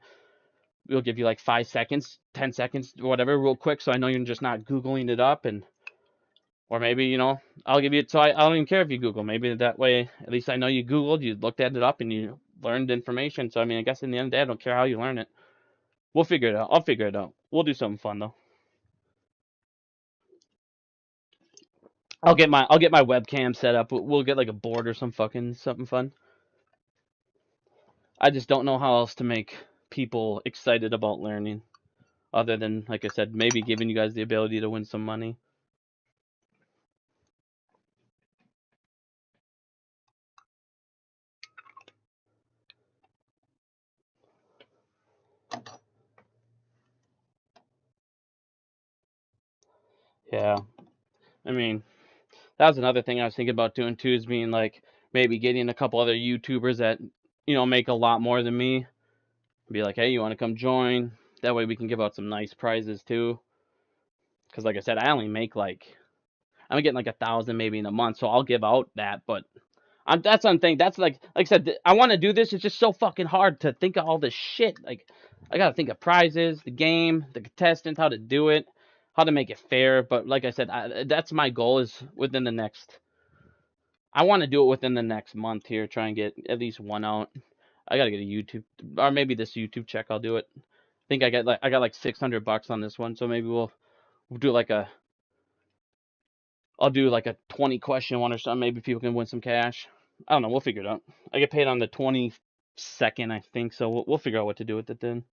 We'll give you like 5 seconds, 10 seconds, whatever, real quick, so I know you're just not Googling it up, or maybe, I'll give you, so I don't even care if you Google. Maybe that way, at least I know you Googled, you looked at it up, and you learned information. So, I mean, I guess in the end of the day, I don't care how you learn it. We'll figure it out. I'll figure it out. We'll do something fun, though. I'll get my webcam set up. We'll get like a board or something fun. I just don't know how else to make people excited about learning. Other than, like I said, maybe giving you guys the ability to win some money. Yeah. I mean, that was another thing I was thinking about doing too, is being like maybe getting a couple other YouTubers that make a lot more than me. Be like, hey, you want to come join? That way we can give out some nice prizes too. Because like I said, I only make I'm getting like 1,000 maybe in a month, so I'll give out that. But that's one thing. That's like I said, I want to do this. It's just so fucking hard to think of all this shit. Like I gotta think of prizes, the game, the contestants, how to do it, how to make it fair. But like I said, that's my goal is within the next. I want to do it within the next month here. Try and get at least one out. I gotta get a YouTube, or maybe this YouTube check. I'll do it. I think I got like $600 on this one, so maybe we'll do like I'll do like a 20 question one or something. Maybe people can win some cash. I don't know. We'll figure it out. I get paid on the 22nd, I think, so we'll figure out what to do with it then.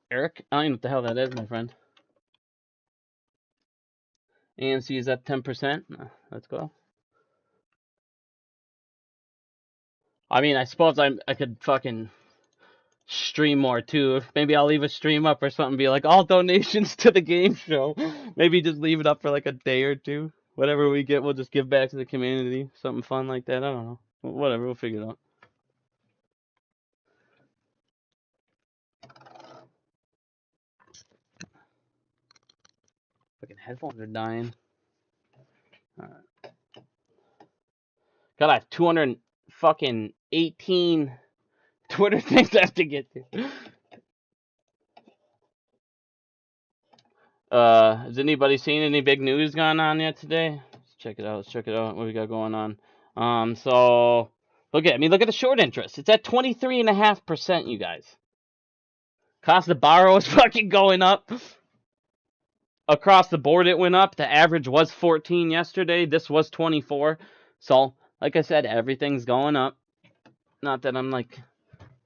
Eric, I don't even know what the hell that is, my friend. AMC is at 10%. Let's go. I mean, I suppose I could fucking stream more too. Maybe I'll leave a stream up or something. Be like all donations to the game show. Maybe just leave it up for like a day or two. Whatever we get, we'll just give back to the community. Something fun like that. I don't know. Whatever, we'll figure it out. Fucking headphones are dying. God, I have 200 fucking 18 Twitter things I have to get to. Has anybody seen any big news going on yet today? Let's check it out. Let's check it out. What we got going on? So look at the short interest. It's at 23.5%, you guys. Cost to borrow is fucking going up. Across the board, it went up. The average was 14 yesterday. This was 24. So, like I said, everything's going up. Not that I'm like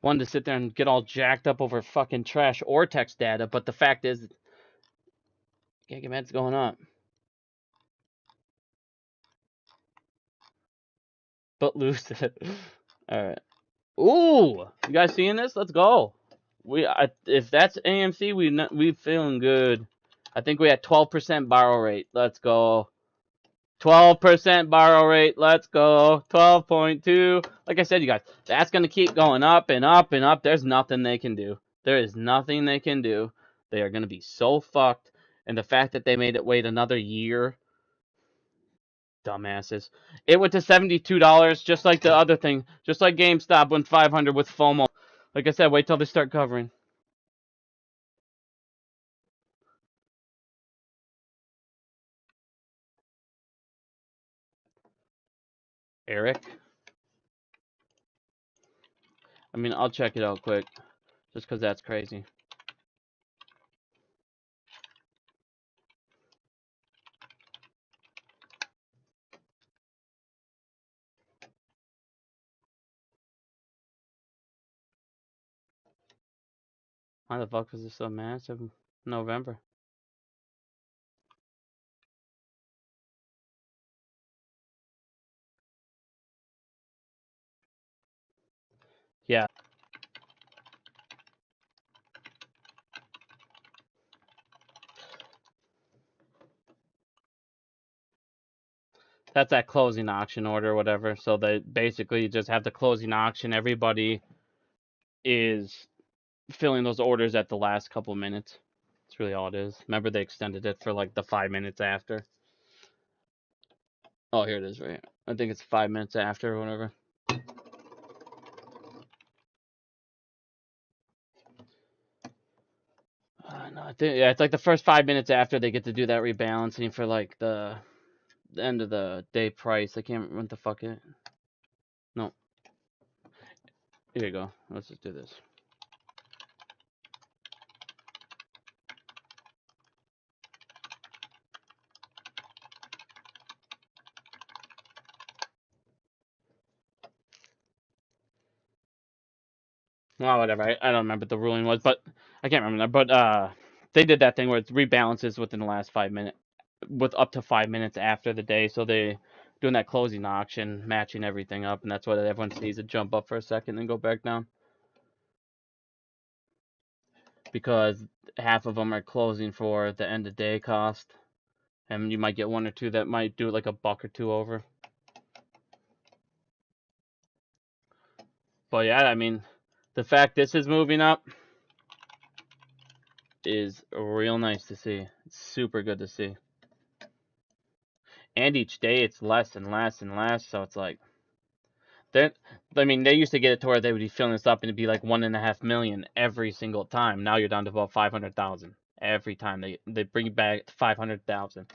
one to sit there and get all jacked up over fucking trash or text data, but the fact is, can't get mad, it's going up. But lose it. All right. Ooh, you guys seeing this? Let's go. If that's AMC, we feeling good. I think we had 12% borrow rate. Let's go. 12% borrow rate. Let's go. 12.2. Like I said, you guys, that's going to keep going up and up and up. There's nothing they can do. There is nothing they can do. They are going to be so fucked. And the fact that they made it wait another year, dumbasses. It went to $72, just like the other thing. Just like GameStop went 500 with FOMO. Like I said, wait till they start covering. Eric? I mean, I'll check it out quick. Just because that's crazy. Why the fuck was this so massive? November. Yeah. That's that closing auction order or whatever. So they basically just have the closing auction. Everybody is filling those orders at the last couple minutes. That's really all it is. Remember they extended it for like the 5 minutes after. Oh, here it is right here. I think it's 5 minutes after or whatever. No, I think yeah, it's like the first 5 minutes after they get to do that rebalancing for like the end of the day price. I can't remember what the fuck it. No. Here you go. Let's just do this. Well, whatever. I don't remember what the ruling was, but I can't remember. But they did that thing where it rebalances within the last 5 minutes, with up to 5 minutes after the day. So they doing that closing auction, matching everything up, and that's why everyone sees it jump up for a second and go back down. because half of them are closing for the end of day cost, and you might get one or two that might do it like a buck or two over. But yeah, I mean, the fact this is moving up is real nice to see. It's super good to see. And each day it's less and less and less, so it's like, they used to get it to where they would be filling this up and it'd be like 1.5 million every single time. Now you're down to about 500,000 every time. They bring it back to 500,000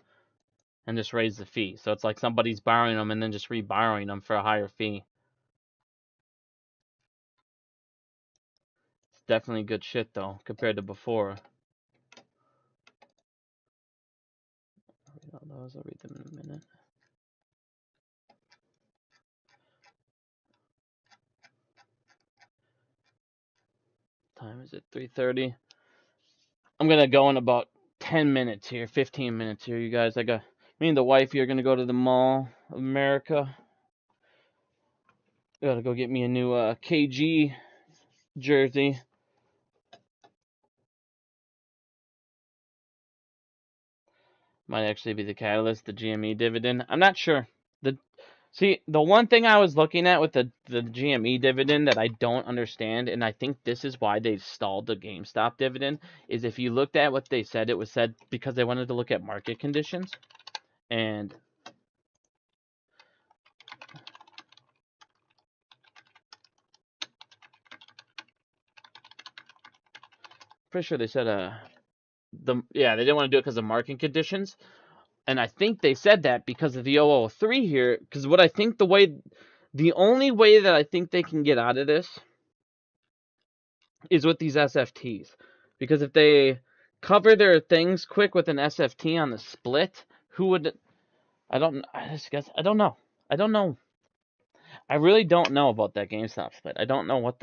and just raise the fee. So it's like somebody's borrowing them and then just re-borrowing them for a higher fee. It's definitely good shit though compared to before. I'll read them in a minute. Time is it 3:30? I'm gonna go in about 10 minutes here, 15 minutes here, you guys. Me and the wife here are gonna go to the Mall of America. Gotta go get me a new KG jersey. Might actually be the catalyst, the GME dividend. I'm not sure. The one thing I was looking at with the GME dividend that I don't understand, and I think this is why they've stalled the GameStop dividend, is if you looked at what they said, it was said because they wanted to look at market conditions. And pretty sure they said they didn't want to do it because of market conditions. And I think they said that because of the 003 here, because what I think the only way that I think they can get out of this is with these SFTs. Because if they cover their things quick with an SFT on the split, I don't know. I don't know. I really don't know about that GameStop split. I don't know what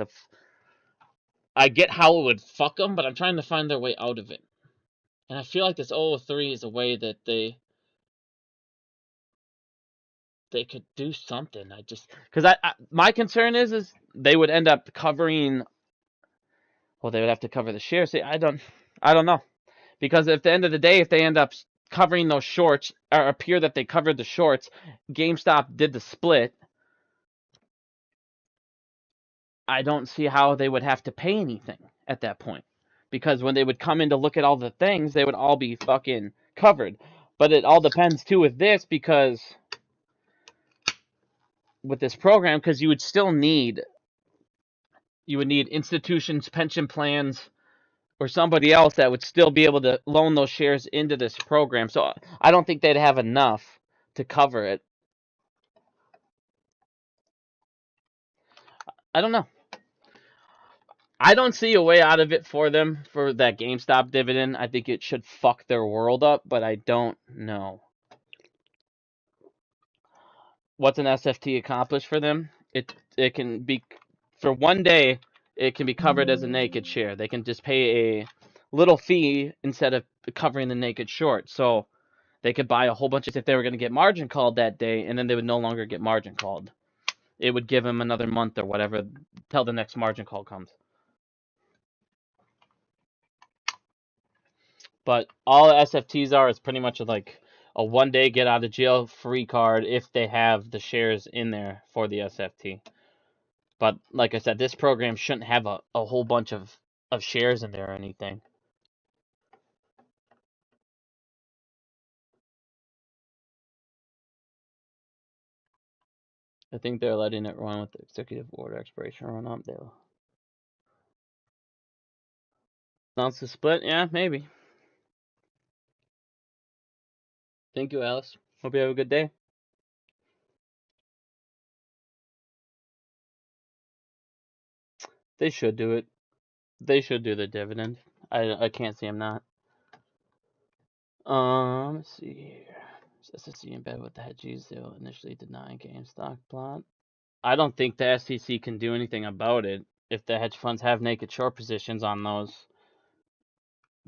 I get how it would fuck them, but I'm trying to find their way out of it. And I feel like this 003 is a way that they could do something. Because my concern is they would end up covering. Well, they would have to cover the shares. See, I don't know, because at the end of the day, if they end up covering those shorts or appear that they covered the shorts, GameStop did the split. I don't see how they would have to pay anything at that point, because when they would come in to look at all the things, they would all be fucking covered. But it all depends too with this, because with this program, because you would need institutions, pension plans, or somebody else that would still be able to loan those shares into this program. So I don't think they'd have enough to cover it. I don't know. I don't see a way out of it for them for that GameStop dividend. I think it should fuck their world up, but I don't know. What's an SFT accomplish for them? It can be, for one day, it can be covered as a naked share. They can just pay a little fee instead of covering the naked short. So they could buy a whole bunch of, if they were going to get margin called that day, and then they would no longer get margin called. It would give them another month or whatever till the next margin call comes. But all SFTs are is pretty much like a one-day get out of jail free card if they have the shares in there for the SFT. But like I said, this program shouldn't have a whole bunch of shares in there or anything. I think they're letting it run with the executive order expiration run up. They'll announce the split. Yeah, maybe. Thank you, Alice. Hope you have a good day. They should do it. They should do the dividend. I can't see them not. Let's see here. SEC in bed with the hedges. They'll initially deny GameStop plot. I don't think the SEC can do anything about it. If the hedge funds have naked short positions on those,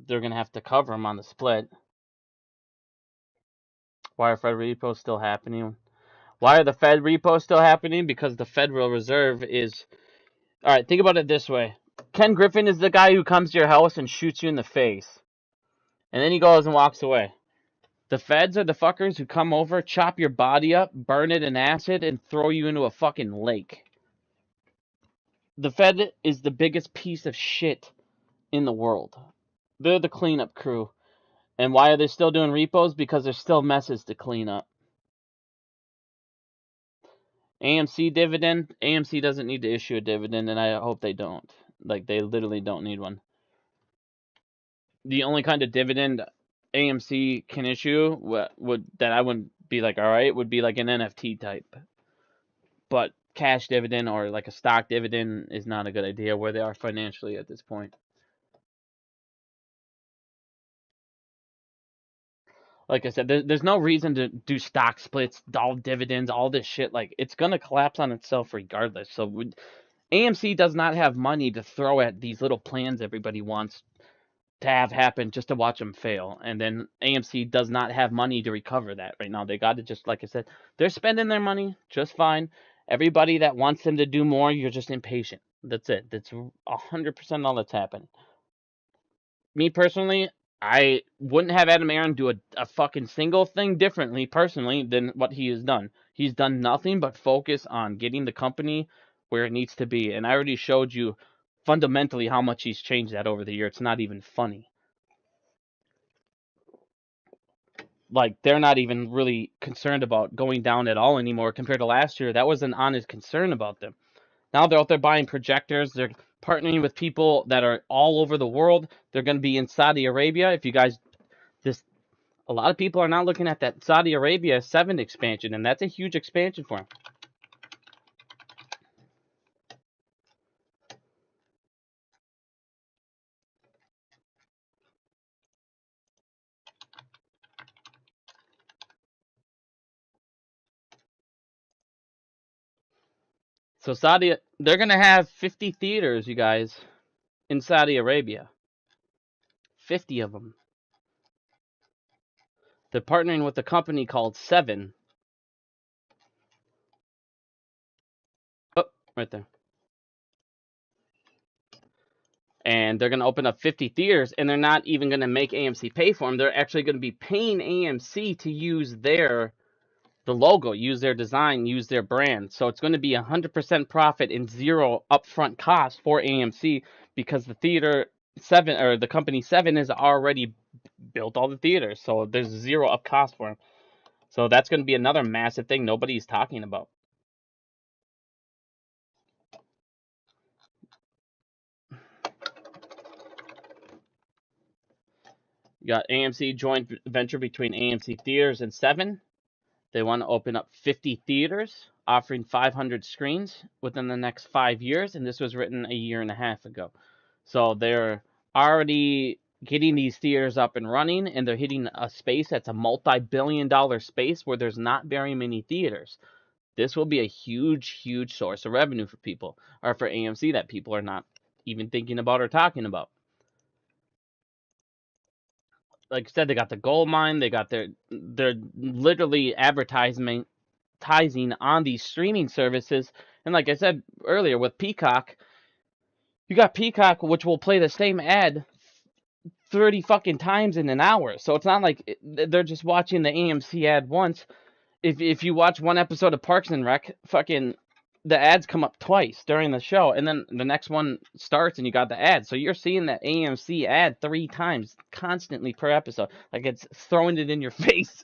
they're going to have to cover them on the split. Why are Fed repos still happening? Why are the Fed repos still happening? Because the Federal Reserve is... Alright, think about it this way. Ken Griffin is the guy who comes to your house and shoots you in the face. And then he goes and walks away. The feds are the fuckers who come over, chop your body up, burn it in acid, and throw you into a fucking lake. The Fed is the biggest piece of shit in the world. They're the cleanup crew. And why are they still doing repos? Because there's still messes to clean up. AMC dividend. AMC doesn't need to issue a dividend, and I hope they don't. Like, they literally don't need one. The only kind of dividend AMC can issue would that I wouldn't be like, all right, would be like an NFT type. But cash dividend or like a stock dividend is not a good idea where they are financially at this point. Like I said, there's no reason to do stock splits, all dividends, all this shit. Like, it's going to collapse on itself regardless. So AMC does not have money to throw at these little plans everybody wants to have happen just to watch them fail. And then AMC does not have money to recover that right now. They got to just, like I said, they're spending their money just fine. Everybody that wants them to do more, you're just impatient. That's it. That's 100% all that's happening. Me personally, I wouldn't have Adam Aaron do a fucking single thing differently personally than what he has done. He's done nothing but focus on getting the company where it needs to be. And I already showed you fundamentally how much he's changed that over the year. It's not even funny. Like, they're not even really concerned about going down at all anymore compared to last year. That was an honest concern about them. Now they're out there buying projectors. They're partnering with people that are all over the world. They're going to be in Saudi Arabia. If you guys, a lot of people are now looking at that Saudi Arabia 7 expansion, and that's a huge expansion for them. So they're going to have 50 theaters, you guys, in Saudi Arabia. 50 of them. They're partnering with a company called 7. Oh, right there. And they're going to open up 50 theaters, and they're not even going to make AMC pay for them. They're actually going to be paying AMC to use the logo, use their design, use their brand. So it's going to be 100% profit and zero upfront cost for AMC because the theater 7 or the company 7 has already built all the theaters. So there's zero up cost for them. So that's going to be another massive thing nobody's talking about. You got AMC joint venture between AMC Theaters and 7. They want to open up 50 theaters, offering 500 screens within the next 5 years, and this was written a year and a half ago. So they're already getting these theaters up and running, and they're hitting a space that's a multi-billion-dollar space where there's not very many theaters. This will be a huge, huge source of revenue for people, or for AMC that people are not even thinking about or talking about. Like I said, they got the gold mine. They're literally advertising on these streaming services. And like I said earlier, with Peacock, you got Peacock, which will play the same ad 30 fucking times in an hour. So it's not like they're just watching the AMC ad once. If you watch one episode of Parks and Rec, fucking the ads come up twice during the show, and then the next one starts and you got the ad. So you're seeing that AMC ad 3 times constantly per episode. Like, it's throwing it in your face.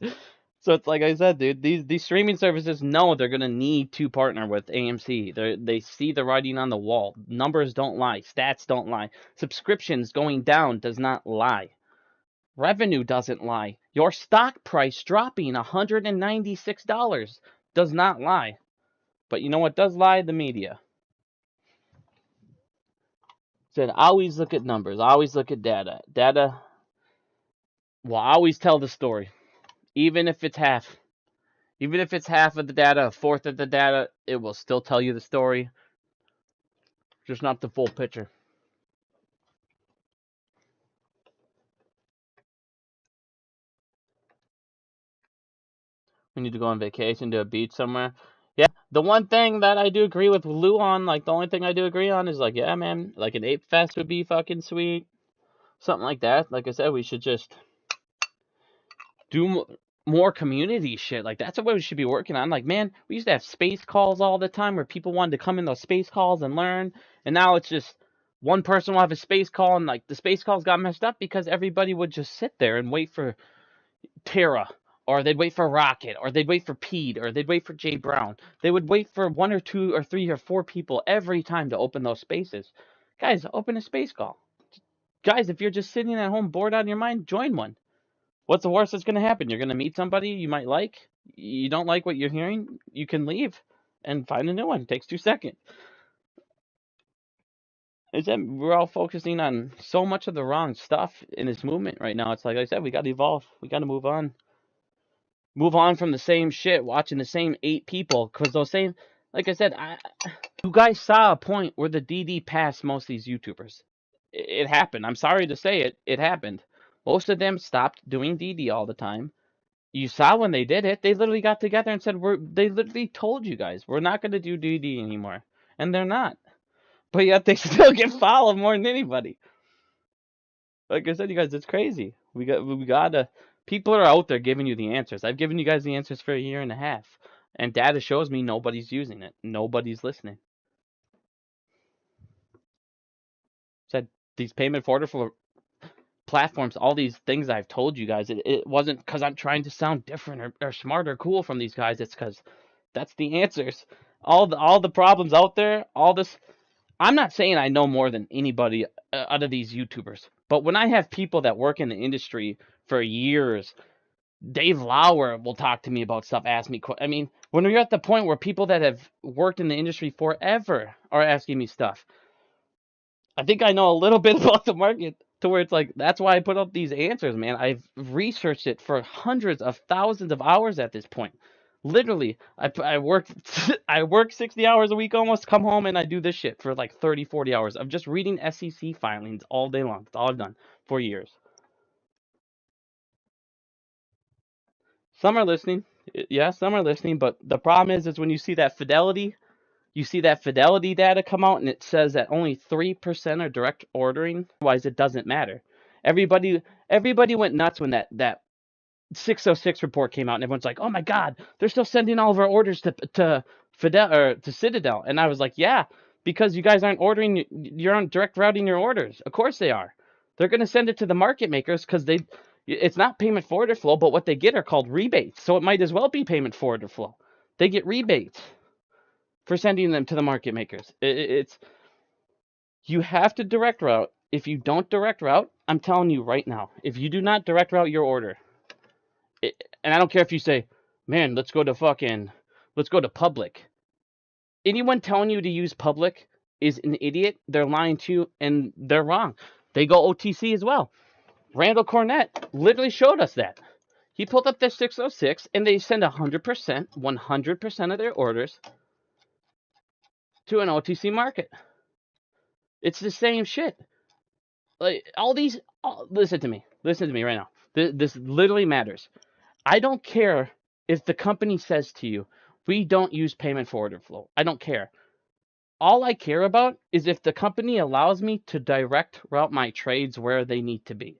So it's like I said, dude, these streaming services know they're gonna need to partner with AMC. They see the writing on the wall. Numbers don't lie. Stats don't lie. Subscriptions going down does not lie. Revenue doesn't lie. Your stock price dropping $196 does not lie. But you know what does lie? The media. Said always look at numbers, always look at data. Data will always tell the story, even if it's half. Even if it's half of the data, a fourth of the data, it will still tell you the story. Just not the full picture. We need to go on vacation to a beach somewhere. Yeah, The one thing that I do agree with Lou on, like the only thing I do agree on is like, yeah, man, like an ape fest would be fucking sweet, something like that. Like I said, we should just do more community shit. Like that's what we should be working on. Like, man, we used to have space calls all the time where people wanted to come in those space calls and learn, and now it's just one person will have a space call, and like the space calls got messed up because everybody would just sit there and wait for Terra, or they'd wait for Rocket, or they'd wait for Pete, or they'd wait for Jay Brown. They would wait for one or two or three or four people every time to open those spaces. Guys, open a space call. Guys, if you're just sitting at home bored out of your mind, join one. What's the worst that's going to happen? You're going to meet somebody you might like. You don't like what you're hearing, you can leave and find a new one. It takes 2 seconds. Is that we're all focusing on so much of the wrong stuff in this movement right now. It's like I said, we got to evolve. We got to move on. Move on from the same shit, watching the same 8 people. Because those same, like I said, you guys saw a point where the DD passed most of these YouTubers. It happened. I'm sorry to say it. It happened. Most of them stopped doing DD all the time. You saw when they did it, they literally got together and said, they literally told you guys, we're not going to do DD anymore. And they're not. But yet they still get followed more than anybody. Like I said, you guys, it's crazy. We gotta, people are out there giving you the answers. I've given you guys the answers for a year and a half. And data shows me nobody's using it. Nobody's listening. Said these payment for order flow platforms, all these things I've told you guys, it wasn't because I'm trying to sound different or smart or cool from these guys. It's because that's the answers. All the problems out there, all this. I'm not saying I know more than anybody out of these YouTubers, but when I have people that work in the industry for years, Dave Lauer will talk to me about stuff, ask me. I mean, when we're at the point where people that have worked in the industry forever are asking me stuff, I think I know a little bit about the market to where it's like, that's why I put up these answers, man. I've researched it for hundreds of thousands of hours at this point. Literally, I work I work 60 hours a week almost, come home and I do this shit for like 30, 40 hours of just reading SEC filings all day long. That's all I've done for years. Some are listening. Yeah, some are listening, but the problem is when you see that fidelity, data come out and it says that only 3% are direct ordering. Otherwise, it doesn't matter. Everybody went nuts when that 606 report came out, and everyone's like, "Oh my God, they're still sending all of our orders to Citadel." And I was like, "Yeah, because you guys aren't ordering, you aren't direct routing your orders. Of course they are. They're going to send it to the market makers because it's not payment for order flow, but what they get are called rebates. So it might as well be payment for order flow. They get rebates for sending them to the market makers. It's you have to direct route. If you don't direct route, I'm telling you right now, if you do not direct route your order, and I don't care if you say, man, let's go to public. Anyone telling you to use public is an idiot. They're lying to you, and they're wrong. They go OTC as well. Randall Cornett literally showed us that. He pulled up their 606, and they send 100% of their orders to an OTC market. It's the same shit. Like listen to me right now. This literally matters. I don't care if the company says to you, we don't use payment for order flow. I don't care. All I care about is if the company allows me to direct route my trades where they need to be.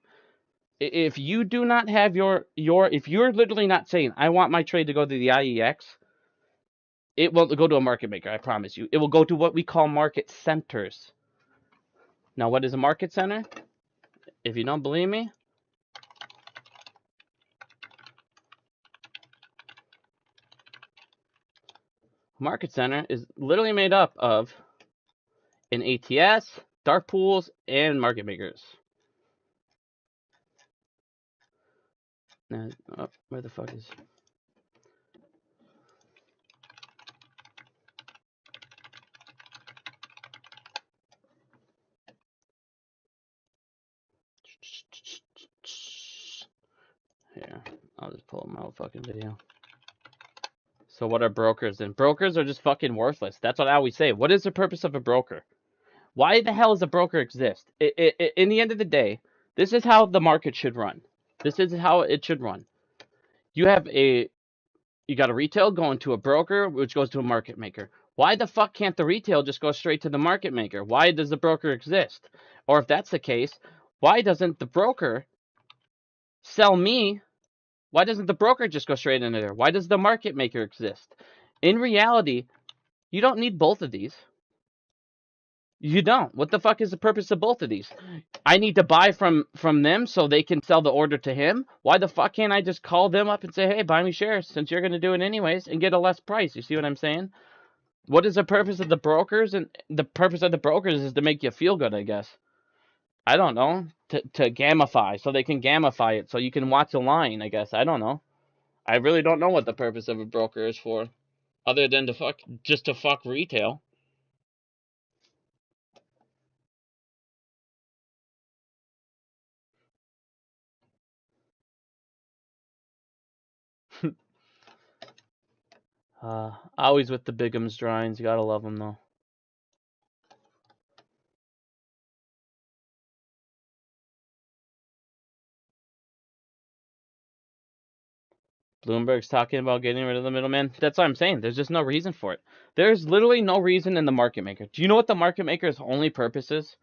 If you do not have if you're literally not saying, I want my trade to go to the IEX, it won't go to a market maker, I promise you. It will go to what we call market centers. Now, what is a market center? If you don't believe me, market center is literally made up of an ATS, dark pools, and market makers. Now, where the fuck is... Here, I'll just pull up my fucking video. So what are brokers? And brokers are just fucking worthless. That's what I always say. What is the purpose of a broker? Why the hell does a broker exist? In the end of the day, this is how the market should run. This is how it should run. You have a You got a retail going to a broker, which goes to a market maker. Why the fuck can't the retail just go straight to the market maker? Why does the broker exist? Or if that's the case, why doesn't the broker sell me? Why doesn't the broker just go straight into there? Why does the market maker exist? In reality, you don't need both of these. You don't. What the fuck is the purpose of both of these? I need to buy from them so they can sell the order to him. Why the fuck can't I just call them up and say, hey, buy me shares since you're going to do it anyways and get a less price? You see what I'm saying? What is the purpose of the brokers? And the purpose of the brokers is to make you feel good, I guess. I don't know. To gamify, so they can gamify it so you can watch a line, I guess. I don't know. I really don't know what the purpose of a broker is for, other than to fuck retail. Always with the Bigums drawings. You gotta love them, though. Bloomberg's talking about getting rid of the middleman. That's what I'm saying. There's just no reason for it. There's literally no reason in the market maker. Do you know what the market maker's only purpose is?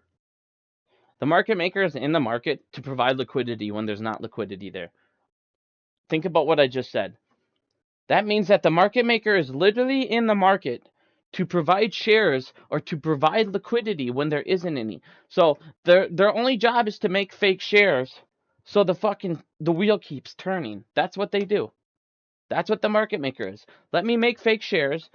The market maker is in the market to provide liquidity when there's not liquidity there. Think about what I just said. That means that the market maker is literally in the market to provide shares or to provide liquidity when there isn't any. So their only job is to make fake shares so the wheel keeps turning. That's what they do. That's what the market maker is. Let me make fake shares,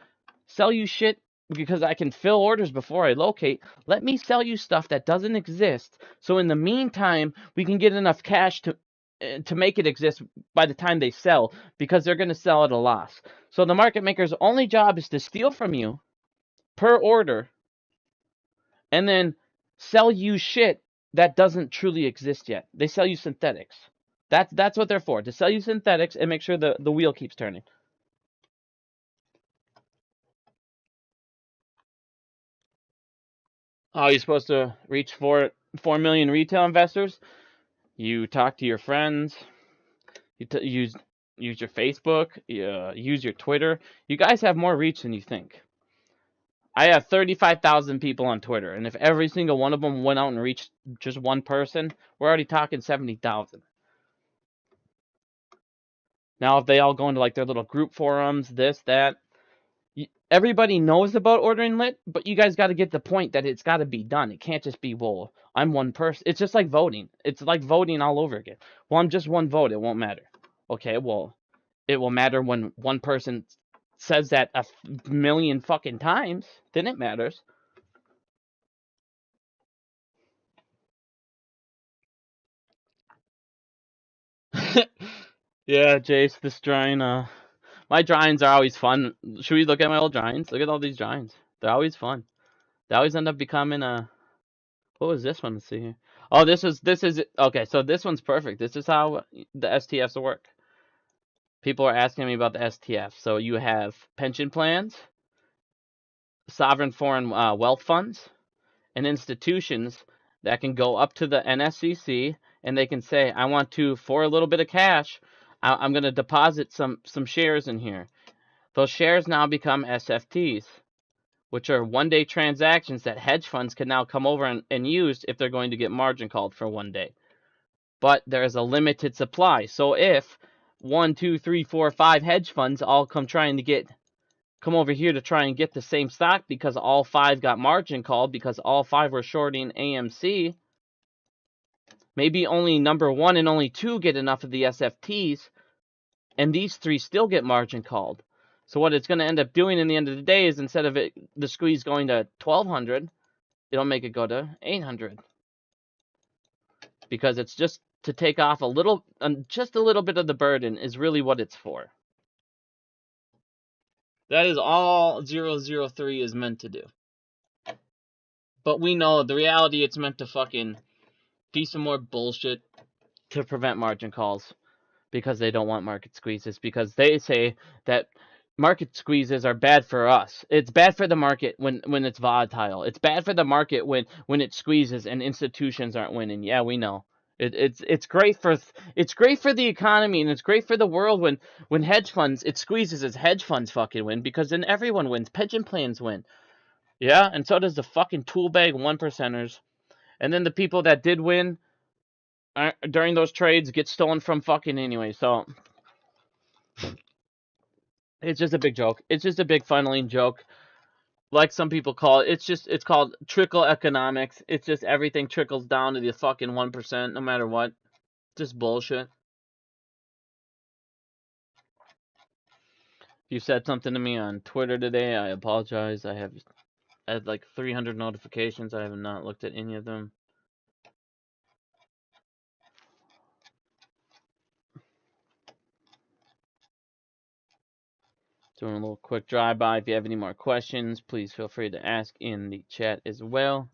sell you shit because I can fill orders before I locate. Let me sell you stuff that doesn't exist. So in the meantime, we can get enough cash to make it exist by the time they sell, because they're going to sell at a loss. So the market maker's only job is to steal from you per order and then sell you shit that doesn't truly exist yet. They sell you synthetics. That's what they're for, to sell you synthetics and make sure the wheel keeps turning. Oh, you're supposed to reach 4 million retail investors? You talk to your friends. You use your Facebook. Use your Twitter. You guys have more reach than you think. I have 35,000 people on Twitter, and if every single one of them went out and reached just one person, we're already talking 70,000. Now, if they all go into like their little group forums, this, that, everybody knows about ordering lit, but you guys got to get the point that it's got to be done. It can't just be, well, I'm one person. It's just like voting. It's like voting all over again. Well, I'm just one vote. It won't matter. Okay, well, it will matter when one person says that a million fucking times. Then it matters. Yeah, Jace, this drawing, my drawings are always fun. Should we look at my old drawings? Look at all these drawings. They're always fun. They always end up becoming what was this one? Let's see here. Oh, this is okay. So this one's perfect. This is how the STFs work. People are asking me about the STF. So you have pension plans, sovereign foreign wealth funds, and institutions that can go up to the NSCC and they can say, I want to, for a little bit of cash, I'm going to deposit some shares in here. Those shares now become SFTs, which are one-day transactions that hedge funds can now come over and use if they're going to get margin called for one day. But there is a limited supply. So if 1, 2, 3, 4, 5 hedge funds all come over here to try and get the same stock because all 5 got margin called because all 5 were shorting AMC, maybe only number 1 and only 2 get enough of the SFTs, and these 3 still get margin called. So what it's going to end up doing in the end of the day is, instead of the squeeze going to 1,200, it'll make it go to 800. Because it's just to take off just a little bit of the burden is really what it's for. That is all 003 is meant to do. But we know the reality, it's meant to fucking do some more bullshit to prevent margin calls. Because they don't want market squeezes. Because they say that market squeezes are bad for us. It's bad for the market when it's volatile. It's bad for the market when it squeezes and institutions aren't winning. Yeah, we know. It's great for the economy, and it's great for the world when hedge funds, it squeezes as hedge funds fucking win, because then everyone wins. Pension plans win. Yeah, and so does the fucking tool bag 1%ers. And then the people that did win during those trades get stolen from fucking anyway. So it's just a big joke. It's just a big funneling joke. Like some people call it. It's called trickle economics. It's just everything trickles down to the fucking 1%, no matter what. Just bullshit. If you said something to me on Twitter today, I apologize. I had like 300 notifications. I have not looked at any of them. Doing a little quick drive-by. If you have any more questions, please feel free to ask in the chat as well.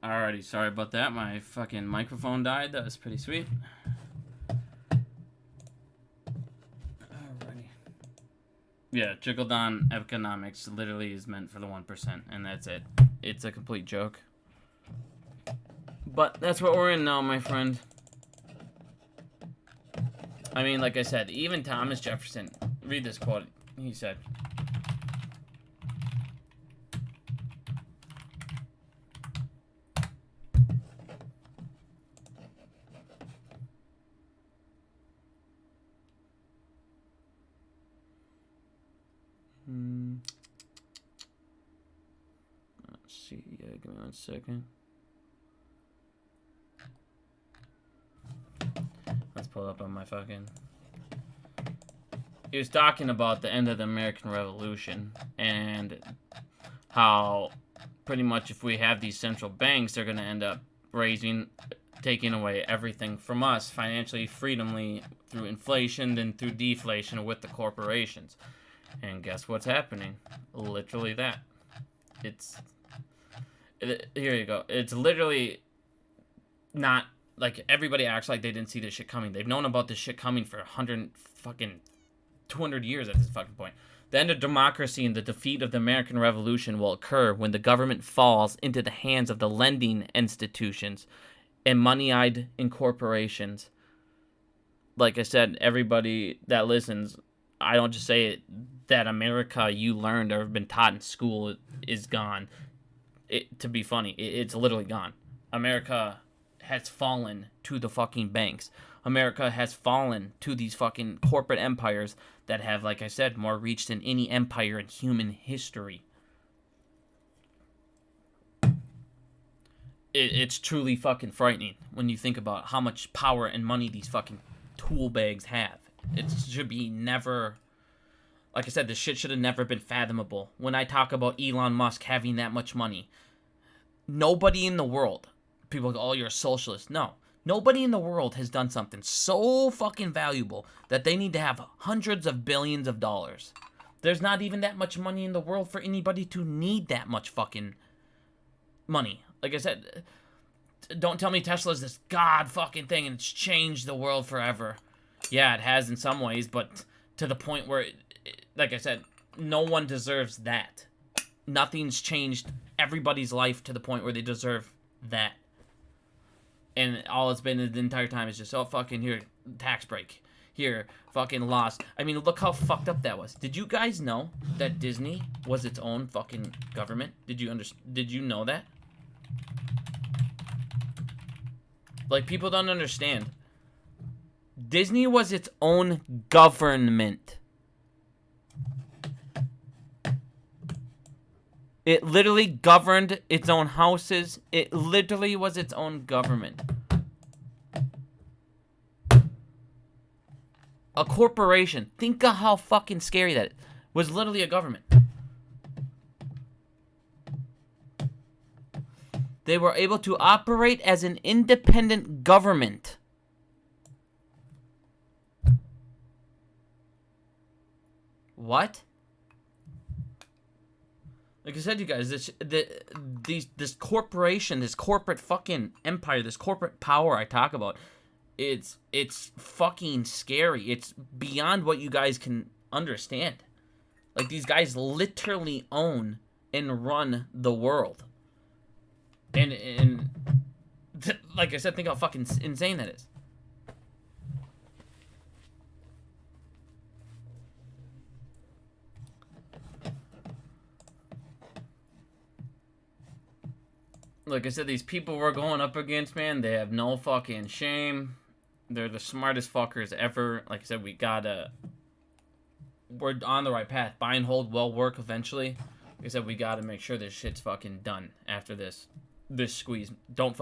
Alrighty, sorry about that. My fucking microphone died. That was pretty sweet. Alrighty. Yeah, trickle-down economics literally is meant for the 1%, and that's it. It's a complete joke. But that's what we're in now, my friend. I mean, like I said, even Thomas Jefferson, read this quote, he said, let's see, yeah, give me 1 second. Let's pull up on my fucking... He was talking about the end of the American Revolution and how pretty much if we have these central banks, they're going to end up taking away everything from us financially, freedomly, through inflation, then through deflation with the corporations. And guess what's happening? Literally that. Here you go. It's literally not like everybody acts like they didn't see this shit coming. They've known about this shit coming for 200 years at this fucking point. The end of democracy and the defeat of the American Revolution will occur when the government falls into the hands of the lending institutions and money-eyed corporations. Like I said, everybody that listens, I don't just say it, that America you learned or have been taught in school is gone. To be funny, it's literally gone. America has fallen to the fucking banks. America has fallen to these fucking corporate empires that have, like I said, more reach than any empire in human history. It's truly fucking frightening when you think about how much power and money these fucking tool bags have. It should be never... Like I said, this shit should have never been fathomable. When I talk about Elon Musk having that much money, nobody in the world... People go, oh, you're a socialist. No. Nobody in the world has done something so fucking valuable that they need to have hundreds of billions of dollars. There's not even that much money in the world for anybody to need that much fucking money. Like I said, don't tell me Tesla's this god fucking thing and it's changed the world forever. Yeah, it has in some ways, but to the point where, like I said, no one deserves that. Nothing's changed everybody's life to the point where they deserve that. And all it's been the entire time is just, oh, fucking, here, tax break. Here, fucking loss. I mean, look how fucked up that was. Did you guys know that Disney was its own fucking government? Did you know that? Like, people don't understand. Disney was its own government. It literally governed its own houses. It literally was its own government. A corporation. Think of how fucking scary that is. Was literally a government. They were able to operate as an independent government. What? Like I said, you guys, this corporation, this corporate fucking empire, this corporate power I talk about, it's fucking scary. It's beyond what you guys can understand. Like, these guys literally own and run the world. And like I said, think how fucking insane that is. Like I said, these people we're going up against, man, they have no fucking shame. They're the smartest fuckers ever. Like I said, we're on the right path. Buy and hold will work eventually. Like I said, we gotta make sure this shit's fucking done after this squeeze. Don't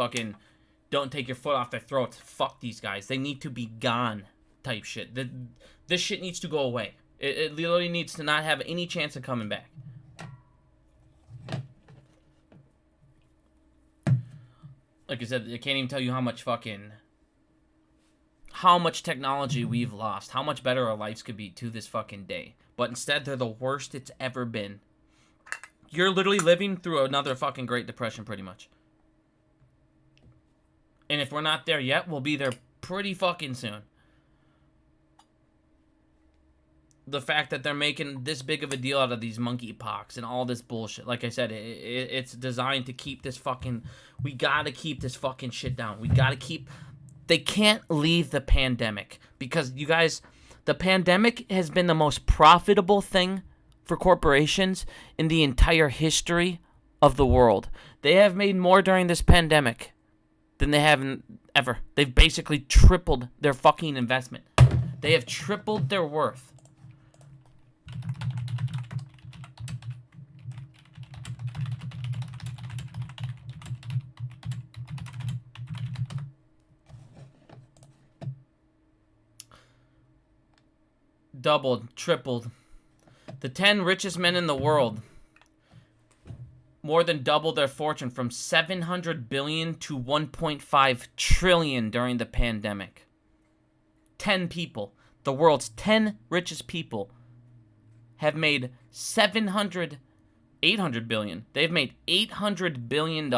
take your foot off their throats. Fuck these guys. They need to be gone type shit. This shit needs to go away. It literally needs to not have any chance of coming back. Like I said, I can't even tell you how much technology we've lost. How much better our lives could be to this fucking day. But instead, they're the worst it's ever been. You're literally living through another fucking Great Depression, pretty much. And if we're not there yet, we'll be there pretty fucking soon. The fact that they're making this big of a deal out of these monkeypox and all this bullshit. Like I said, it's designed to keep this fucking... We gotta keep this fucking shit down. We gotta keep... They can't leave the pandemic. Because, you guys, the pandemic has been the most profitable thing for corporations in the entire history of the world. They have made more during this pandemic than they have ever. They've basically tripled their fucking investment. They have tripled their worth. Doubled, tripled. The 10 richest men in the world more than doubled their fortune from 700 billion to 1.5 trillion during the pandemic. 10 people, the world's 10 richest people, have made 800 billion. They've made $800 billion.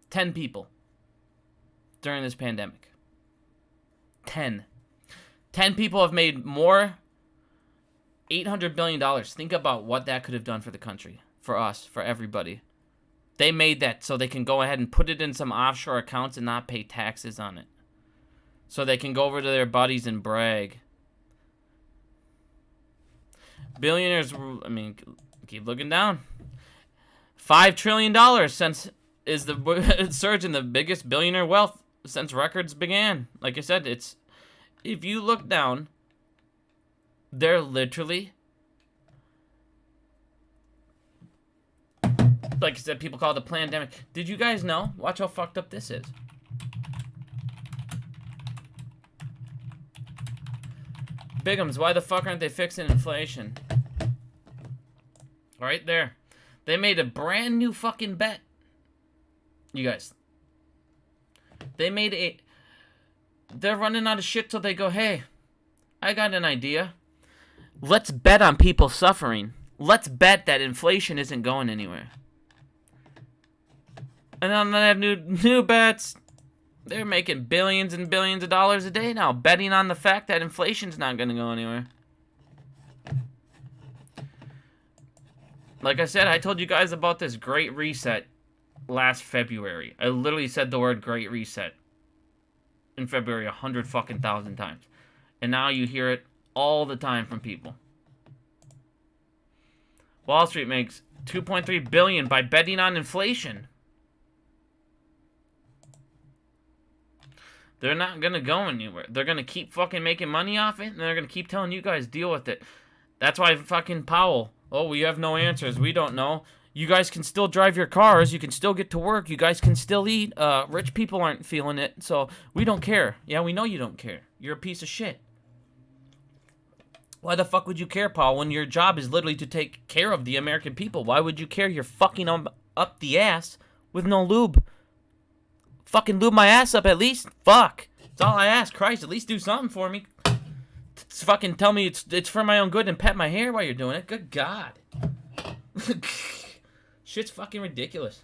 10 people during this pandemic. 10 people have made more $800 billion. Think about what that could have done for the country, for us, for everybody. They made that so they can go ahead and put it in some offshore accounts and not pay taxes on it. So they can go over to their buddies and brag. Billionaires, I mean, keep looking down. $5 trillion since is the surge in the biggest billionaire wealth since records began. Like I said, it's... If you look down, they're literally, like I said, people call it the pandemic. Did you guys know? Watch how fucked up this is. Bigums, why the fuck aren't they fixing inflation? Right there. They made a brand new fucking bet. You guys. They're running out of shit till they go, hey, I got an idea. Let's bet on people suffering. Let's bet that inflation isn't going anywhere. And then they have new bets. They're making billions and billions of dollars a day now, betting on the fact that inflation's not going to go anywhere. Like I said, I told you guys about this Great Reset last February. I literally said the word Great Reset in February 100,000 times. And now you hear it all the time from people. Wall Street makes $2.3 billion by betting on inflation. They're not going to go anywhere. They're going to keep fucking making money off it, and they're going to keep telling you guys, deal with it. That's why fucking Powell, oh, we have no answers. We don't know. You guys can still drive your cars. You can still get to work. You guys can still eat. Rich people aren't feeling it, so we don't care. Yeah, we know you don't care. You're a piece of shit. Why the fuck would you care, Paul, when your job is literally to take care of the American people? Why would you care? You're fucking them up the ass with no lube. Fucking lube my ass up at least. Fuck. That's all I ask. Christ, at least do something for me. Fucking tell me it's for my own good and pet my hair while you're doing it. Good God. Shit's fucking ridiculous.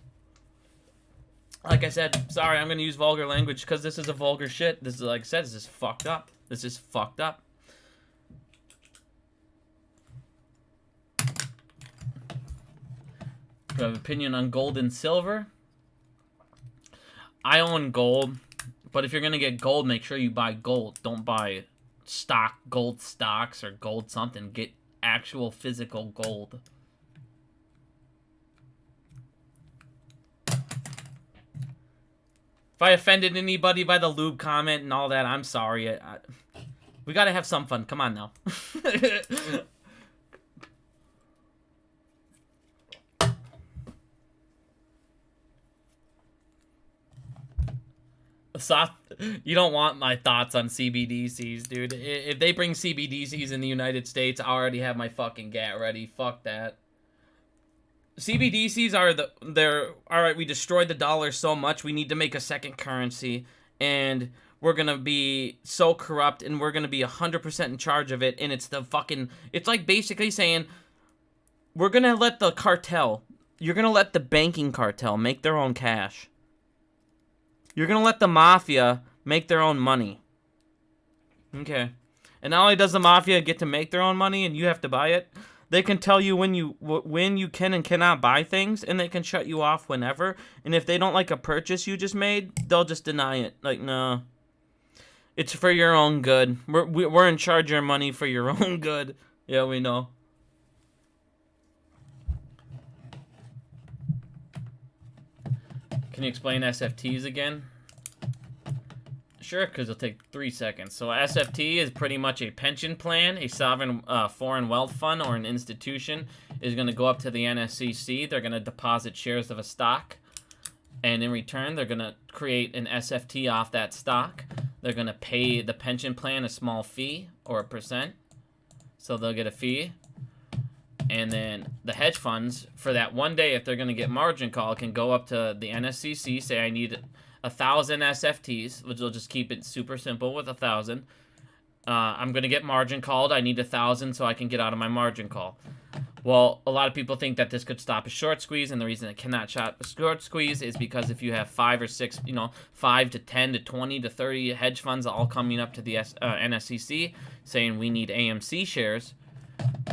Like I said, sorry, I'm gonna use vulgar language because this is a vulgar shit. This is, like I said, this is fucked up. This is fucked up. You have an opinion on gold and silver? I own gold, but if you're gonna get gold, make sure you buy gold. Don't buy gold stocks or gold something. Get actual physical gold. If I offended anybody by the lube comment and all that, I'm sorry. We gotta have some fun. Come on now. You don't want my thoughts on CBDCs, dude. If they bring CBDCs in the United States, I already have my fucking gat ready. Fuck that. CBDCs are alright, we destroyed the dollar so much, we need to make a second currency, and we're gonna be so corrupt, and we're gonna be 100% in charge of it, and it's like basically saying, we're gonna let the cartel, you're gonna let the banking cartel make their own cash. You're gonna let the mafia make their own money. Okay. And not only does the mafia get to make their own money, and you have to buy it, they can tell you when you can and cannot buy things, and they can shut you off whenever. And if they don't like a purchase you just made, they'll just deny it. Like, no. It's for your own good. We're in charge of your money for your own good. Yeah, we know. Can you explain SFTs again? Sure, because it'll take 3 seconds. So SFT is pretty much a pension plan. A sovereign foreign wealth fund or an institution is going to go up to the NSCC. They're going to deposit shares of a stock. And in return, they're going to create an SFT off that stock. They're going to pay the pension plan a small fee or a percent. So they'll get a fee. And then the hedge funds, for that one day, if they're going to get margin call, can go up to the NSCC, say, I need 1,000 SFTs, which will just keep it super simple with 1,000. I'm going to get margin called. I need 1,000 so I can get out of my margin call. Well, a lot of people think that this could stop a short squeeze, and the reason it cannot stop a short squeeze is because if you have 5 or 6, 5 to 10 to 20 to 30 hedge funds all coming up to the NSCC saying we need AMC shares,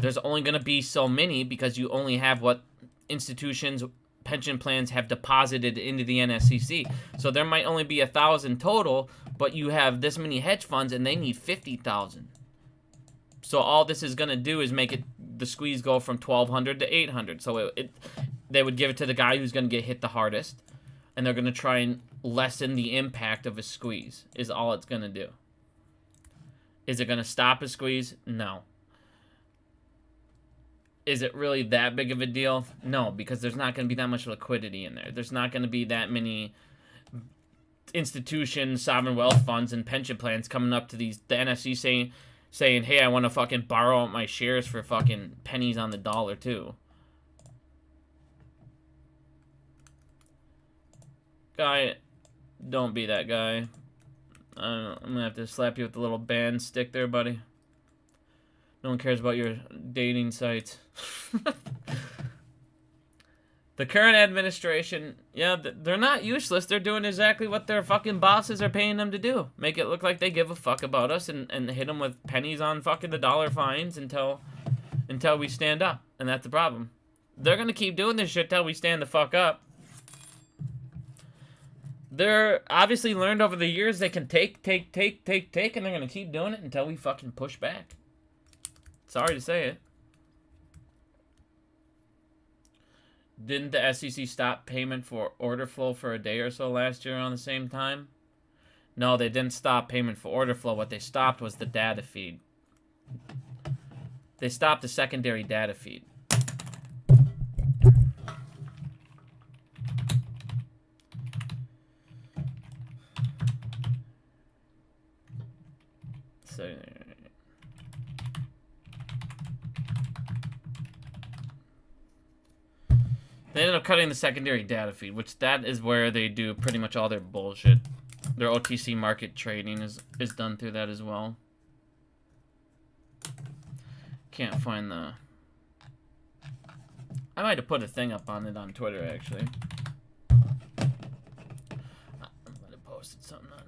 there's only going to be so many because you only have what institutions, pension plans have deposited into the NSCC. So there might only be 1,000 total, but you have this many hedge funds and they need 50,000. So all this is going to do is make the squeeze go from 1,200 to 800. So they would give it to the guy who's going to get hit the hardest, and they're going to try and lessen the impact of a squeeze is all it's going to do. Is it going to stop a squeeze? No. Is it really that big of a deal? No, because there's not going to be that much liquidity in there. There's not going to be that many institutions, sovereign wealth funds, and pension plans coming up to the NSC saying, hey, I want to fucking borrow out my shares for fucking pennies on the dollar, too. Guy, don't be that guy. I'm going to have to slap you with the little band stick there, buddy. No one cares about your dating sites. The current administration, yeah, they're not useless. They're doing exactly what their fucking bosses are paying them to do. Make it look like they give a fuck about us and hit them with pennies on fucking the dollar fines until we stand up. And that's the problem. They're going to keep doing this shit till we stand the fuck up. They're obviously learned over the years they can take, and they're going to keep doing it until we fucking push back. Sorry to say it. Didn't the SEC stop payment for order flow for a day or so last year around the same time? No, they didn't stop payment for order flow. What they stopped was the data feed. They stopped the secondary data feed. So They ended up cutting the secondary data feed, which that is where they do pretty much all their bullshit. Their OTC market trading is done through that as well. Can't find the... I might have put a thing up on it on Twitter, actually. I might have posted something on it.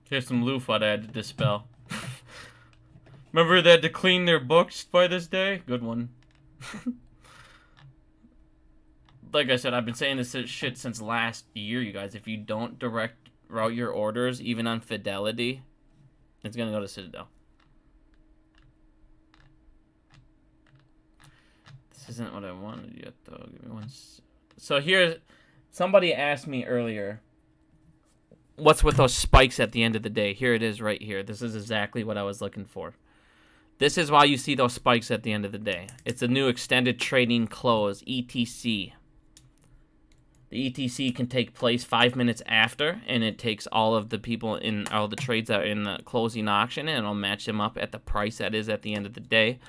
Here's some loofah I had to dispel. Remember they had to clean their books by this day? Good one. Like I said, I've been saying this shit since last year, you guys. If you don't direct route your orders, even on Fidelity, it's gonna go to Citadel. This isn't what I wanted yet, though. Give me one. So here's... Somebody asked me earlier, what's with those spikes at the end of the day? Here it is right here. This is exactly what I was looking for. This is why you see those spikes at the end of the day. It's a new extended trading close, ETC. The ETC can take place 5 minutes after, and it takes all of the people in all the trades that are in the closing auction, and it'll match them up at the price that is at the end of the day,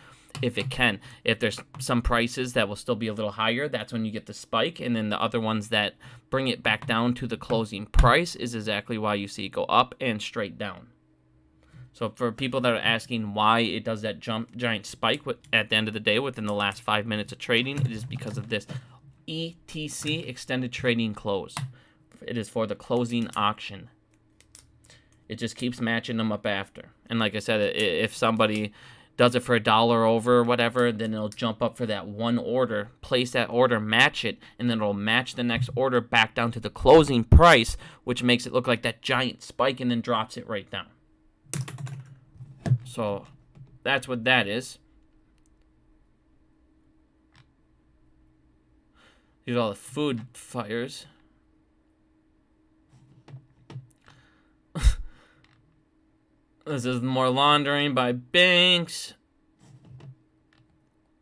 if it can. If there's some prices that will still be a little higher, that's when you get the spike, and then the other ones that bring it back down to the closing price is exactly why you see it go up and straight down. So for people that are asking why it does that giant spike at the end of the day within the last 5 minutes of trading, it is because of this ETC, extended trading close. It is for the closing auction. It just keeps matching them up after. And like I said, if somebody does it for $1 over or whatever, then it'll jump up for that one order, place that order, match it, and then it'll match the next order back down to the closing price, which makes it look like that giant spike and then drops it right down. So that's what that is. These are all the food fires. This is more laundering by banks.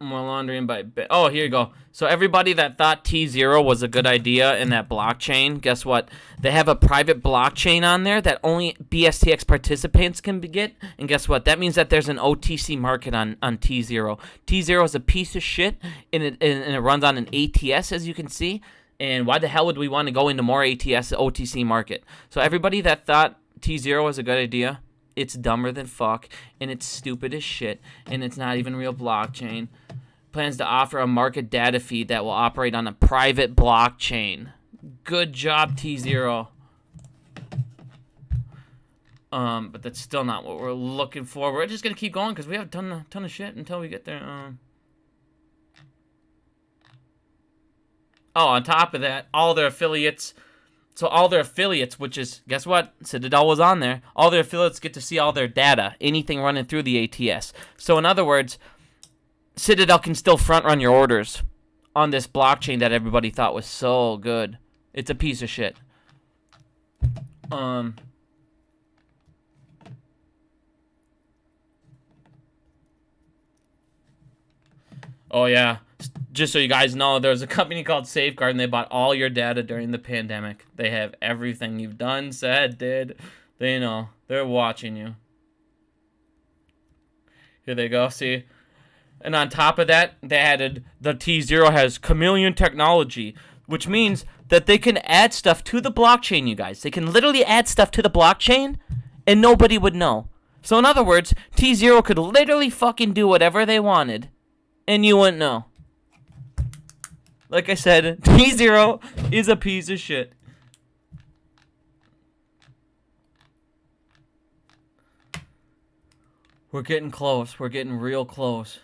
More laundering by... Oh, here you go. So everybody that thought T0 was a good idea in that blockchain, guess what? They have a private blockchain on there that only BSTX participants can get. And guess what? That means that there's an OTC market on T0. T0 is a piece of shit, and it runs on an ATS, as you can see. And why the hell would we want to go into more ATS OTC market? So everybody that thought T0 was a good idea, it's dumber than fuck, and it's stupid as shit, and it's not even real blockchain. Plans to offer a market data feed that will operate on a private blockchain. Good job, T0. But that's still not what we're looking for. We're just gonna keep going because we have a ton of shit until we get there. Oh, on top of that, all their affiliates. So all their affiliates, which is, guess what? Citadel was on there. All their affiliates get to see all their data, anything running through the ATS. So in other words, Citadel can still front run your orders on this blockchain that everybody thought was so good. It's a piece of shit. Oh yeah. Just so you guys know, there's a company called Safeguard, and they bought all your data during the pandemic. They have everything you've done, said, did. They know. They're watching you. Here they go, see? And on top of that, they added the T0 has chameleon technology, which means that they can add stuff to the blockchain, you guys. They can literally add stuff to the blockchain, and nobody would know. So in other words, T0 could literally fucking do whatever they wanted, and you wouldn't know. Like I said, T0 is a piece of shit. We're getting close. We're getting real close.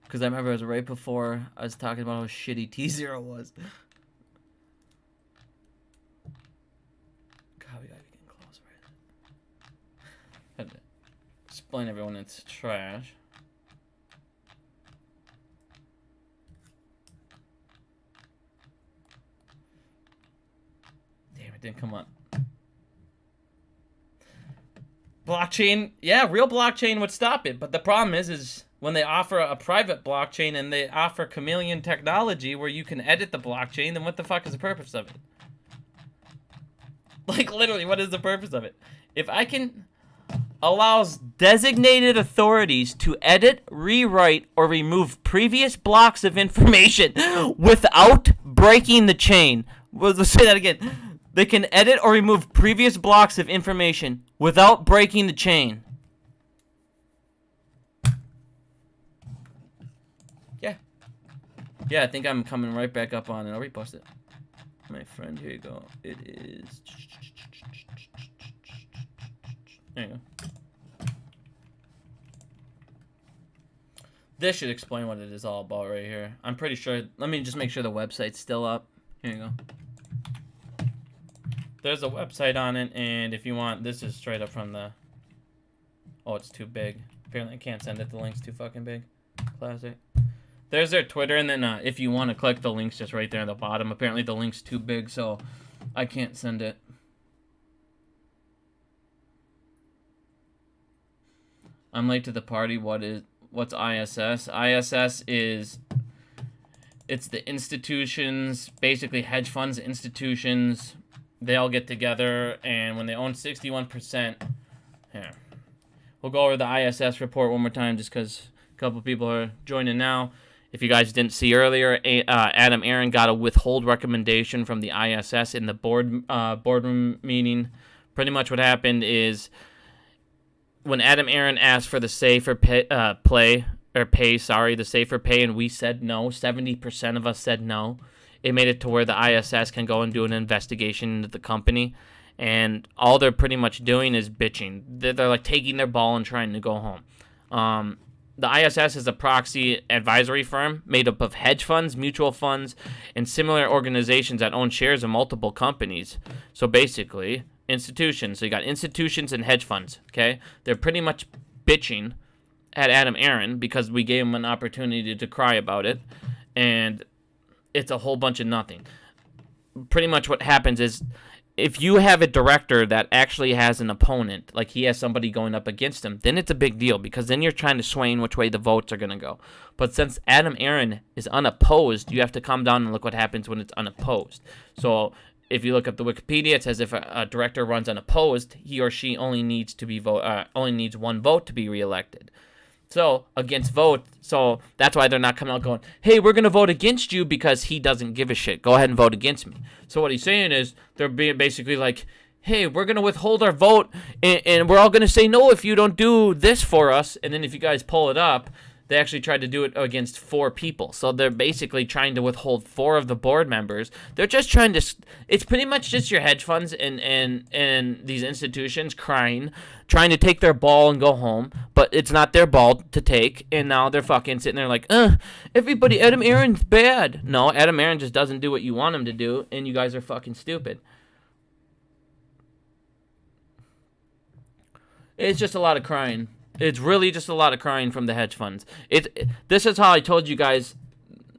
Because I remember it was right before I was talking about how shitty T0 was. God, we gotta be getting close, right? Had to explain everyone it's trash. Damn, it didn't come up. Blockchain, yeah, real blockchain would stop it. But the problem is when they offer a private blockchain and they offer chameleon technology where you can edit the blockchain, then what the fuck is the purpose of it? Like, literally, what is the purpose of it? If I can... allows designated authorities to edit, rewrite, or remove previous blocks of information without breaking the chain. Let's say that again. They can edit or remove previous blocks of information without breaking the chain. Yeah. Yeah, I think I'm coming right back up on it. I'll repost it. My friend, here you go. It is... There you go. This should explain what it is all about right here. I'm pretty sure. Let me just make sure the website's still up. Here you go. There's a website on it, and if you want, this is straight up from the... Oh, it's too big. Apparently I can't send it. The link's too fucking big. Classic. There's their Twitter, and then if you want to click the links just right there on the bottom. Apparently the link's too big, so I can't send it. I'm late to the party. What's ISS? ISS is... It's the institutions, basically hedge funds, institutions... They all get together, and when they own 61%, here. We'll go over the ISS report one more time just because a couple people are joining now. If you guys didn't see earlier, Adam Aaron got a withhold recommendation from the ISS in the boardroom meeting. Pretty much what happened is when Adam Aaron asked for the safer pay, the safer pay, and we said no, 70% of us said no. It made it to where the ISS can go and do an investigation into the company, and all they're pretty much doing is bitching. They're like taking their ball and trying to go home. The ISS is a proxy advisory firm made up of hedge funds, mutual funds, and similar organizations that own shares in multiple companies. So basically, institutions. So you got institutions and hedge funds, okay? They're pretty much bitching at Adam Aaron because we gave him an opportunity to cry about it, and it's a whole bunch of nothing. Pretty much what happens is if you have a director that actually has an opponent, like he has somebody going up against him, then it's a big deal because then you're trying to sway in which way the votes are going to go. But since Adam Aaron is unopposed, you have to come down and look what happens when it's unopposed. So if you look up the Wikipedia, it says if a director runs unopposed, he or she only needs one vote to be reelected. So, against vote, so that's why they're not coming out going, hey, we're going to vote against you because he doesn't give a shit. Go ahead and vote against me. So what he's saying is they're being basically like, hey, we're going to withhold our vote, and we're all going to say no if you don't do this for us. And then if you guys pull it up, they actually tried to do it against 4 people. So they're basically trying to withhold 4 of the board members. They're just trying to... It's pretty much just your hedge funds and these institutions trying to take their ball and go home. But it's not their ball to take. And now they're fucking sitting there like, everybody, Adam Aaron's bad. No, Adam Aaron just doesn't do what you want him to do. And you guys are fucking stupid. It's just a lot of crying. It's really just a lot of crying from the hedge funds. This is how I told you guys,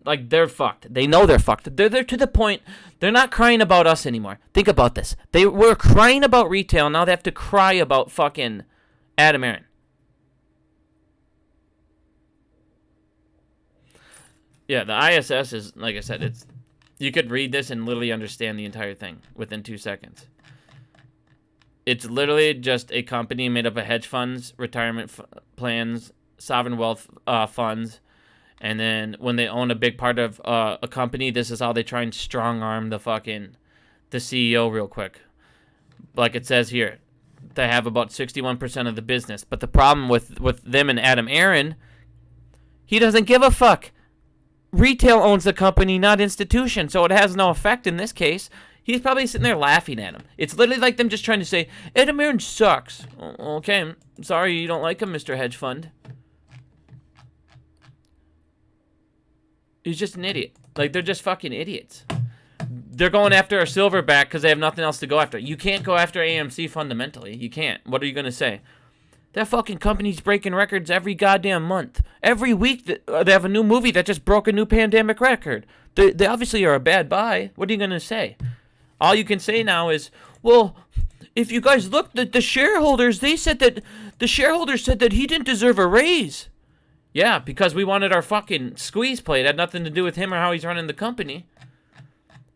like, they're fucked. They know they're fucked. They're to the point, they're not crying about us anymore. Think about this. They were crying about retail, now they have to cry about fucking Adam Aaron. Yeah, the ISS is, like I said, you could read this and literally understand the entire thing within 2 seconds. It's literally just a company made up of hedge funds, retirement plans, sovereign wealth funds, and then when they own a big part of a company, this is how they try and strong-arm the CEO real quick. Like it says here, they have about 61% of the business. But the problem with them and Adam Aaron, he doesn't give a fuck. Retail owns the company, not institution, so it has no effect in this case. He's probably sitting there laughing at him. It's literally like them just trying to say, Adam Aaron sucks. Okay, I'm sorry you don't like him, Mr. Hedge Fund. He's just an idiot. Like, they're just fucking idiots. They're going after a silverback because they have nothing else to go after. You can't go after AMC fundamentally. You can't. What are you going to say? That fucking company's breaking records every goddamn month. Every week they have a new movie that just broke a new pandemic record. They obviously are a bad buy. What are you going to say? All you can say now is, well, if you guys look, the shareholders, they said that the shareholders said that he didn't deserve a raise. Yeah, because we wanted our fucking squeeze plate. It had nothing to do with him or how he's running the company.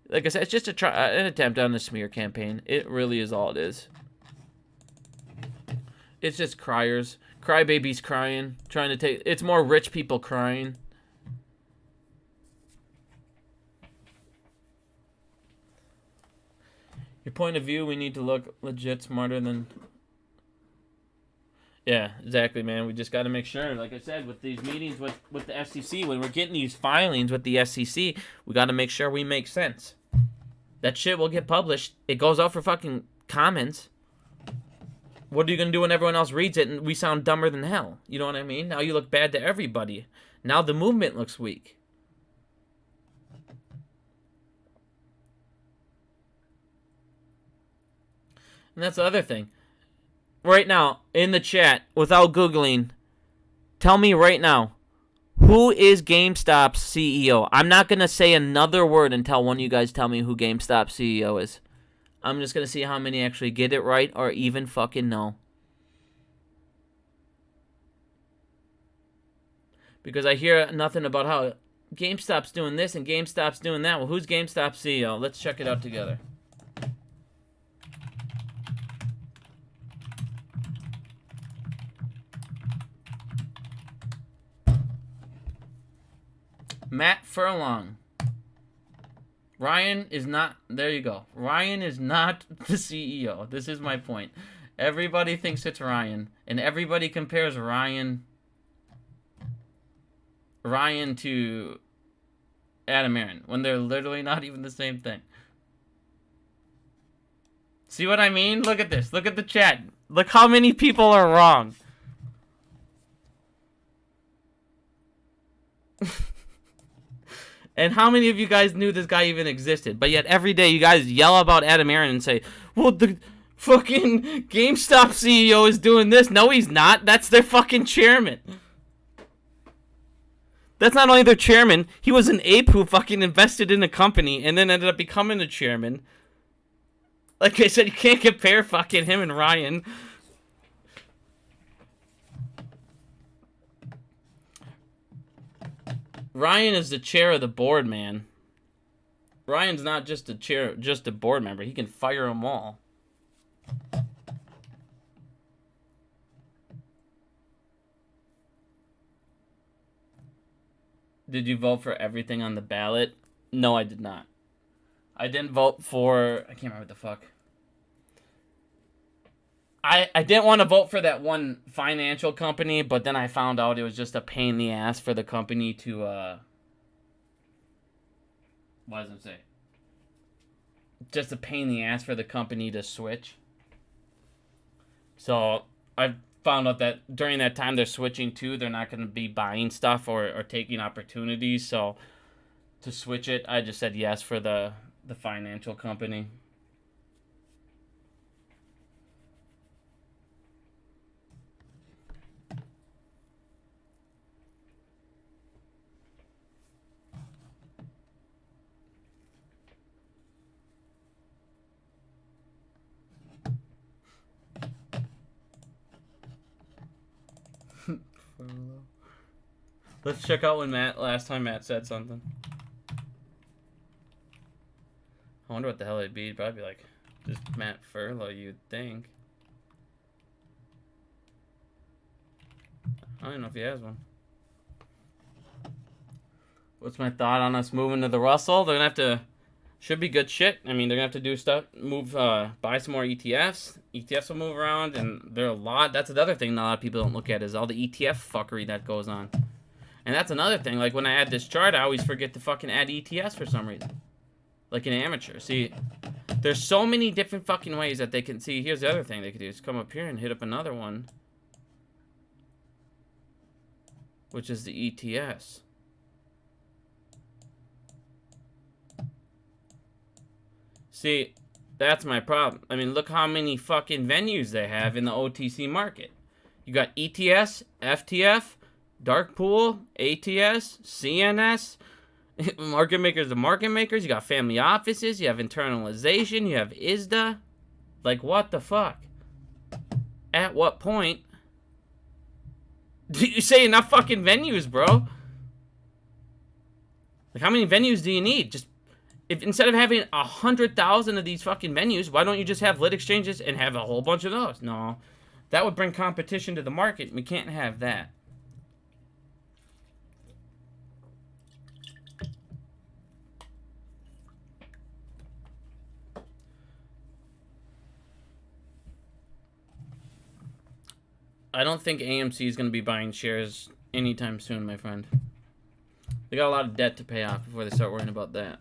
Like I said, it's just an attempt on the smear campaign. It really is all it is. It's just criers. Crybabies crying. Trying to take... It's more rich people crying. Your point of view, we need to look legit smarter than... Yeah, exactly, man. We just got to make sure, like I said, with these meetings with the SEC, when we're getting these filings with the SEC, we got to make sure we make sense. That shit will get published. It goes out for fucking comments. What are you going to do when everyone else reads it and we sound dumber than hell? You know what I mean? Now you look bad to everybody. Now the movement looks weak. And that's the other thing. Right now, in the chat, without Googling, tell me right now, who is GameStop's CEO? I'm not going to say another word until one of you guys tell me who GameStop's CEO is. I'm just going to see how many actually get it right or even fucking know. Because I hear nothing about how GameStop's doing this and GameStop's doing that. Well, who's GameStop's CEO? Let's check it out together. Matt Furlong. Ryan is not... There you go. Ryan is not the CEO. This is my point. Everybody thinks it's Ryan. And everybody compares Ryan to Adam Aaron. When they're literally not even the same thing. See what I mean? Look at this. Look at the chat. Look how many people are wrong. And how many of you guys knew this guy even existed? But yet every day you guys yell about Adam Aaron and say, well, the fucking GameStop CEO is doing this. No, he's not. That's their fucking chairman. That's not only their chairman. He was an ape who fucking invested in a company and then ended up becoming a chairman. Like I said, you can't compare fucking him and Ryan. Ryan is the chair of the board, man. Ryan's not just a chair, just a board member. He can fire them all. Did you vote for everything on the ballot? No, I did not. I didn't vote for... I can't remember what the fuck. I didn't want to vote for that one financial company, but then I found out it was just a pain in the ass for the company to, what does it say? Just a pain in the ass for the company to switch. So, I found out that during that time they're switching to, they're not going to be buying stuff or taking opportunities. So, to switch it, I just said yes for the financial company. Let's check out when last time Matt said something. I wonder what the hell it'd be. It'd probably be like, just Matt Furlow, you'd think. I don't know if he has one. What's my thought on us moving to the Russell? They're gonna have to... Should be good shit. I mean, they're gonna have to do stuff, buy some more ETFs. ETFs will move around, and there are a lot. That's another thing a lot of people don't look at is all the ETF fuckery that goes on. And that's another thing. Like, when I add this chart, I always forget to fucking add ETFs for some reason. Like an amateur. See, there's so many different fucking ways that they can see. Here's the other thing they could do is come up here and hit up another one, which is the ETS. See, that's my problem. I mean, look how many fucking venues they have in the OTC market. You got ETS, FTF, Dark Pool, ATS, CNS, market makers to market makers. You got family offices. You have internalization. You have ISDA. Like, what the fuck? At what point do you say enough fucking venues, bro? Like, how many venues do you need? Just, if instead of having 100,000 of these fucking venues, why don't you just have lit exchanges and have a whole bunch of those? No, that would bring competition to the market. We can't have that. I don't think AMC is going to be buying shares anytime soon, my friend. They got a lot of debt to pay off before they start worrying about that.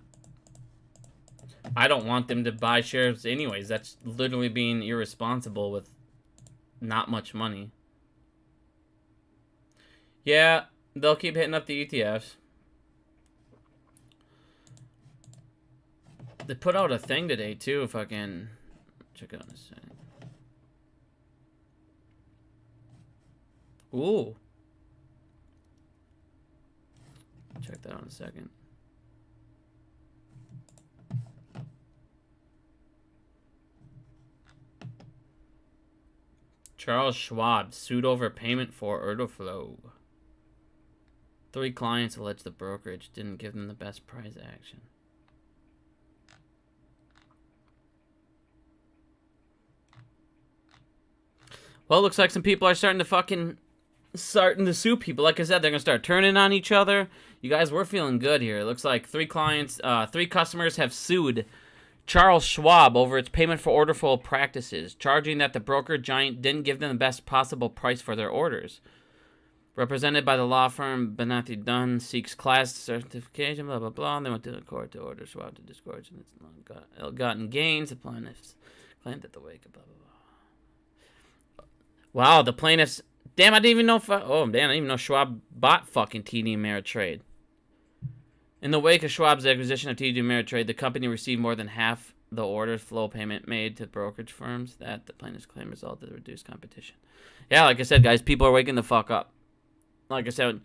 I don't want them to buy shares anyways. That's literally being irresponsible with not much money. Yeah, they'll keep hitting up the ETFs. They put out a thing today, too, if I can check it out in a second. Ooh. Check that out in a second. Charles Schwab sued over payment for order flow. 3 clients allege the brokerage didn't give them the best price action. Well, it looks like some people are starting to sue people. Like I said, they're going to start turning on each other. You guys, we're feeling good here. It looks like 3 customers have sued Charles Schwab over its payment for order flow practices, charging that the broker giant didn't give them the best possible price for their orders. Represented by the law firm Benatti Dunn, seeks class certification, blah, blah, blah. And they went to the court to order Schwab to disgorge its ill-gotten gains. The plaintiffs claimed that the wake of blah, blah, blah. Wow, the plaintiffs... Damn, I didn't even know... I didn't even know Schwab bought fucking TD Ameritrade. In the wake of Schwab's acquisition of TD Ameritrade, the company received more than half the order flow payment made to brokerage firms. That, the plaintiffs claim, resulted in reduced competition. Yeah, like I said, guys, people are waking the fuck up. Like I said,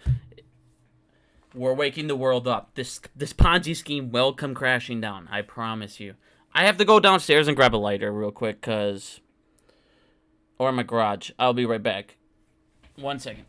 we're waking the world up. This Ponzi scheme will come crashing down. I promise you. I have to go downstairs and grab a lighter real quick, cause... Or in my garage. I'll be right back. 1 second.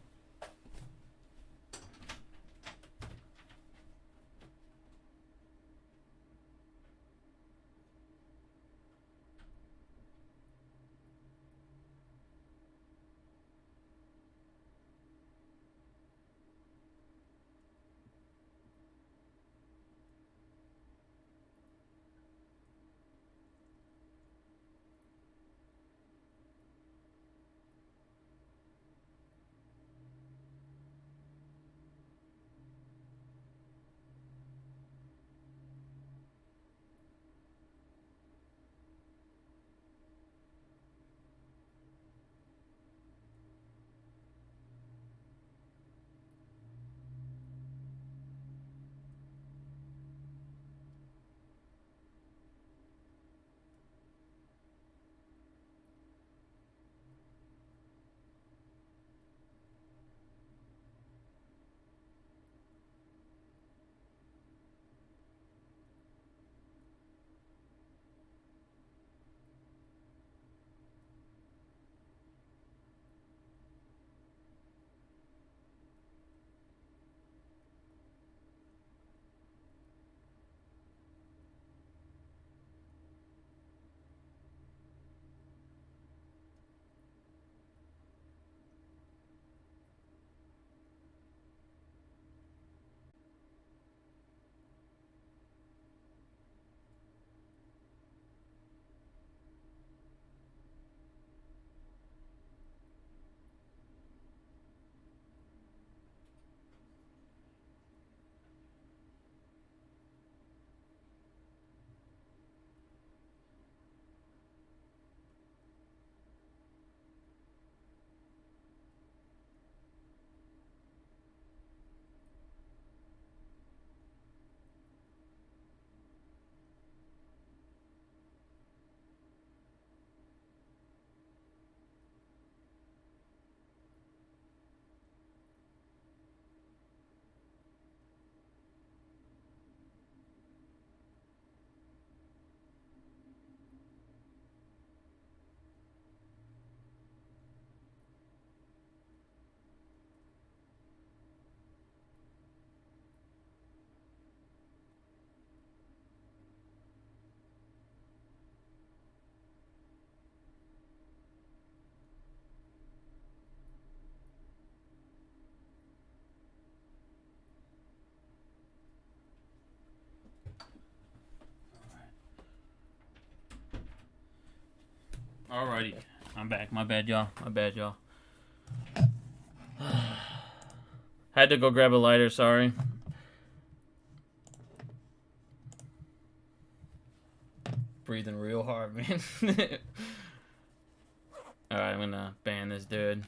Alrighty, I'm back. My bad, y'all. My bad, y'all. Had to go grab a lighter, sorry. Breathing real hard, man. Alright, I'm gonna ban this dude.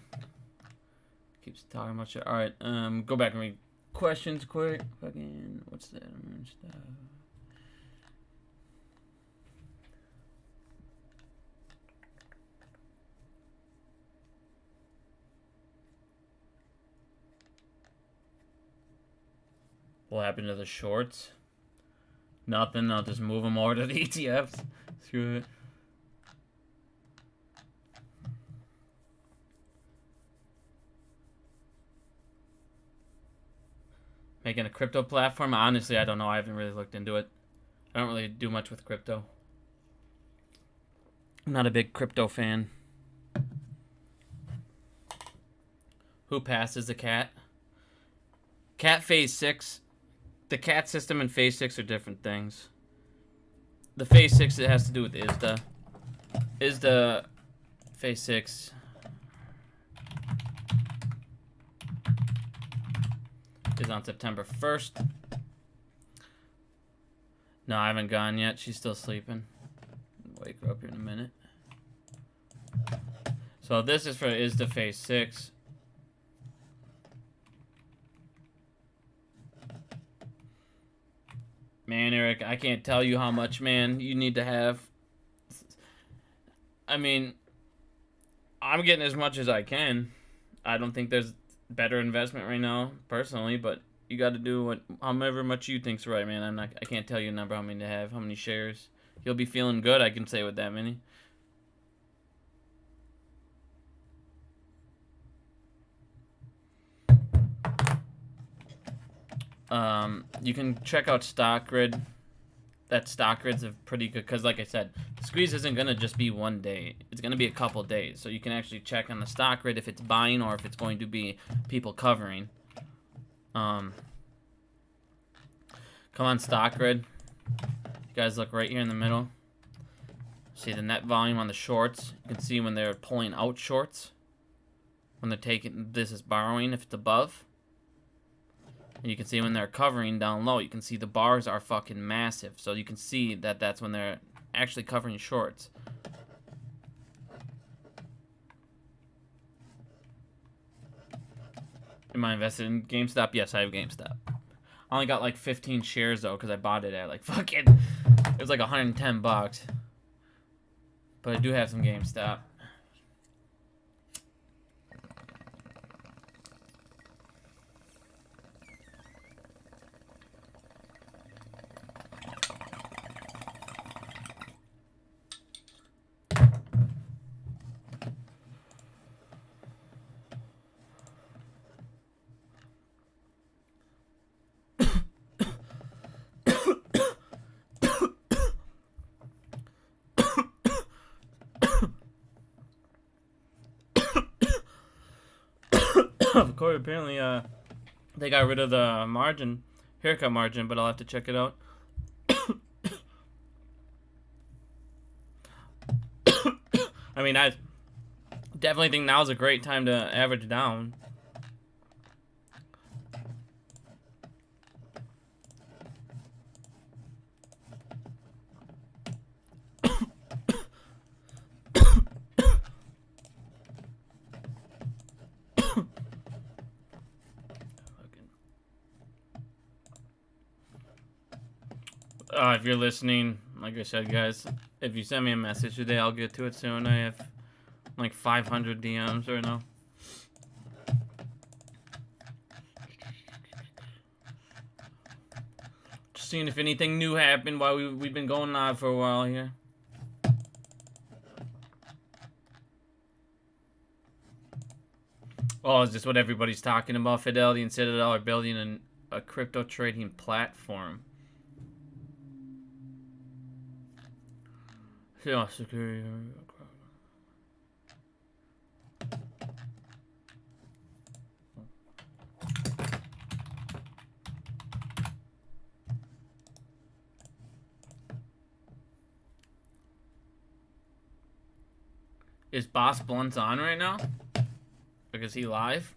Keeps talking about shit. Alright, go back and read questions quick. Fucking, what's that? Stuff. What happened to the shorts? Nothing. I'll just move them over to the ETFs. Screw it. Making a crypto platform? Honestly, I don't know. I haven't really looked into it. I don't really do much with crypto. I'm not a big crypto fan. Who passes the cat? Cat phase 6. The cat system and phase 6 are different things. The phase 6, it has to do with ISDA. ISDA phase 6 is on September 1st. No, I haven't gone yet. She's still sleeping. Wake her up here in a minute. So this is for ISDA phase 6. Man, Eric, I can't tell you how much, man, you need to have. I mean, I'm getting as much as I can. I don't think there's better investment right now, personally, but you got to do however much you think's right, man. I can't tell you a number how many to have, how many shares. You'll be feeling good, I can say, with that many. You can check out StockGrid. That StockGrid's a pretty good, because like I said, the squeeze isn't going to just be one day. It's going to be a couple days. So you can actually check on the StockGrid if it's buying or if it's going to be people covering. Come on, StockGrid. You guys look right here in the middle. See the net volume on the shorts. You can see when they're pulling out shorts. When they're taking, this is borrowing if it's above. And you can see when they're covering down low, you can see the bars are fucking massive. So you can see that that's when they're actually covering shorts. Am I invested in GameStop? Yes, I have GameStop. I only got like 15 shares though, because I bought it at like fucking, it was like 110 bucks. But I do have some GameStop. Of course, apparently, they got rid of the margin, haircut margin, but I'll have to check it out. I mean, I definitely think now's a great time to average down. If you're listening, like I said, guys, if you send me a message today, I'll get to it soon. I have like 500 DMs right now. Just seeing if anything new happened while we've been going live for a while here. Oh, is this what everybody's talking about? Fidelity and Citadel are building a crypto trading platform. Yeah, security. Is Boss Blunts on right now? Like, is he live?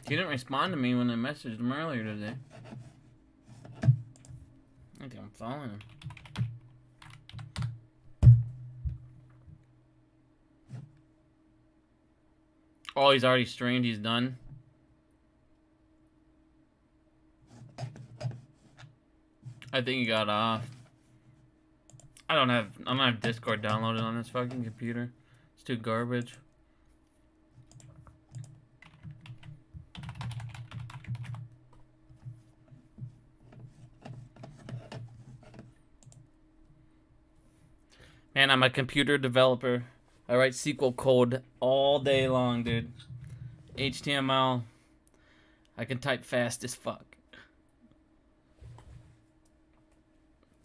He didn't respond to me when I messaged him earlier today. I think I'm following him. Oh, he's already streamed. He's done. I think he got off. I don't have Discord downloaded on this fucking computer. It's too garbage. Man, I'm a computer developer. I write SQL code all day long, dude. HTML. I can type fast as fuck.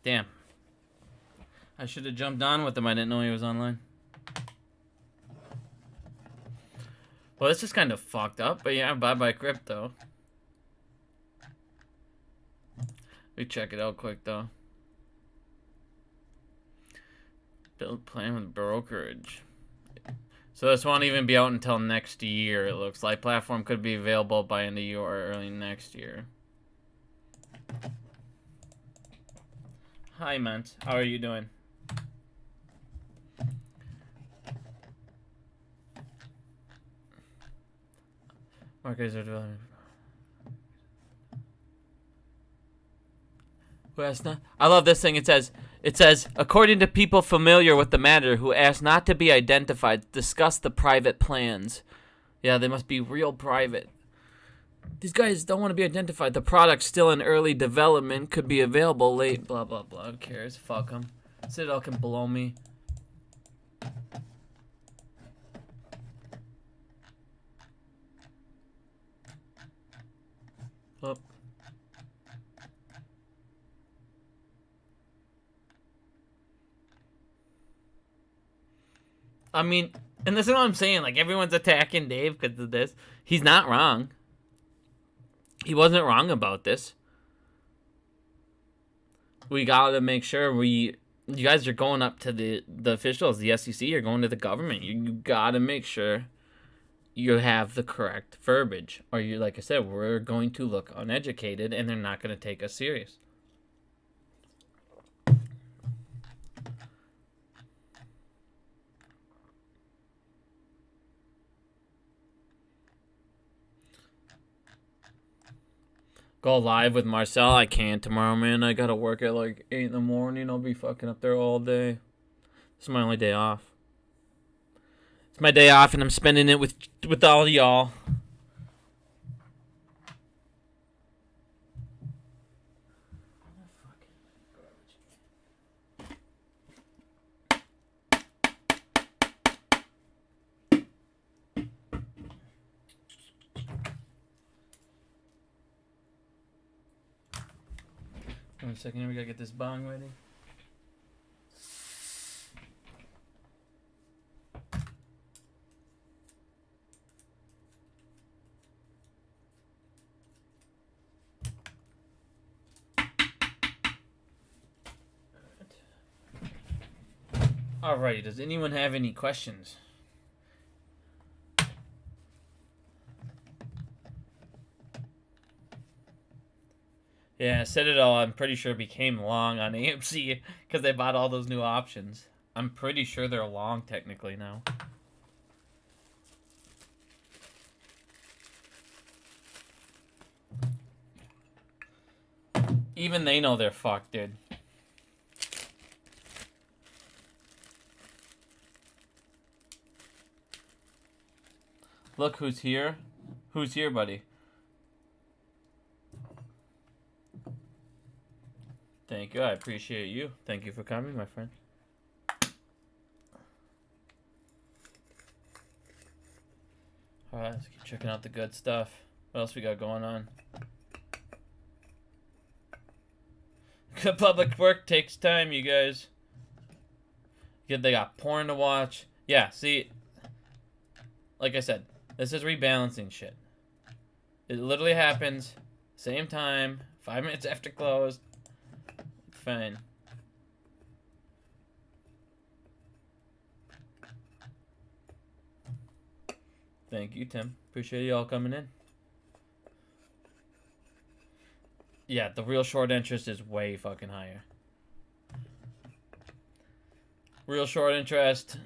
Damn. I should have jumped on with him. I didn't know he was online. Well, this is kind of fucked up, but yeah, bye-bye crypto. Let me check it out quick, though. Build plan with brokerage. So this won't even be out until next year, it looks like. Platform could be available by end of year or early next year. Hi, Ment. How are you doing? Markets are developing. I love this thing. It says, according to people familiar with the matter who asked not to be identified, discuss the private plans. Yeah, they must be real private. These guys don't want to be identified. The product's still in early development, could be available late, blah, blah, blah. Who cares? Fuck them. Citadel can blow me. Oh. I mean, and this is what I'm saying. Like, everyone's attacking Dave because of this. He's not wrong. He wasn't wrong about this. We gotta make sure you guys are going up to the officials, the SEC, you're going to the government. You gotta make sure you have the correct verbiage. Or you, like I said, we're going to look uneducated and they're not gonna take us serious. Go live with Marcel? I can't tomorrow, man. I gotta work at like 8 in the morning. I'll be fucking up there all day. This is my only day off. It's my day off and I'm spending it with all y'all. One second here, we gotta get this bong ready. Alrighty, does anyone have any questions? Yeah, Citadel, I'm pretty sure became long on AMC because they bought all those new options. I'm pretty sure they're long technically now. Even they know they're fucked, dude. Look who's here. Who's here, buddy? Thank you. I appreciate you. Thank you for coming, my friend. Alright, let's keep checking out the good stuff. What else we got going on? Good public work takes time, you guys. They got porn to watch. Yeah, see, like I said, this is rebalancing shit. It literally happens same time, 5 minutes after close. Fine. Thank you, Tim. Appreciate you all coming in. Yeah, the real short interest is way fucking higher. Real short interest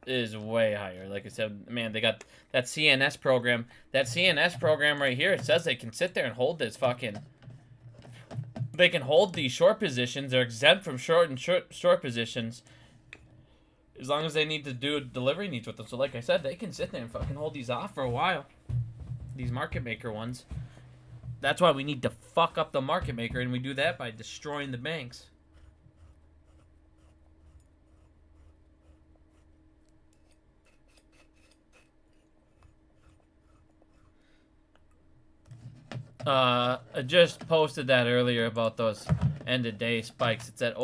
is way higher. Like I said, man, they got that CNS program. That CNS program right here, it says they can sit there and hold this fucking... They can hold these short positions. They're exempt from short positions as long as they need to do delivery needs with them. So like I said, they can sit there and fucking hold these off for a while. These market maker ones. That's why we need to fuck up the market maker, and we do that by destroying the banks. I just posted that earlier about those end of day spikes. It's at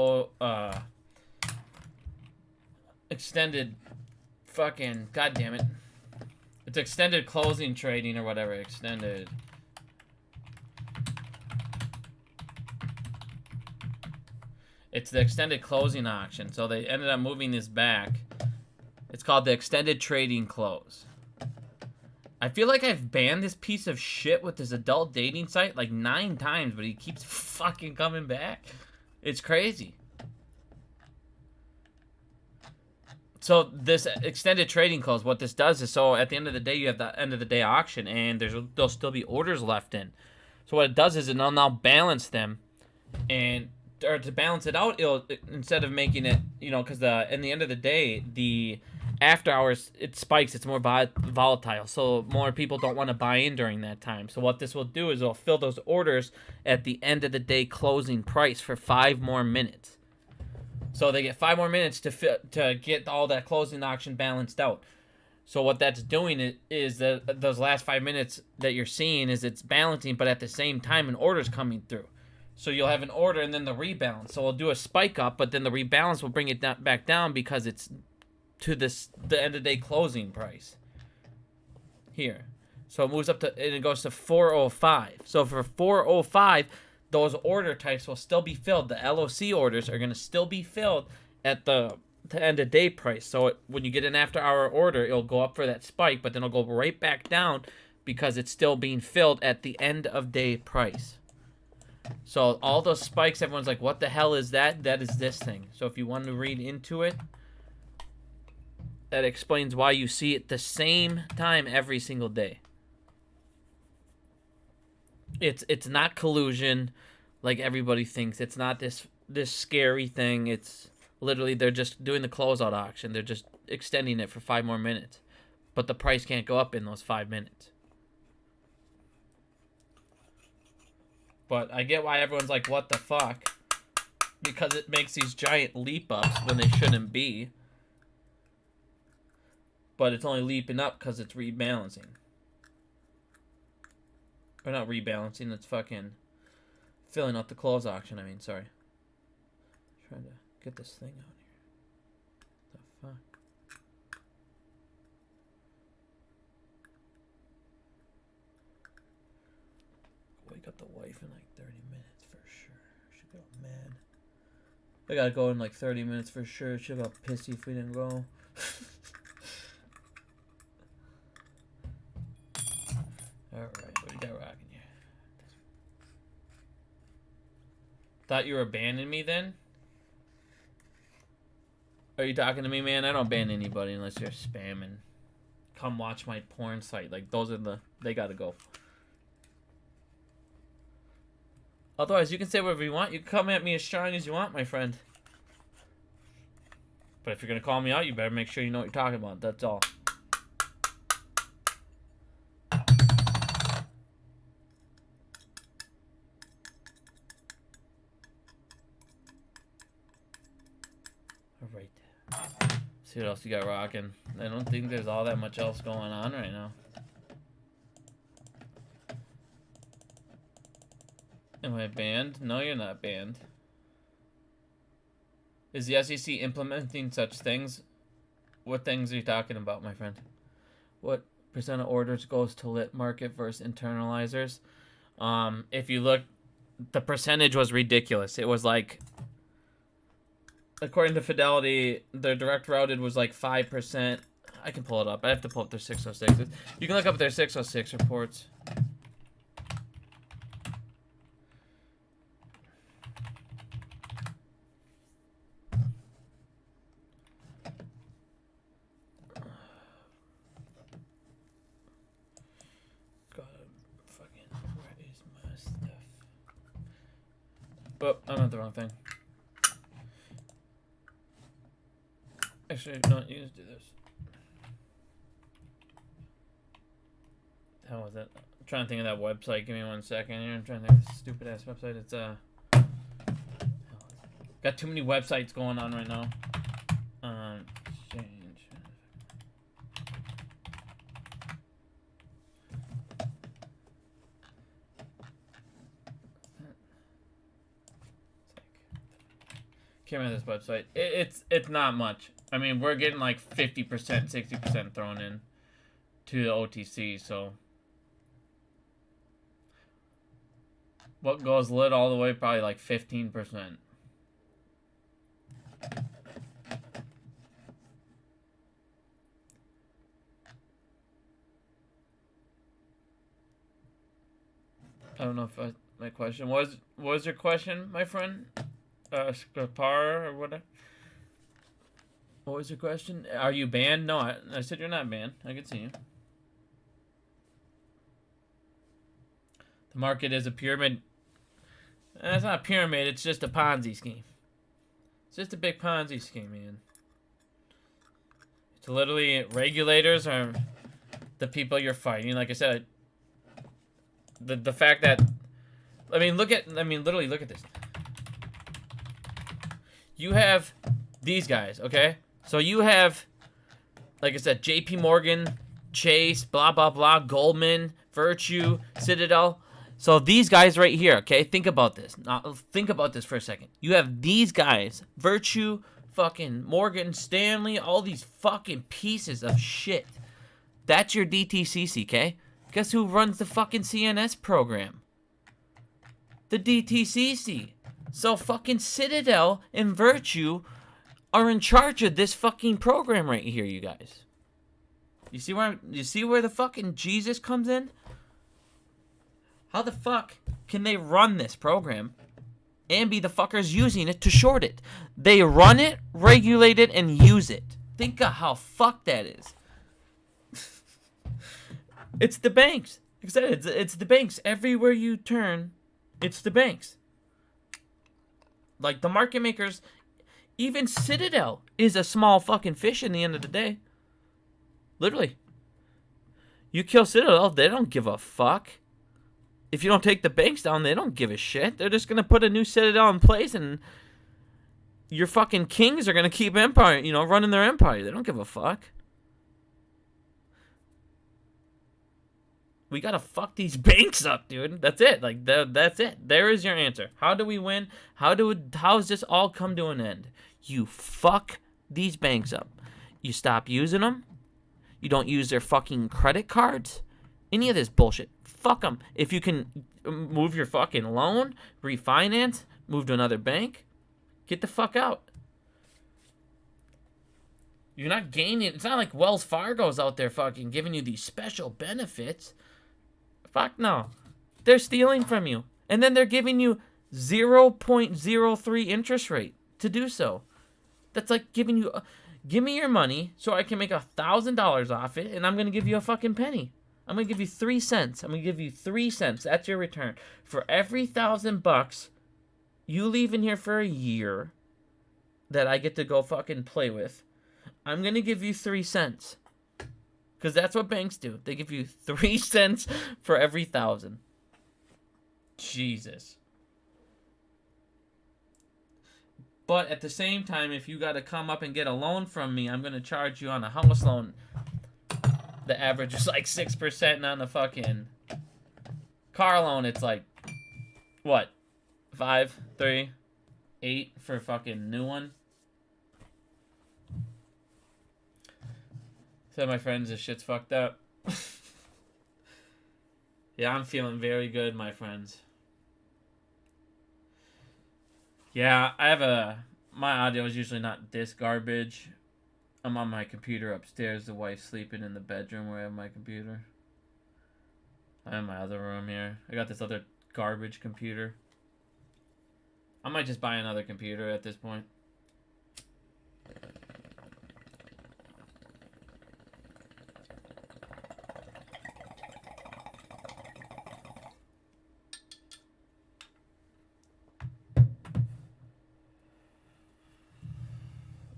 extended fucking goddamn it. It's extended closing trading or whatever. Extended. It's the extended closing auction. So they ended up moving this back. It's called the extended trading close. I feel like I've banned this piece of shit with this adult dating site like 9 times, but he keeps fucking coming back. It's crazy. So this extended trading close, what this does is, so at the end of the day, you have the end of the day auction, and there'll still be orders left in. So what it does is it'll now balance them, and or to balance it out, it'll, instead of making it, you know, because in the end of the day, the after hours, it spikes, it's more volatile, so more people don't want to buy in during that time. So what this will do is it'll fill those orders at the end of the day closing price for 5 more minutes. So they get 5 more minutes to get all that closing auction balanced out. So what that's doing is that those last 5 minutes that you're seeing is it's balancing, but at the same time an order's coming through. So you'll have an order and then the rebalance. So we'll do a spike up, but then the rebalance will bring it back down because it's to the end of day closing price here. So it moves up to, and it goes to 405. So for 405, those order types will still be filled. The LOC orders are going to still be filled at the end of day price. So when you get an after hour order, it'll go up for that spike, but then it'll go right back down because it's still being filled at the end of day price. So all those spikes, everyone's like, what the hell is that? That is this thing. So if you want to read into it, that explains why you see it the same time every single day. It's not collusion like everybody thinks. It's not this scary thing. It's literally they're just doing the closeout auction. They're just extending it for 5 more minutes. But the price can't go up in those 5 minutes. But I get why everyone's like, what the fuck? Because it makes these giant leap ups when they shouldn't be. But it's only leaping up because it's rebalancing. Or not rebalancing, it's fucking filling out the close auction, I mean, sorry. Trying to get this thing out here. The fuck? Wake up the wife in like 30 minutes for sure. She'll get all mad. I gotta go in like 30 minutes for sure. She'll get all pissy if we didn't go. Alright, what do you got rocking here? Thought you were banning me then? Are you talking to me, man? I don't ban anybody unless you're spamming. Come watch my porn site. Like, those are they gotta go. Otherwise, you can say whatever you want. You can come at me as strong as you want, my friend. But if you're gonna call me out, you better make sure you know what you're talking about. That's all. Alright. See what else you got rocking. I don't think there's all that much else going on right now. Am I banned? No, you're not banned. Is the SEC implementing such things? What things are you talking about, my friend? What percent of orders goes to lit market versus internalizers? If you look, the percentage was ridiculous. It was like, according to Fidelity, the direct routed was like 5%. I can pull it up. I have to pull up their 606. You can look up their 606 reports. Oh, I'm at the wrong thing. Actually, no, you just do this. How was it? I'm trying to think of that website. Give me 1 second here. I'm trying to think of this stupid ass website. It's got too many websites going on right now. Exchange. Can't remember this website. It's not much. I mean, we're getting like 50%, 60% thrown in to the OTC, so what goes lit all the way, probably like 15%. I don't know if my question was. What was your question, my friend? Skapar or whatever. What was your question? Are you banned? No, I said you're not banned. I can see you. The market is a pyramid. It's not a pyramid. It's just a Ponzi scheme. It's just a big Ponzi scheme, man. It's literally regulators are the people you're fighting. Like I said, the fact that literally look at this. You have these guys, okay? So you have, like I said, JP Morgan, Chase, blah, blah, blah, Goldman, Virtue, Citadel. So these guys right here, okay? Think about this. Now, think about this for a second. You have these guys, Virtue, fucking Morgan Stanley, all these fucking pieces of shit. That's your DTCC, okay? Guess who runs the fucking CNS program? The DTCC. So fucking Citadel and Virtue are in charge of this fucking program right here, you guys. You see where the fucking Jesus comes in? How the fuck can they run this program and be the fuckers using it to short it? They run it, regulate it, and use it. Think of how fucked that is. It's the banks. Like I said, it's the banks. Everywhere you turn, it's the banks. Like the market makers, even Citadel is a small fucking fish in the end of the day. Literally. You kill Citadel, they don't give a fuck. If you don't take the banks down, they don't give a shit. They're just going to put a new Citadel in place and your fucking kings are going to keep running their empire. They don't give a fuck. We gotta fuck these banks up, dude. That's it. Like, that's it. There is your answer. How do we win? How does this all come to an end? You fuck these banks up. You stop using them. You don't use their fucking credit cards. Any of this bullshit. Fuck them. If you can move your fucking loan, refinance, move to another bank, get the fuck out. You're not gaining. It's not like Wells Fargo's out there fucking giving you these special benefits. Fuck no. They're stealing from you. And then they're giving you 0.03 interest rate to do so. That's like giving you... give me your money so I can make $1,000 off it, and I'm going to give you a fucking penny. I'm going to give you 3 cents. I'm going to give you 3 cents. That's your return. For every $1,000 you leave in here for a year that I get to go fucking play with, I'm going to give you 3 cents. Because that's what banks do. They give you 3 cents for every 1,000. Jesus. But at the same time, if you got to come up and get a loan from me, I'm going to charge you on a house loan. The average is like 6%, and on a fucking car loan, it's like, what? 5, 3, 8 for a fucking new one. So my friends, this shit's fucked up. Yeah, I'm feeling very good, my friends. Yeah, my audio is usually not this garbage. I'm on my computer upstairs. The wife's sleeping in the bedroom where I have my computer. I'm in my other room here. I got this other garbage computer. I might just buy another computer at this point.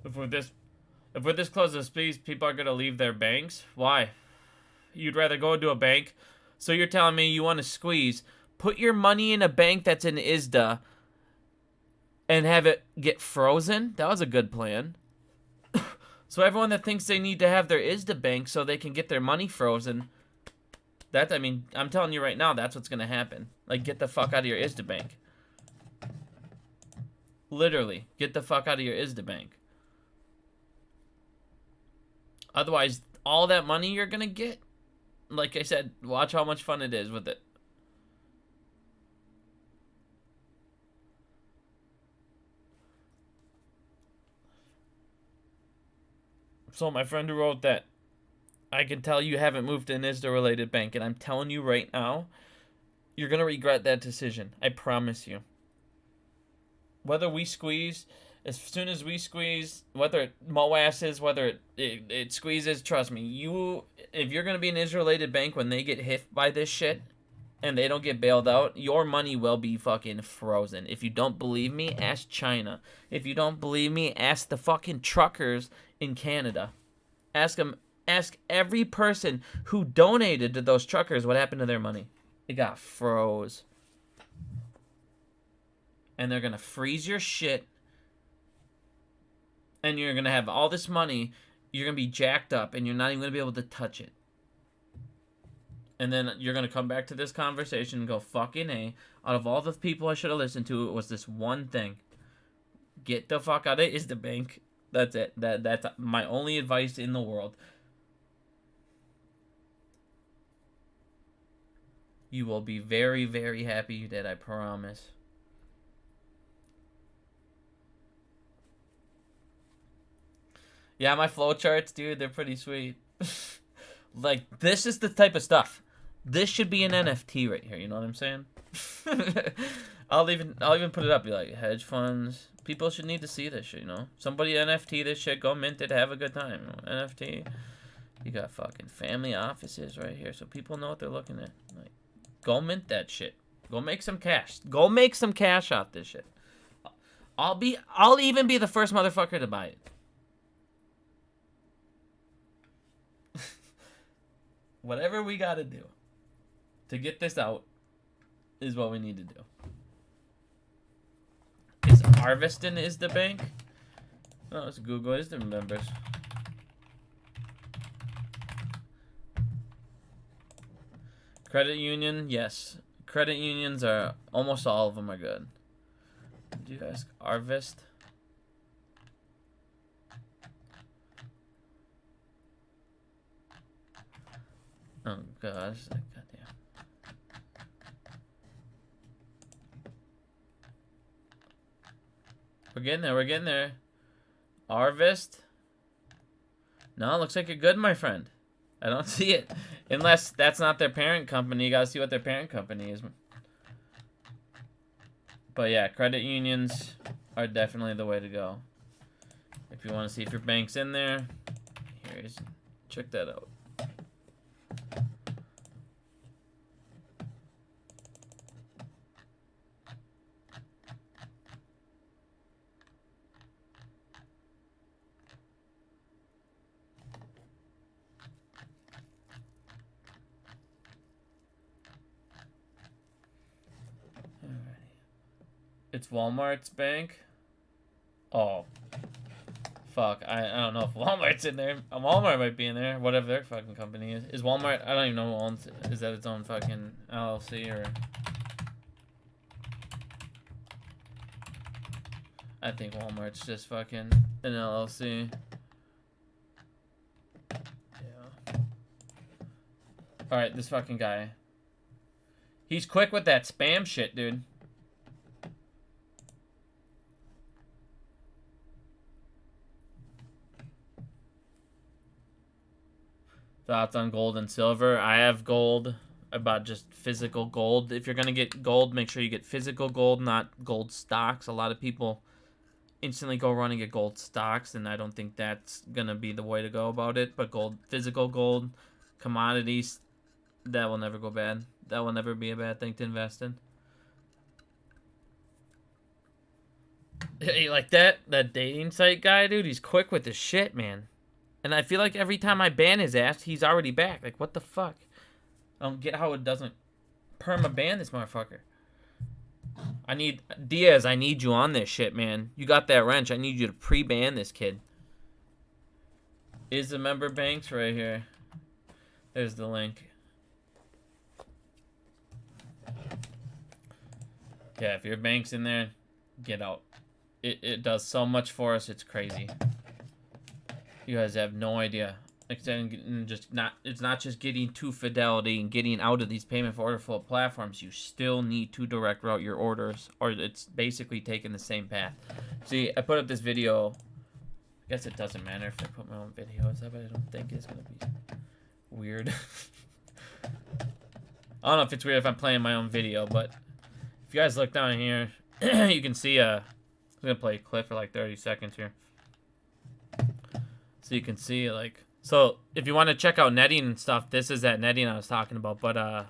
If we're this close to squeeze, people are gonna leave their banks. Why? You'd rather go to a bank? So you're telling me you want to squeeze? Put your money in a bank that's in ISDA and have it get frozen? That was a good plan. So everyone that thinks they need to have their ISDA bank so they can get their money frozen, I mean, I'm telling you right now, that's what's gonna happen. Like, get the fuck out of your ISDA bank. Literally, get the fuck out of your ISDA bank. Otherwise, all that money you're gonna get, like I said, watch how much fun it is with it. So my friend who wrote that, I can tell you haven't moved to an ISDA-related bank, and I'm telling you right now, you're gonna regret that decision. I promise you. Whether we squeeze, as soon as we squeeze, whether it molasses, whether it squeezes, trust me, if you're gonna be an ISDA-related bank when they get hit by this shit, and they don't get bailed out, your money will be fucking frozen. If you don't believe me, ask China. If you don't believe me, ask the fucking truckers in Canada. Ask them. Ask every person who donated to those truckers what happened to their money. It got froze. And they're gonna freeze your shit. And you're gonna have all this money. You're gonna be jacked up, and you're not even gonna be able to touch it. And then you're going to come back to this conversation and go, fucking A, out of all the people I should have listened to, it was this one thing. Get the fuck out of ISDA bank. That's it. That's my only advice in the world. You will be very, very happy you did, I promise. Yeah, my flowcharts, dude, they're pretty sweet. Like, this is the type of stuff. This should be an NFT right here, you know what I'm saying? I'll even put it up, be like, hedge funds. People should need to see this shit, you know? Somebody NFT this shit, go mint it, have a good time. You know? NFT. You got fucking family offices right here, so people know what they're looking at. Like, go mint that shit. Go make some cash. Go make some cash off this shit. I'll even be the first motherfucker to buy it. Whatever we gotta do to get this out is what we need to do. Is Harveston the bank? Oh, it's Google is the members. Credit union, yes. Credit unions are, almost all of them are good. Do you ask Harvest? Oh gosh, goddamn. We're getting there. Harvest? No, looks like you're good, my friend. I don't see it. Unless that's not their parent company. You gotta see what their parent company is. But yeah, credit unions are definitely the way to go. If you want to see if your bank's in there, here's, check that out. It's Walmart's bank. Oh. Fuck. I don't know if Walmart's in there. Walmart might be in there. Whatever their fucking company is. Is Walmart... I don't even know who owns it. Is that its own fucking LLC or... I think Walmart's just fucking an LLC. Yeah. Alright, this fucking guy. He's quick with that spam shit, dude. Thoughts on gold and silver? I have gold. About just physical gold. If you're gonna get gold, make sure you get physical gold, not gold stocks. A lot of people instantly go run and get gold stocks, and I don't think that's gonna be the way to go about it. But gold, physical gold, commodities, that will never go bad. That will never be a bad thing to invest in. Hey, like that dating site guy, dude, he's quick with his shit, man. And I feel like every time I ban his ass, he's already back. Like, what the fuck? I don't get how it doesn't perma-ban this motherfucker. I need... Diaz, I need you on this shit, man. You got that wrench. I need you to pre-ban this kid. Is the member banks right here? There's the link. Yeah, if your bank's in there, get out. It does so much for us, it's crazy. You guys have no idea. It's not just getting to Fidelity and getting out of these payment for order flow platforms. You still need to direct route your orders, or it's basically taking the same path. See, I put up this video. I guess it doesn't matter if I put my own video. But I don't think it's gonna be weird. I don't know if it's weird if I'm playing my own video, but if you guys look down here, you can see I'm gonna play a clip for like 30 seconds here, so you can see like. So, if you want to check out netting and stuff, this is that netting I was talking about. But, hold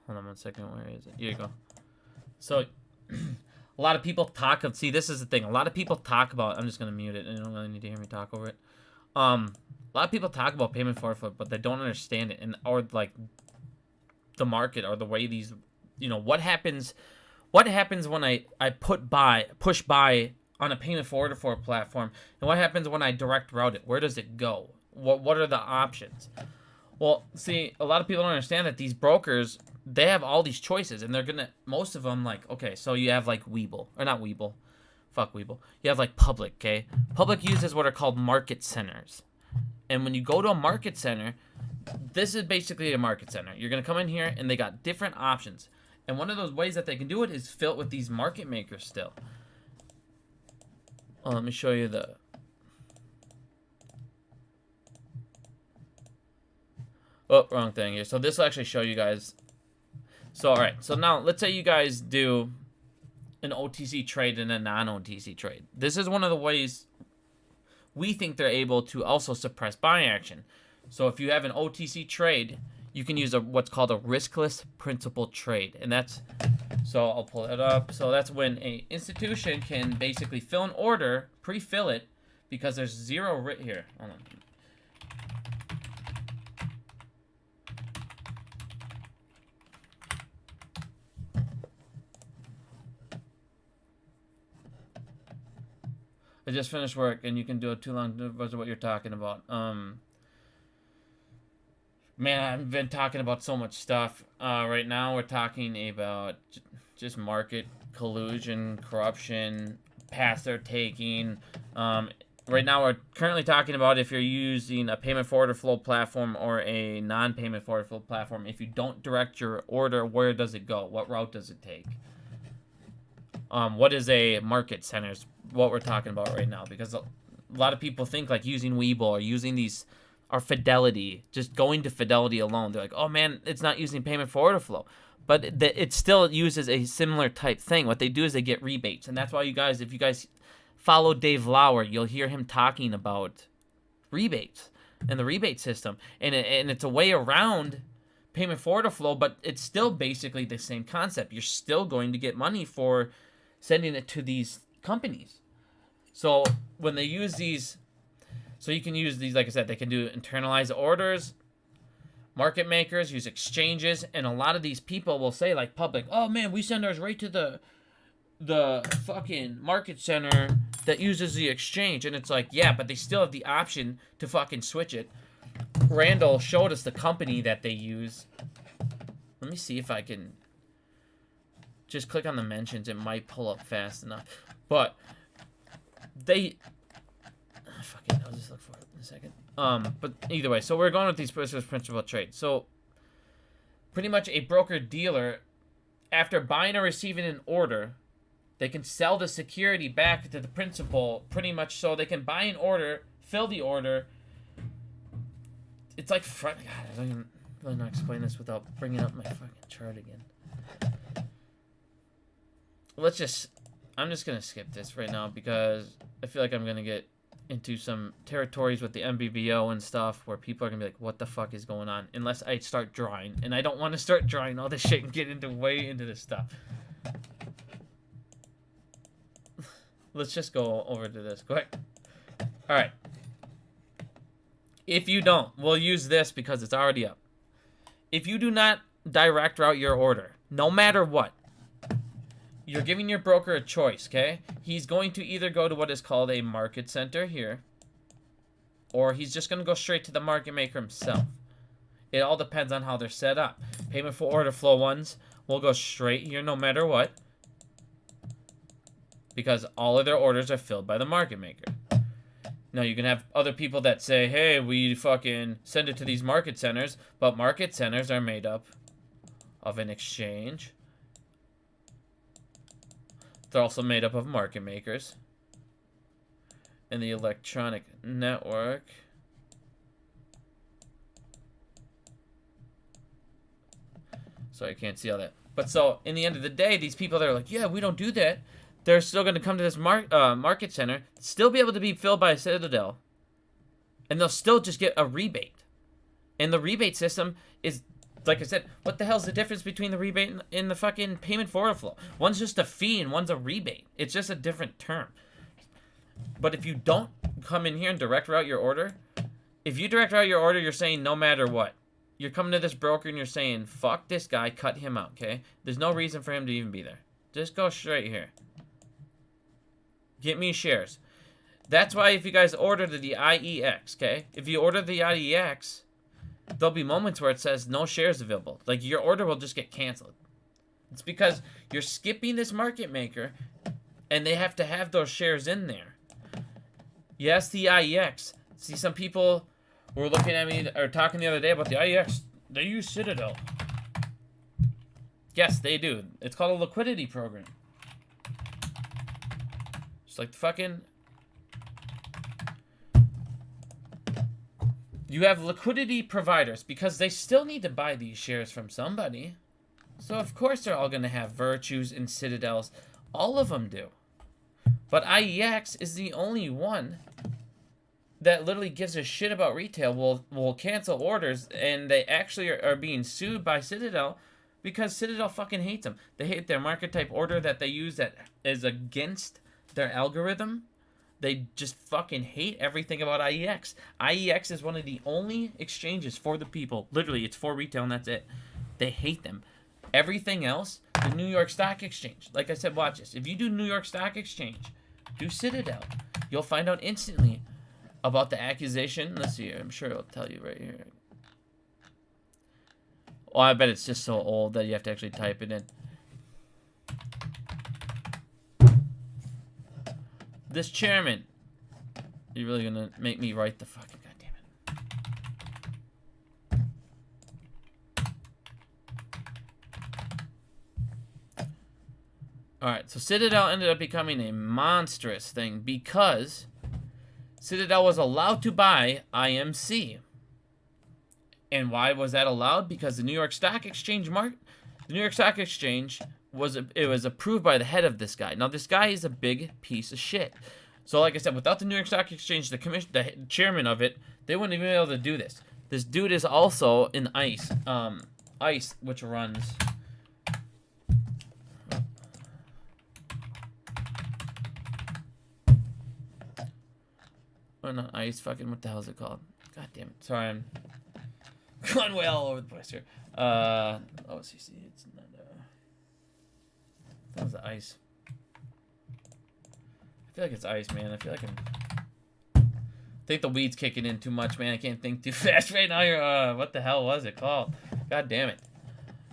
on 1 second. Where is it? Here you go. So, a lot of people talk of... See, this is the thing. A lot of people talk about... I'm just going to mute it. And you don't really need to hear me talk over it. A lot of people talk about payment for order, but they don't understand it. Or, like, the market or the way these... You know, what happens when I push buy on a payment for order for a platform, and what happens when I direct route it? Where does it go? What are the options? Well, see, a lot of people don't understand that these brokers, they have all these choices, and they're gonna, most of them, like, okay, so you have like Webull, or not Webull, fuck Webull. You have like Public, okay? Public uses what are called market centers, and when you go to a market center, this is basically a market center. You're gonna come in here, and they got different options, and one of those ways that they can do it is fill it with these market makers still. Let me show you the... Oh, wrong thing here. So this will actually show you guys. So, alright. So now, let's say you guys do an OTC trade and a non-OTC trade. This is one of the ways we think they're able to also suppress buying action. So if you have an OTC trade, you can use what's called a riskless principal trade. And that's... So I'll pull it up. So that's when an institution can basically fill an order, pre-fill it, because there's zero here. Hold on. I just finished work, and you can do it too long. Was what you're talking about. Man, I've been talking about so much stuff. Right now, we're talking about just market collusion, corruption, paths they're taking. Right now, we're currently talking about if you're using a payment for order flow platform or a non-payment for order flow platform. If you don't direct your order, where does it go? What route does it take? What is a market center is what we're talking about right now. Because a lot of people think like using Webull or using these... or Fidelity, just going to Fidelity alone. They're like, oh man, it's not using payment for order flow. But it still uses a similar type thing. What they do is they get rebates. And that's why you guys, if you guys follow Dave Lauer, you'll hear him talking about rebates and the rebate system. And it's a way around payment for order flow, but it's still basically the same concept. You're still going to get money for sending it to these companies. So when they use these... So you can use these, like I said, they can do internalized orders, market makers, use exchanges, and a lot of these people will say, like Public, oh man, we send ours right to the fucking market center that uses the exchange. And it's like, yeah, but they still have the option to fucking switch it. Randall showed us the company that they use. Let me see if I can just click on the mentions. It might pull up fast enough. But they... Fuck it, I'll just look for it in a second. But either way, so we're going with these principal trades. So pretty much a broker-dealer, after buying or receiving an order, they can sell the security back to the principal pretty much, so they can buy an order, fill the order, it's like front. God, I don't even really know how to explain this without bringing up my fucking chart again. I'm just gonna skip this right now because I feel like I'm gonna get into some territories with the MBBO and stuff where people are gonna be like, what the fuck is going on? Unless I start drawing, and I don't want to start drawing all this shit and get way into this stuff. Let's just go over to this quick. All right. If you don't, we'll use this because it's already up. If you do not direct route your order, no matter what, you're giving your broker a choice, okay? He's going to either go to what is called a market center here, or he's just going to go straight to the market maker himself. It all depends on how they're set up. Payment for order flow ones will go straight here no matter what, because all of their orders are filled by the market maker. Now, you can have other people that say, hey, we fucking send it to these market centers, but market centers are made up of an exchange. They're also made up of market makers. And the electronic network. Sorry, I can't see all that. But so, in the end of the day, these people that are like, yeah, we don't do that, they're still going to come to this market center, still be able to be filled by a Citadel, and they'll still just get a rebate. And the rebate system is, like I said, what the hell's the difference between the rebate and the fucking payment for order flow? One's just a fee and one's a rebate. It's just a different term. But if you don't come in here and direct route your order, if you direct route your order, you're saying no matter what. You're coming to this broker and you're saying, fuck this guy, cut him out, okay? There's no reason for him to even be there. Just go straight here. Get me shares. That's why if you guys order the IEX, okay? If you order the IEX, there'll be moments where it says no shares available. Like, your order will just get canceled. It's because you're skipping this market maker, and they have to have those shares in there. Yes, the IEX. See, some people were looking at me, or talking the other day about the IEX. They use Citadel. Yes, they do. It's called a liquidity program. It's like the fucking... You have liquidity providers because they still need to buy these shares from somebody. So, of course, they're all going to have Virtues and Citadels. All of them do. But IEX is the only one that literally gives a shit about retail. Will cancel orders, and they actually are being sued by Citadel because Citadel fucking hates them. They hate their market type order that they use that is against their algorithm. They just fucking hate everything about IEX. IEX is one of the only exchanges for the people. Literally, it's for retail and that's it. They hate them. Everything else, the New York Stock Exchange. Like I said, watch this. If you do New York Stock Exchange, do Citadel. You'll find out instantly about the accusation. Let's see here. I'm sure it'll tell you right here. Oh, I bet it's just so old that you have to actually type it in. This chairman, you're really gonna make me write the fucking goddamn it. Alright, so Citadel ended up becoming a monstrous thing because Citadel was allowed to buy IMC. And why was that allowed? Because the New York Stock Exchange was approved by the head of this guy. Now, this guy is a big piece of shit. So, like I said, without the New York Stock Exchange, the chairman of it, they wouldn't even be able to do this. This dude is also in ICE. ICE, which runs... Oh, not ICE. Fucking, what the hell is it called? God damn it. Sorry, I'm going way all over the place here. OCC. It's not... That was the ICE. I feel like it's ICE, man. I feel like I think the weed's kicking in too much, man. I can't think too fast right now. You're, what the hell was it called? God damn it.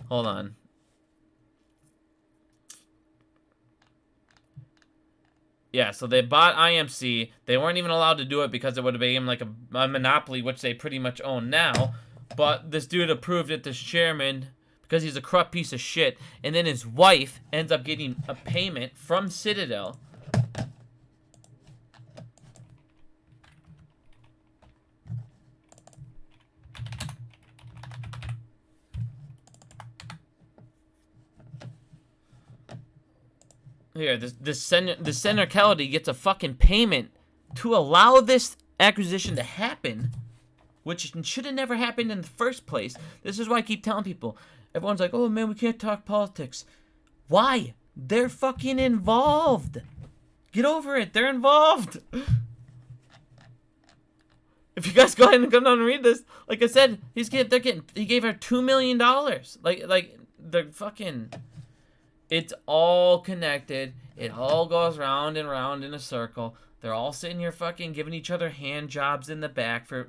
Hold on. Yeah, so they bought IMC. They weren't even allowed to do it because it would have been like a monopoly, which they pretty much own now. But this dude approved it, this chairman, because he's a corrupt piece of shit. And then his wife ends up getting a payment from Citadel. Here, the Senator Kennedy gets a fucking payment to allow this acquisition to happen, which should have never happened in the first place. This is why I keep telling people. Everyone's like, oh man, we can't talk politics. Why? They're fucking involved. Get over it. They're involved. If you guys go ahead and come down and read this, like I said, he gave her $2 million. Like they're fucking. It's all connected. It all goes round and round in a circle. They're all sitting here fucking giving each other hand jobs in the back for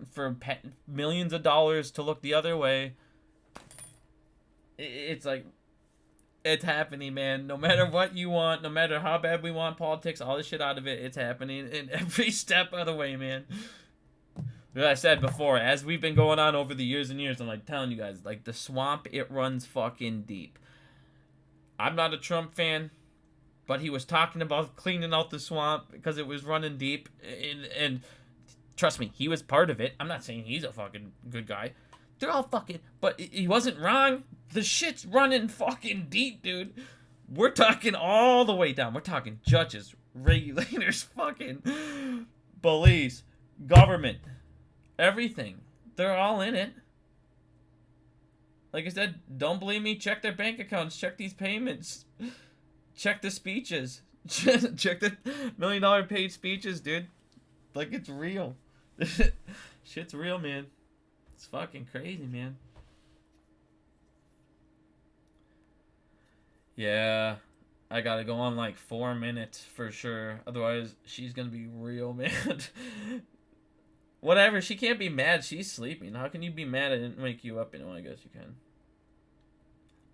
millions of dollars to look the other way. It's like, it's happening, man. No matter what you want, no matter how bad we want politics, all this shit out of it, it's happening in every step of the way, man. As I said before, as we've been going on over the years and years, I'm like telling you guys, like the swamp, it runs fucking deep. I'm not a Trump fan, but he was talking about cleaning out the swamp because it was running deep, and trust me, he was part of it. I'm not saying he's a fucking good guy. They're all fucking, but he wasn't wrong. The shit's running fucking deep, dude. We're talking all the way down. We're talking judges, regulators, fucking police, government, everything. They're all in it. Like I said, don't believe me? Check their bank accounts. Check these payments. Check the speeches. Check the $1 million paid speeches, dude. Like, it's real. Shit's real, man. It's fucking crazy, man. Yeah. I gotta go on like 4 minutes for sure. Otherwise, she's gonna be real mad. Whatever, she can't be mad. She's sleeping. How can you be mad I didn't wake you up? You know, I guess you can.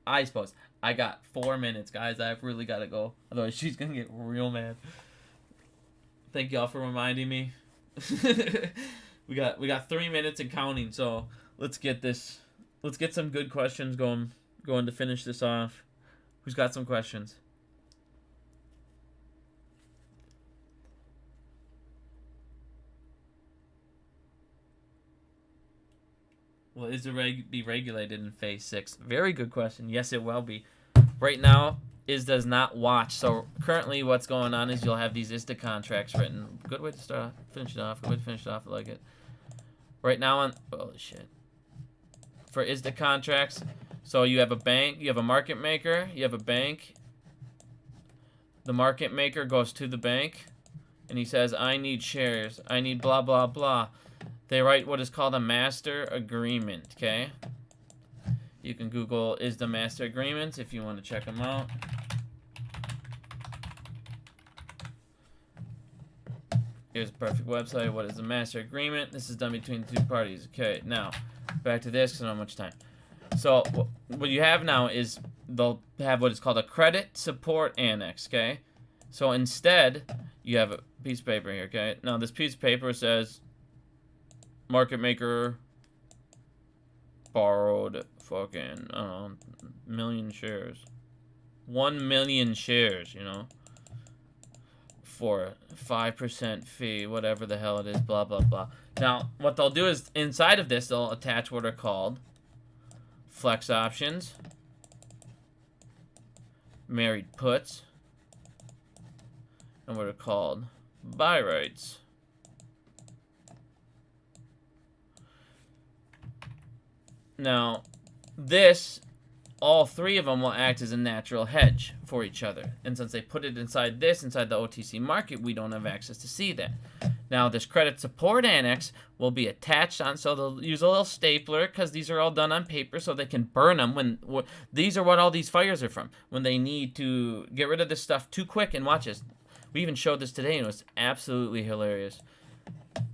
I suppose. I got 4 minutes, guys. I've really got to go. Otherwise, she's going to get real mad. Thank y'all for reminding me. we got 3 minutes and counting, so let's get this. Let's get some good questions going to finish this off. Who's got some questions? Will ISDA be regulated in Phase 6? Very good question. Yes, it will be. Right now, ISDA does not watch. So currently what's going on is you'll have these ISDA contracts written. Good way to start off. Finish it off. Good way to finish it off. I like it. Right now on... Holy shit. For ISDA contracts, so you have a bank, you have a market maker, you have a bank. The market maker goes to the bank, and he says, I need shares. I need blah, blah, blah. They write what is called a master agreement, okay? You can Google ISDA master agreements if you want to check them out. Here's a perfect website. What is a master agreement? This is done between the two parties. Okay, now, back to this because I don't have much time. So, what you have now is they'll have what is called a credit support annex, okay? So, instead, you have a piece of paper here, okay? Now, this piece of paper says... Market maker borrowed fucking million shares. 1 million shares, you know, for 5% fee, whatever the hell it is, blah, blah, blah. Now, what they'll do is inside of this, they'll attach what are called flex options, married puts, and what are called buy rights. Now, all three of them will act as a natural hedge for each other. And since they put it inside the OTC market, we don't have access to see that. Now, this credit support annex will be attached on, so they'll use a little stapler, because these are all done on paper, so they can burn them. These are what all these fires are from, when they need to get rid of this stuff too quick. And watch this. We even showed this today, and it was absolutely hilarious.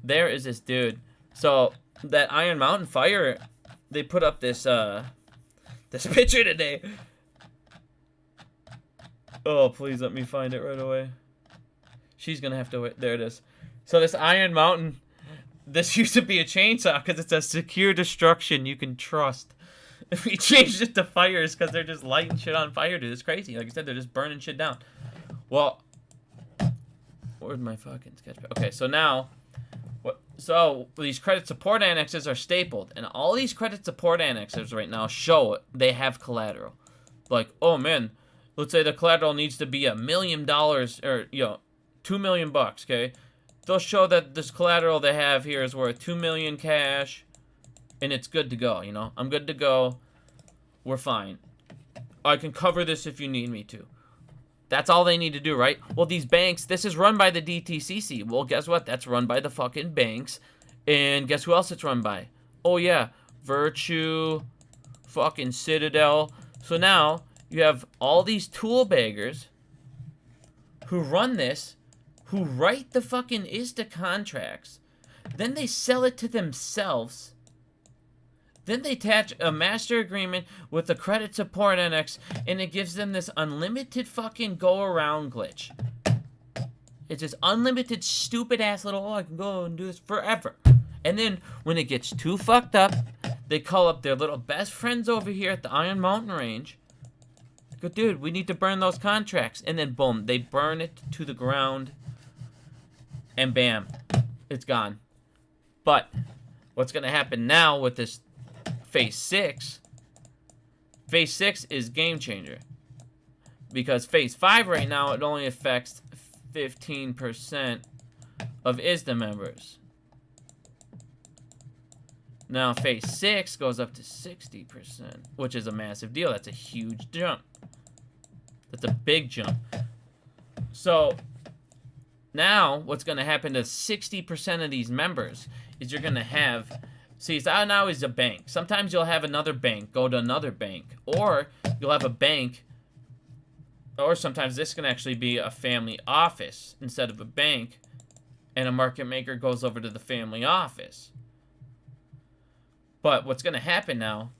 There is this dude. So, that Iron Mountain fire... They put up this this picture today. Oh, please let me find it right away. She's gonna have to wait. There it is. So this Iron Mountain, this used to be a chainsaw because it's a secure destruction you can trust. If we changed it to fires because they're just lighting shit on fire, dude, it's crazy. Like I said, they're just burning shit down. Well, where's my fucking sketch? Okay, so now. So these credit support annexes are stapled, and all these credit support annexes right now show they have collateral. Like, oh man, let's say the collateral needs to be $1 million or, you know, $2 million bucks, okay? They'll show that this collateral they have here is worth $2 million cash, and it's good to go, you know? I'm good to go. We're fine. I can cover this if you need me to. That's all they need to do, right? Well, these banks, this is run by the DTCC. Well, guess what? That's run by the fucking banks. And guess who else it's run by? Oh, yeah. Virtue, fucking Citadel. So now you have all these tool baggers who run this, who write the fucking ISDA contracts. Then they sell it to themselves. Then they attach a master agreement with a credit support annex, and it gives them this unlimited fucking go-around glitch. It's this unlimited, stupid-ass little, oh, I can go and do this forever. And then, when it gets too fucked up, they call up their little best friends over here at the Iron Mountain Range. Go, dude, we need to burn those contracts. And then, boom, they burn it to the ground. And bam, it's gone. But what's going to happen now with this Phase 6, Phase 6 is game changer. Because Phase 5 right now, it only affects 15% of ISDA members. Now, Phase 6 goes up to 60%, which is a massive deal. That's a huge jump. That's a big jump. So, now, what's going to happen to 60% of these members is you're going to have... See, that now is a bank. Sometimes you'll have another bank go to another bank. Or you'll have a bank... Or sometimes this can actually be a family office instead of a bank. And a market maker goes over to the family office. But what's going to happen now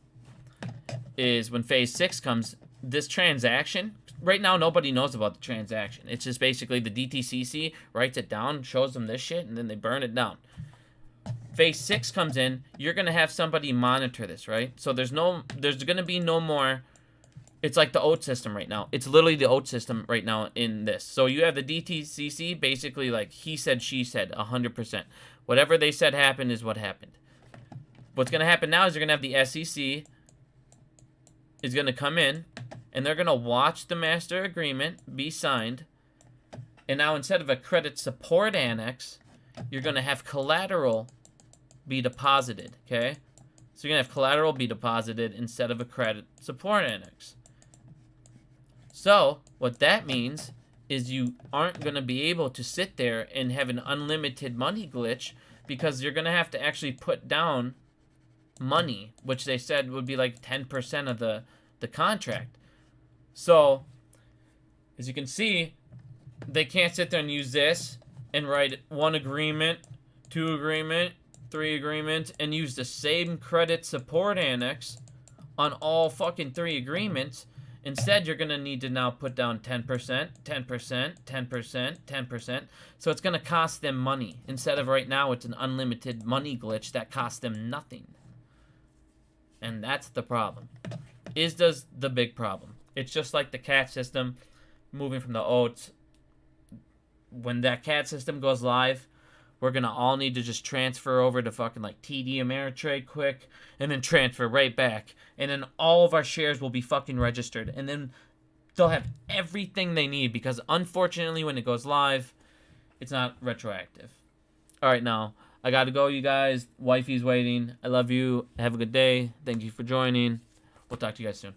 is when Phase 6 comes, this transaction... Right now, nobody knows about the transaction. It's just basically the DTCC writes it down, shows them this shit, and then they burn it down. Phase 6 comes in, you're going to have somebody monitor this, right? So there's going to be no more... It's like the OAT system right now. It's literally the OAT system right now in this. So you have the DTCC, basically like he said, she said, 100%. Whatever they said happened is what happened. What's going to happen now is you're going to have the SEC is going to come in, and they're going to watch the master agreement be signed. And now instead of a credit support annex, you're going to have collateral be deposited, okay? So you're going to have collateral be deposited instead of a credit support annex. So, what that means is you aren't going to be able to sit there and have an unlimited money glitch because you're going to have to actually put down money, which they said would be like 10% of the contract. So, as you can see, they can't sit there and use this and write 1 agreement, 2 agreement, 3 agreements, and use the same credit support annex on all fucking 3 agreements. Instead, you're going to need to now put down 10%, 10%, 10%, 10%. So it's going to cost them money. Instead of right now, it's an unlimited money glitch that costs them nothing. And that's the problem. ISDA's the big problem. It's just like the CAT system moving from the OATs. When that CAT system goes live, we're going to all need to just transfer over to fucking like TD Ameritrade quick, and then transfer right back. And then all of our shares will be fucking registered. And then they'll have everything they need because unfortunately when it goes live, it's not retroactive. All right, now, I got to go, you guys. Wifey's waiting. I love you. Have a good day. Thank you for joining. We'll talk to you guys soon.